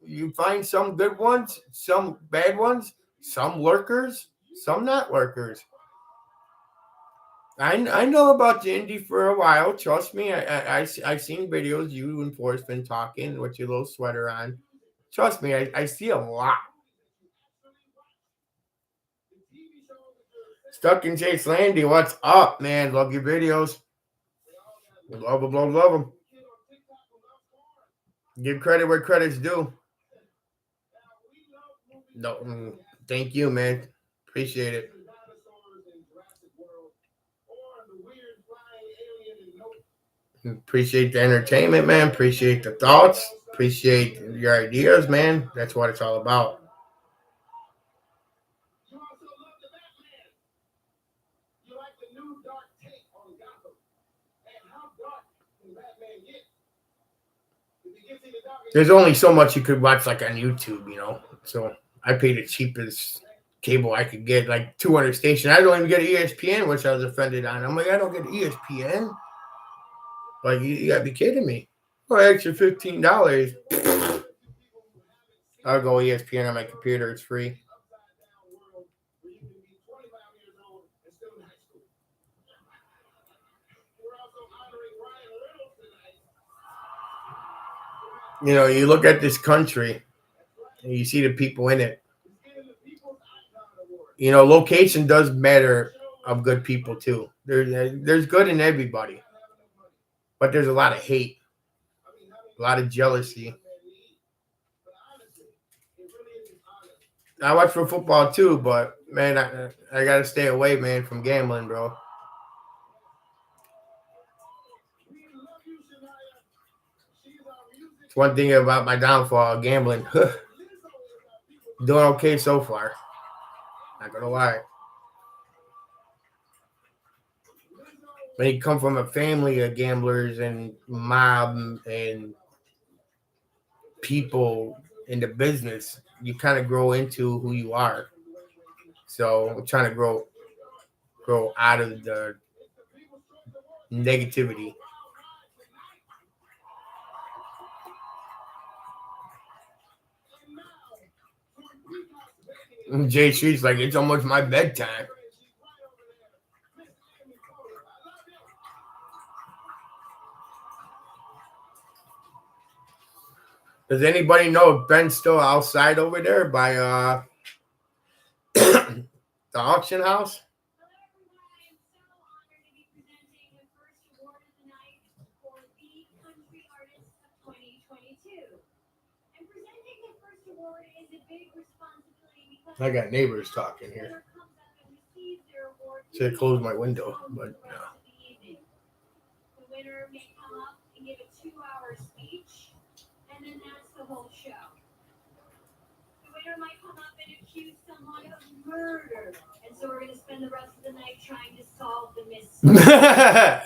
You find some good ones, some bad ones, some lurkers, some not lurkers. I know about the indie for a while. Trust me, I've seen videos you and Forrest been talking with your little sweater on. Trust me, I see a lot. Stuck in Chase Landy, what's up, man? Love your videos. Love them, love them. Give credit where credit's due. No, thank you, man. Appreciate it. Appreciate the entertainment, man. Appreciate the thoughts. Appreciate your ideas, man. That's what it's all about. There's only so much you could watch like on YouTube, you know. So I paid the cheapest cable I could get, like 200 station. I don't even get ESPN, which I was offended on. I'm like, I don't get ESPN. Like you gotta be kidding me. Well, extra $15. I'll go ESPN on my computer. It's free. You know, you look at this country and you see the people in it. You know, location does matter of good people too. There's good in everybody, but there's a lot of hate, a lot of jealousy. I watch for football too, but man, I gotta stay away, man, from gambling, bro. It's one thing about my downfall, gambling. Doing okay so far. Not gonna lie. When you come from a family of gamblers and mob and people in the business, you kind of grow into who you are. So I'm trying to grow out of the negativity. And Jay Street's like, it's almost my bedtime. Does anybody know if Ben's still outside over there by the auction house? I got neighbors talking here. Should close my window, but no.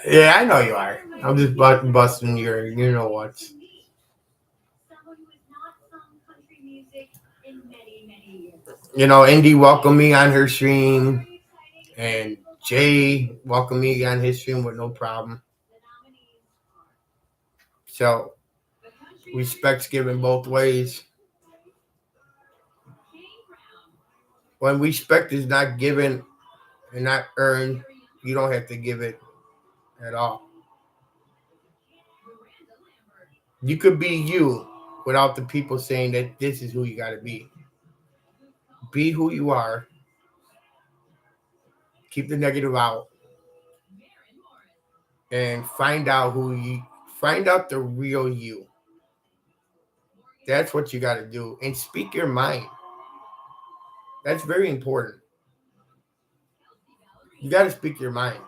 Yeah, I know you are. I'm just busting your, you know what. You know, Indy welcomed me on her stream, and Jay welcomed me on his stream with no problem. So, respect's given both ways. When respect is not given and not earned, you don't have to give it at all. You could be you without the people saying that this is who you got to be. Be who you are. Keep the negative out, and find out the real you. That's what you got to do, and speak your mind. That's very important. You got to speak your mind.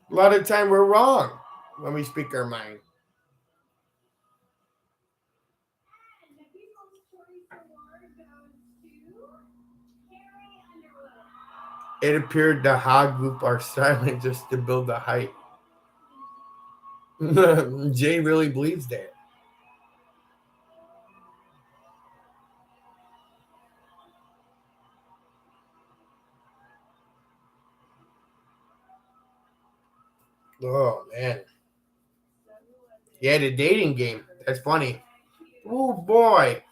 A lot of the time we're wrong when we speak our mind. It appeared the Hog group are silent just to build the hype. Jay really believes that. Oh man. Yeah, the dating game. That's funny. Oh boy.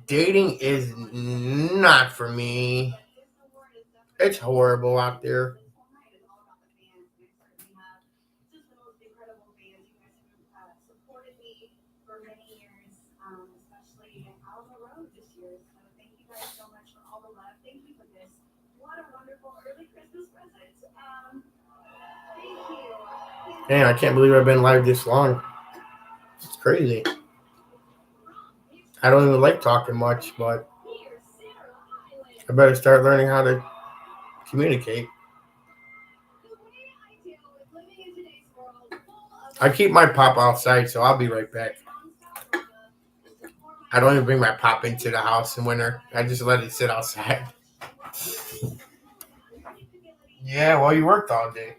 Dating is not for me. It's horrible out there. Man, I can't believe I've been live this long. It's crazy. I don't even like talking much, but I better start learning how to communicate. I keep my pop outside, so I'll be right back. I don't even bring my pop into the house in winter. I just let it sit outside. Yeah, well, you worked all day.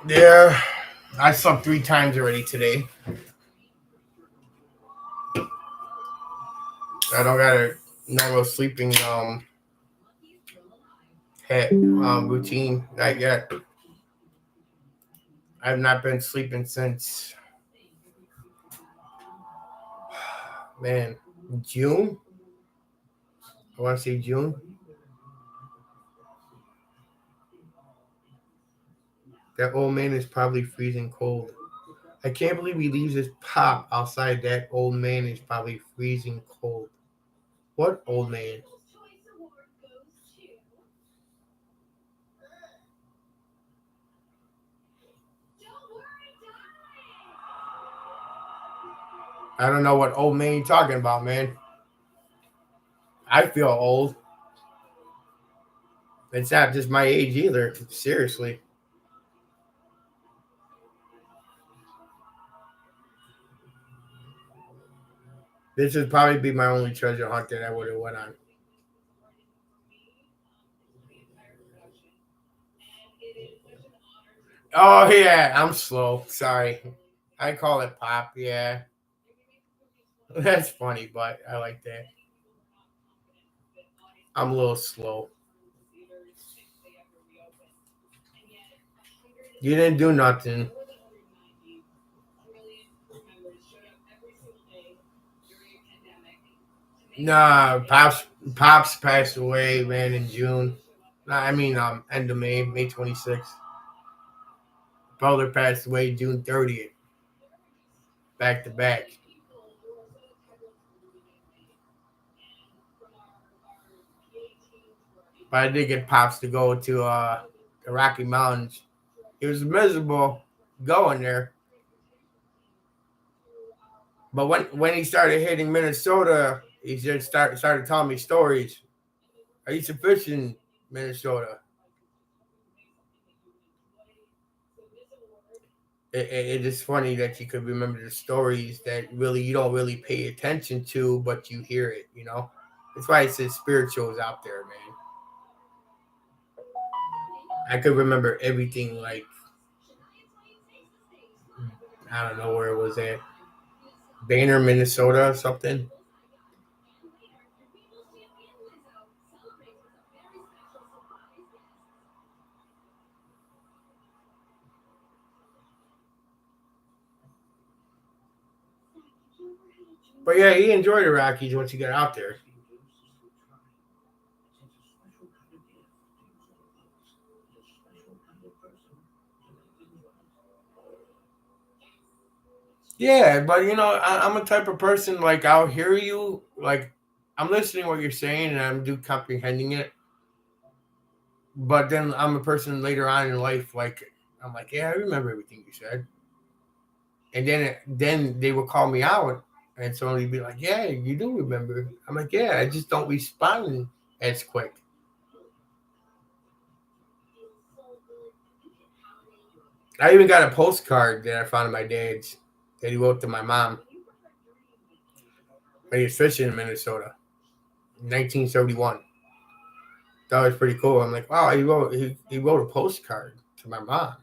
Yeah, I slept 3 times already today. I don't got a normal sleeping routine. Not yet. I've not been sleeping since man June. I want to say June. That old man is probably freezing cold. I can't believe he leaves his pop outside. That old man is probably freezing cold. What old man? I don't know what old man you're talking about, man. I feel old. It's not just my age either. Seriously. This would probably be my only treasure hunt that I would have went on. Oh yeah, I'm slow. Sorry. I call it pop, yeah. That's funny, but I like that. I'm a little slow. You didn't do nothing. Nah, Pops passed away, man, in June. Nah, I mean end of May, May 26th. Brother passed away June 30th. Back to back. But I did get Pops to go to the Rocky Mountains. It was miserable going there. But when he started hitting Minnesota, he just started telling me stories. I used to fish in Minnesota. It is funny that you could remember the stories that really you don't really pay attention to, but you hear it. You know, that's why it says spirituals out there, man. I could remember everything. Like I don't know where it was at, Banner, Minnesota, or something. But yeah, he enjoyed the Rockies once he got out there. Yeah, but I'm a type of person like I'll hear you, like I'm listening to what you're saying and I'm do comprehending it. But then I'm a person later on in life, like I'm like, yeah, I remember everything you said. And then they would call me out, and somebody would be like, "Yeah, you do remember." I'm like, "Yeah, I just don't respond as quick." I even got a postcard that I found in my dad's that he wrote to my mom when he was fishing in Minnesota, in 1971. That was pretty cool. I'm like, wow, he wrote a postcard to my mom,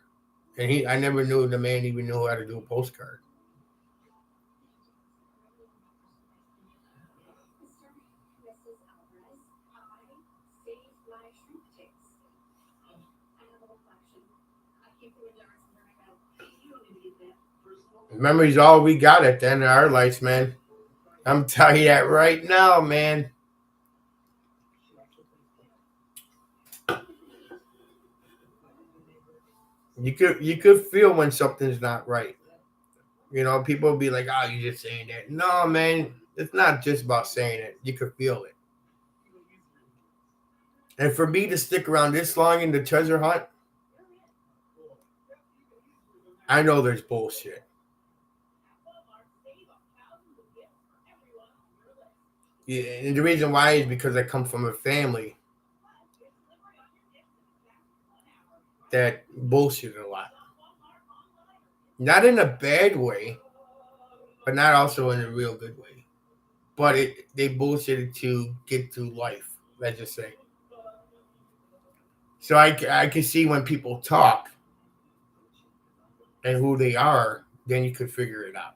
and I never knew the man even knew how to do a postcard. Memories all we got at the end of our lives, man. I'm telling you that right now, man. You could feel when something's not right. You know, people will be like, "Oh, you're just saying that." No, man, it's not just about saying it. You could feel it. And for me to stick around this long in the treasure hunt, I know there's bullshit. Yeah, and the reason why is because I come from a family that bullshit a lot. Not in a bad way, but not also in a real good way. But they bullshitted to get through life. Let's just say. So I can see when people talk and who they are, then you could figure it out.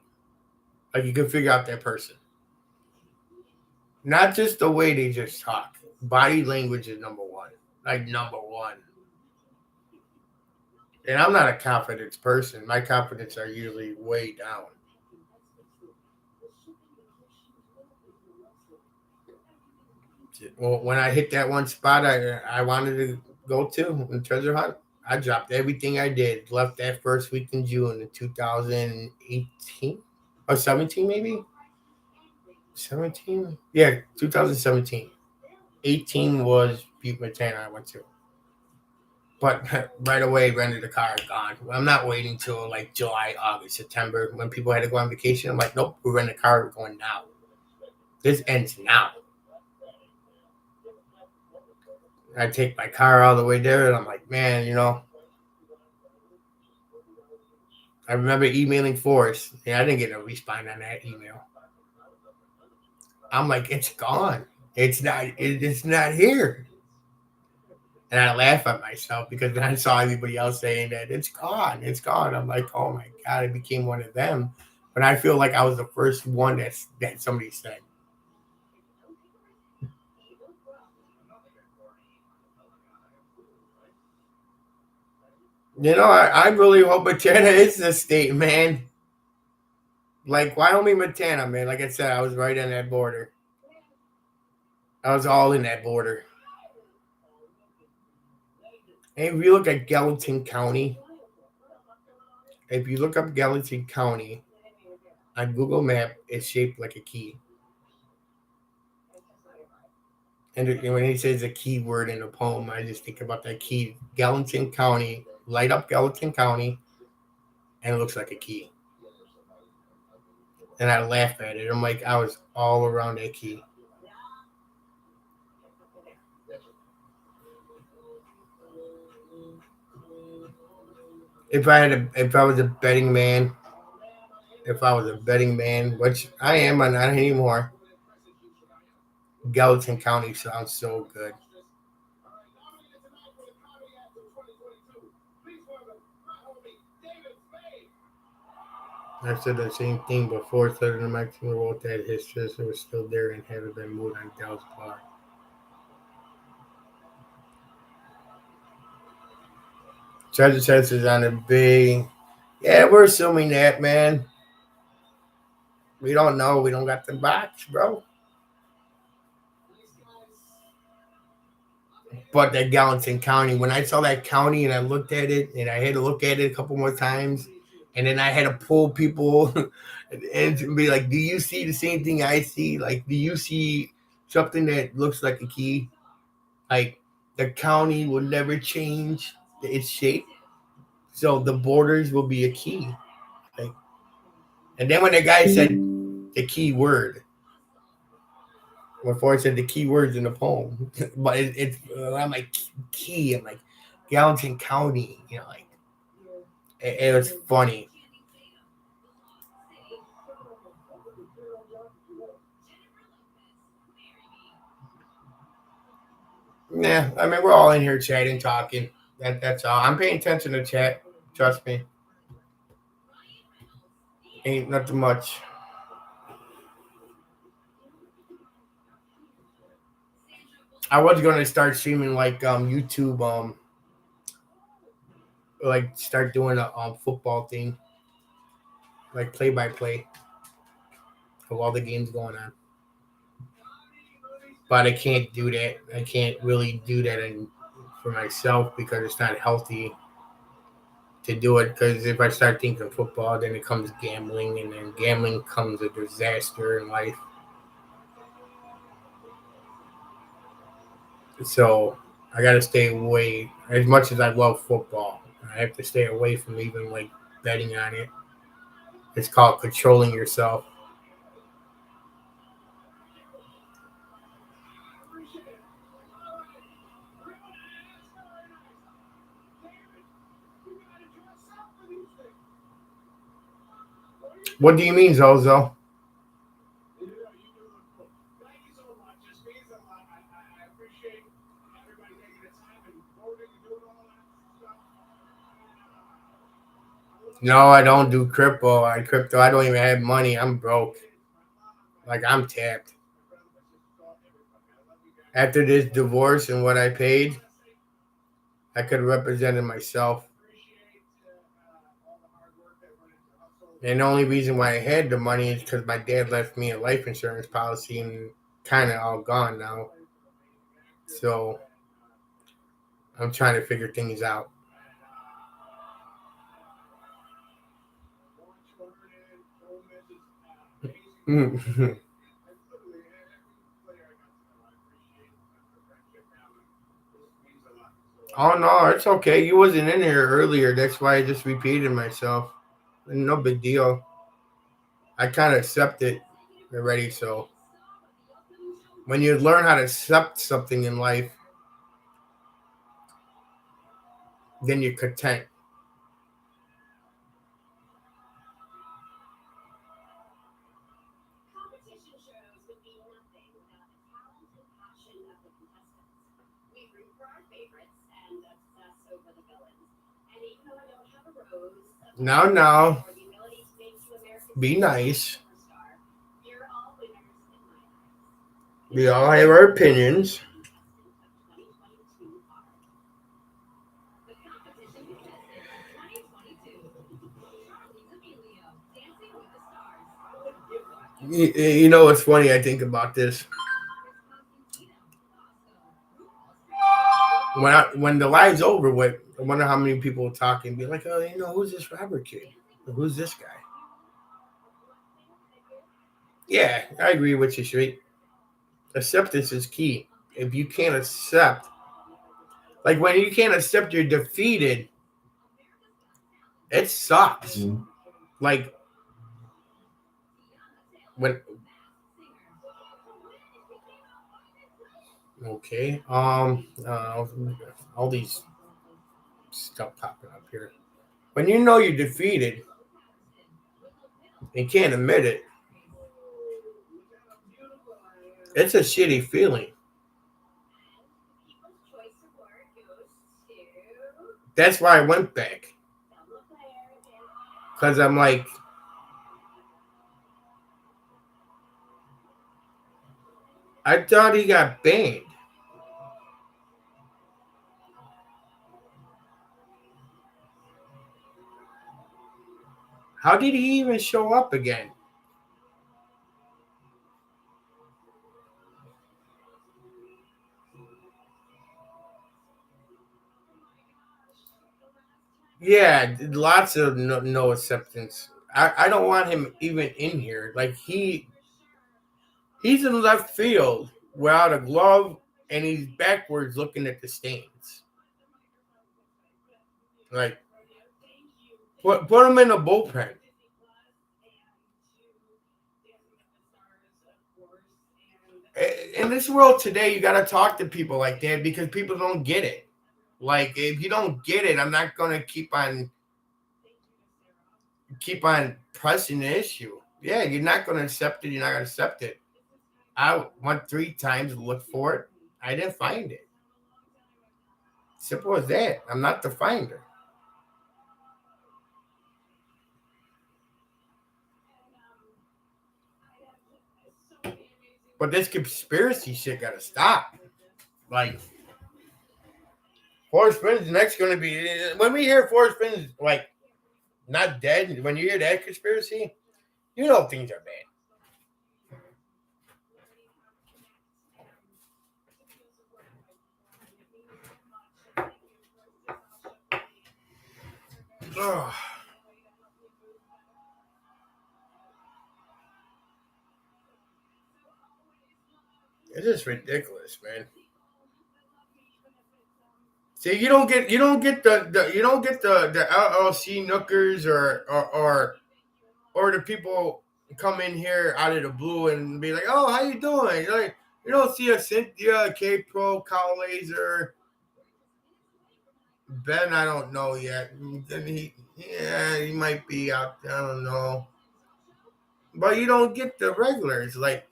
Like you could figure out that person, not just the way they just talk. Body language is number one, like number one. And I'm not a confidence person. My confidence are usually way down. Well, when I hit that one spot I wanted to go to in treasure hunt, I dropped everything I did. Left that first week in June in 2018 or 17 maybe. 17? Yeah, 2017. 18 was Butte, Montana. I went to, but right away rented a car. Gone. I'm not waiting till like July, August, September when people had to go on vacation. I'm like, nope, we're renting a car. We're going now. This ends now. I take my car all the way there, and I'm like, man, I remember emailing Forrest. Yeah, I didn't get a response on that email. I'm like, it's gone. It's not here. And I laugh at myself because then I saw everybody else saying that it's gone. It's gone. I'm like, oh my God, I became one of them. But I feel like I was the first one that somebody said. I really hope Montana is the state, man. Like Wyoming, Montana, man. Like I said, I was right on that border. I was all in that border. And if you look at Gallatin County, if you look up Gallatin County on Google Map, it's shaped like a key. And when he says a key word in a poem, I just think about that key. Gallatin County, light up Gallatin County, and it looks like a key. And I laugh at it. I'm like, I was all around that key. If I was a betting man, which I am, but not anymore, Gallatin County sounds so good. I've said the same thing before. Southern New Mexico wrote that his sister was still there and hadn't been moved on Dell's Park. Treasure chest is on a big. Yeah, we're assuming that, man. We don't know. We don't got the box, bro. But that Gallatin County, when I saw that county and I looked at it and I had to look at it a couple more times, and then I had to pull people and be like, "Do you see the same thing I see? Like, do you see something that looks like a key? Like, the county will never change its shape, so the borders will be a key. Like, And then when the guy said the key word, when Forrest said the key words in the poem, but I'm like key. I'm like Gallatin County. Like it was funny. Yeah, I mean we're all in here chatting, talking. That's all. I'm paying attention to chat. Trust me. Ain't nothing much. I was gonna start streaming like YouTube like start doing a football thing, like play by play of all the games going on. But I can't do that. I can't really do that for myself because it's not healthy to do it. Because if I start thinking football, then it comes gambling, and then gambling comes a disaster in life. So I got to stay away. As much as I love football, I have to stay away from even like betting on it. It's called controlling yourself. What do you mean, Zozo? No, I don't do crypto. I don't even have money. I'm broke. Like I'm tapped. After this divorce and what I paid, I could have represented myself. And the only reason why I had the money is because my dad left me a life insurance policy and kind of all gone now. So I'm trying to figure things out. Oh no, it's okay. You wasn't in here earlier. That's why I just repeated myself. No big deal. I kind of accept it already. So when you learn how to accept something in life, then you're content. Now, be nice. We all have our opinions. You know what's funny? I think about this. When the live's over with, I wonder how many people will talk and be like, "Oh, who's this Robert kid? Who's this guy?" Yeah, I agree with you, Street. Acceptance is key. If you can't accept, like when you can't accept you're defeated, it sucks. Mm-hmm. Like when. Okay. All these stuff popping up here. When you know you're defeated and can't admit it, it's a shitty feeling. That's why I went back. Because I'm like, I thought he got banned. How did he even show up again? Yeah, lots of no acceptance. I don't want him even in here. Like he's in left field without a glove and he's backwards looking at the stands. Like put him in a bullpen. in this world today, you got to talk to people like that because people don't get it. Like, if you don't get it, I'm not going to keep on pressing the issue. Yeah, you're not going to accept it. You're not going to accept it. I went 3 times to look for it. I didn't find it. Simple as that. I'm not the finder. But this conspiracy shit got to stop. Like, Forrest Finn's next going to be, when we hear Forrest Finn's like not dead, when you hear that conspiracy, you know things are bad. Ugh. It's just ridiculous, man. See, you don't get the LLC nookers or the people come in here out of the blue and be like, "Oh, how you doing?" Like, you don't see a Cynthia, K Pro, Kyle Laser, Ben. I don't know yet. He might be out there. I don't know, but you don't get the regulars. Like,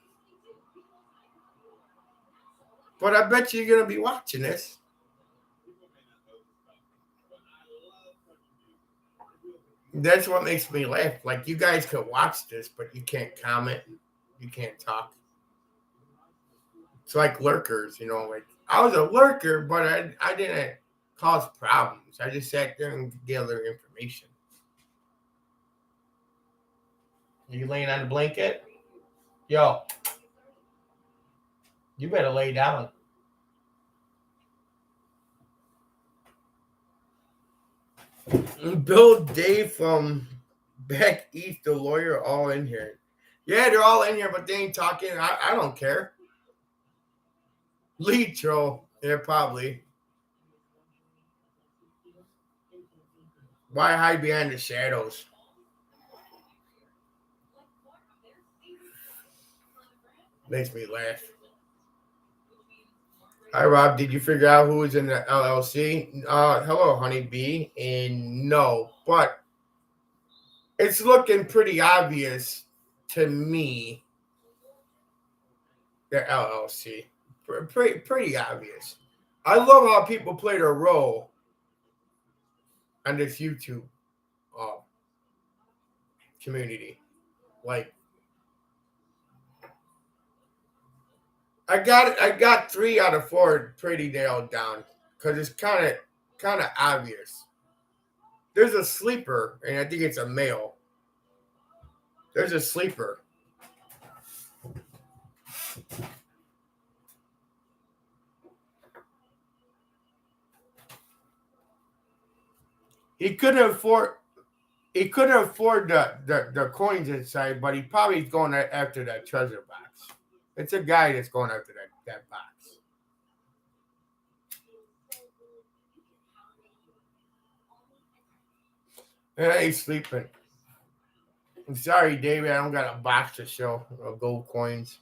but I bet you're gonna be watching this. That's what makes me laugh. Like, you guys could watch this, but you can't comment. You can't talk. It's like lurkers, like I was a lurker, but I didn't cause problems. I just sat there and gathered information. Are you laying on the blanket? Yo, you better lay down. Bill, Dave from back east, the lawyer, all in here. Yeah, they're all in here, but they ain't talking. I don't care. Lead troll. Yeah, probably. Why hide behind the shadows? Makes me laugh. Hi, Rob. Did you figure out who was in the LLC? Hello, honeybee. And no, but it's looking pretty obvious to me, the LLC. Pretty obvious. I love how people play their role on this YouTube uh, community. Like, I got 3 out of 4 pretty nailed down because it's kind of obvious. There's a sleeper, and I think it's a male. There's a sleeper. He couldn't afford the coins inside, but he probably is going after that treasure box. It's a guy that's going after that box. Yeah, he's sleeping. I'm sorry, David. I don't got a box to show of gold coins.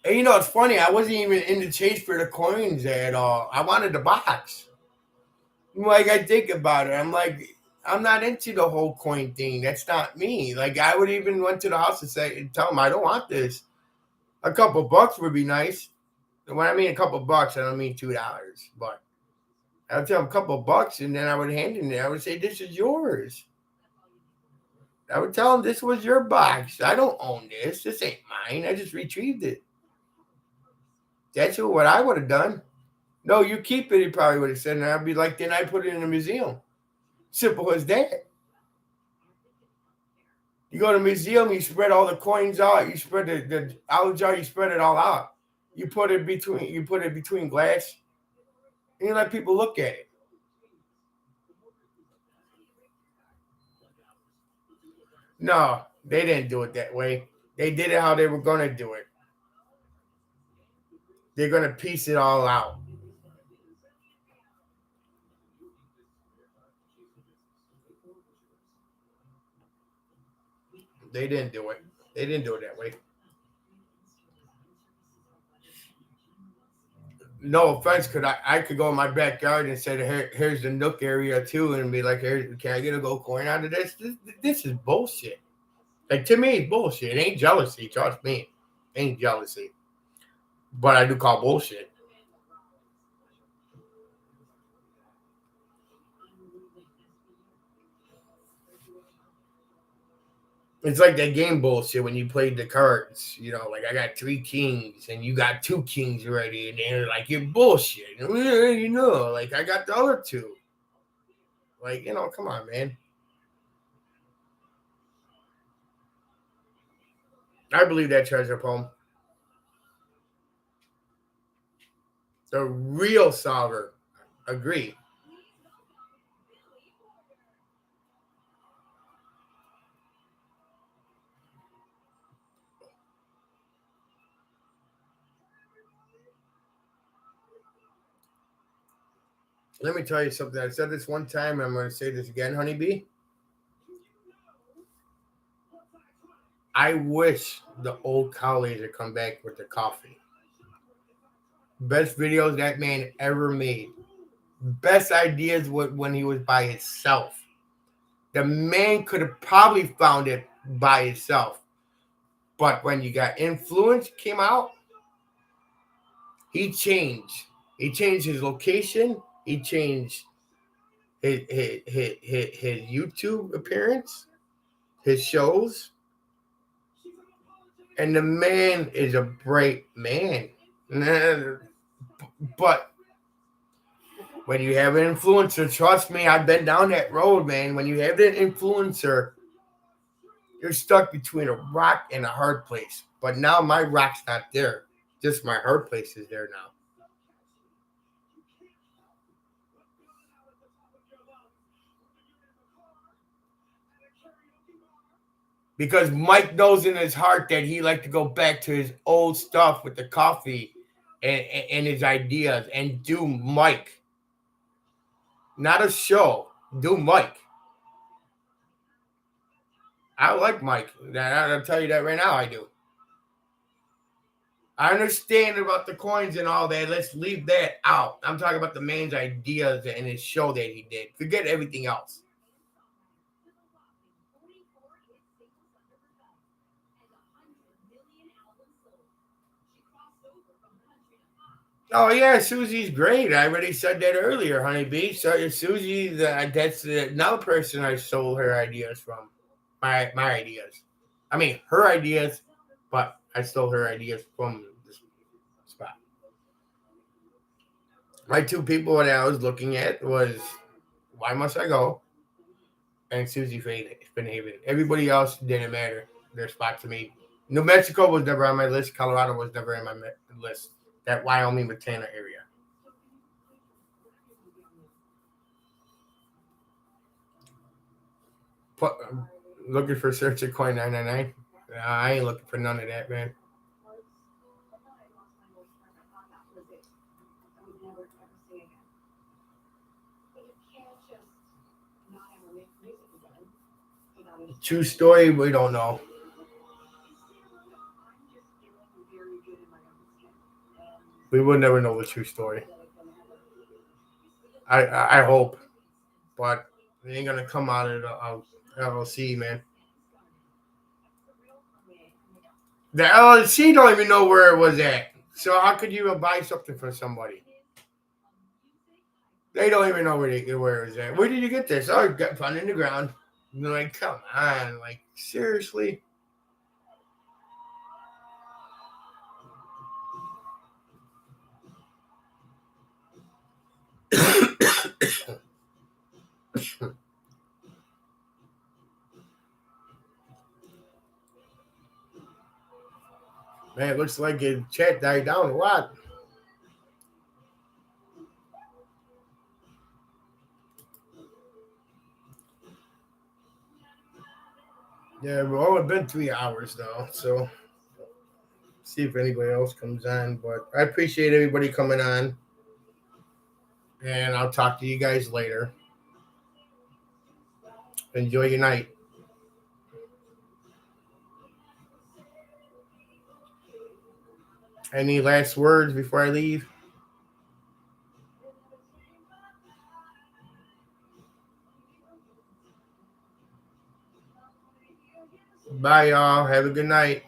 And it's funny. I wasn't even in the chase for the coins at all. I wanted the box. Like, I think about it. I'm like, I'm not into the whole coin thing. That's not me. Like, I would even went to the house and tell them I don't want this. A couple bucks would be nice. When I mean a couple bucks, I don't mean $2. But I would tell them a couple bucks, and then I would hand it. I would say, "This is yours." I would tell them this was your box. I don't own this. This ain't mine. I just retrieved it. That's what I would have done. No, you keep it, he probably would have said. And I'd be like, then I put it in a museum. Simple as that. You go to a museum, you spread all the coins out, you spread the olive jar, you spread it all out. You put it between glass, and you let people look at it. No, they didn't do it that way. They did it how they were gonna do it. They're gonna piece it all out. They didn't do it. They didn't do it that way. No offense, could I could go in my backyard and say, here's the nook area too, and be like, can I get a gold coin out of this? This is bullshit. Like, to me, it's bullshit. It ain't jealousy, trust me. It ain't jealousy. But I do call bullshit. It's like that game bullshit when you played the cards. Like, I got 3 kings and you got 2 kings already, and they're like, you're bullshit. Like, I got the other 2. Like, come on, man. I believe that treasure poem. The real solver. Agree. Let me tell you something. I said this one time, and I'm going to say this again, honeybee. I wish the old colleagues would come back with the coffee. Best videos that man ever made. Best ideas when he was by himself. The man could have probably found it by himself. But when you got influence came out, he changed. He changed his location. He changed his YouTube appearance, his shows. And the man is a great man. But when you have an influencer, trust me, I've been down that road, man. When you have an influencer, you're stuck between a rock and a hard place. But now my rock's not there. Just my hard place is there now. Because Mike knows in his heart that he like to go back to his old stuff with the coffee and his ideas and do Mike. Not a show. Do Mike. I like Mike. I'll tell you that right now, I do. I understand about the coins and all that. Let's leave that out. I'm talking about the man's ideas and his show that he did. Forget everything else. Oh yeah, Susie's great. I already said that earlier, honeybee. So Susie, that's another person I stole her ideas from. My ideas. I mean, her ideas, but I stole her ideas from this spot. My 2 people that I was looking at was Why Must I Go and Susie Finhaven. Everybody else didn't matter. Their spot to me. New Mexico was never on my list. Colorado was never in my list. That Wyoming, Montana area. Looking for search at coin 999. I ain't looking for none of that, man. True story, we don't know. We will never know the true story. I hope, but it ain't gonna come out of the LLC, man. The LLC don't even know where it was at. So how could you buy something from somebody? They don't even know where it was at. Where did you get this? Oh, it got found in the ground. You're like, come on, like seriously. Man, it looks like your chat died down a lot. Yeah, well, it's been 3 hours though, so see if anybody else comes on. But I appreciate everybody coming on, and I'll talk to you guys later. Enjoy your night. Any last words before I leave? Bye, y'all. Have a good night.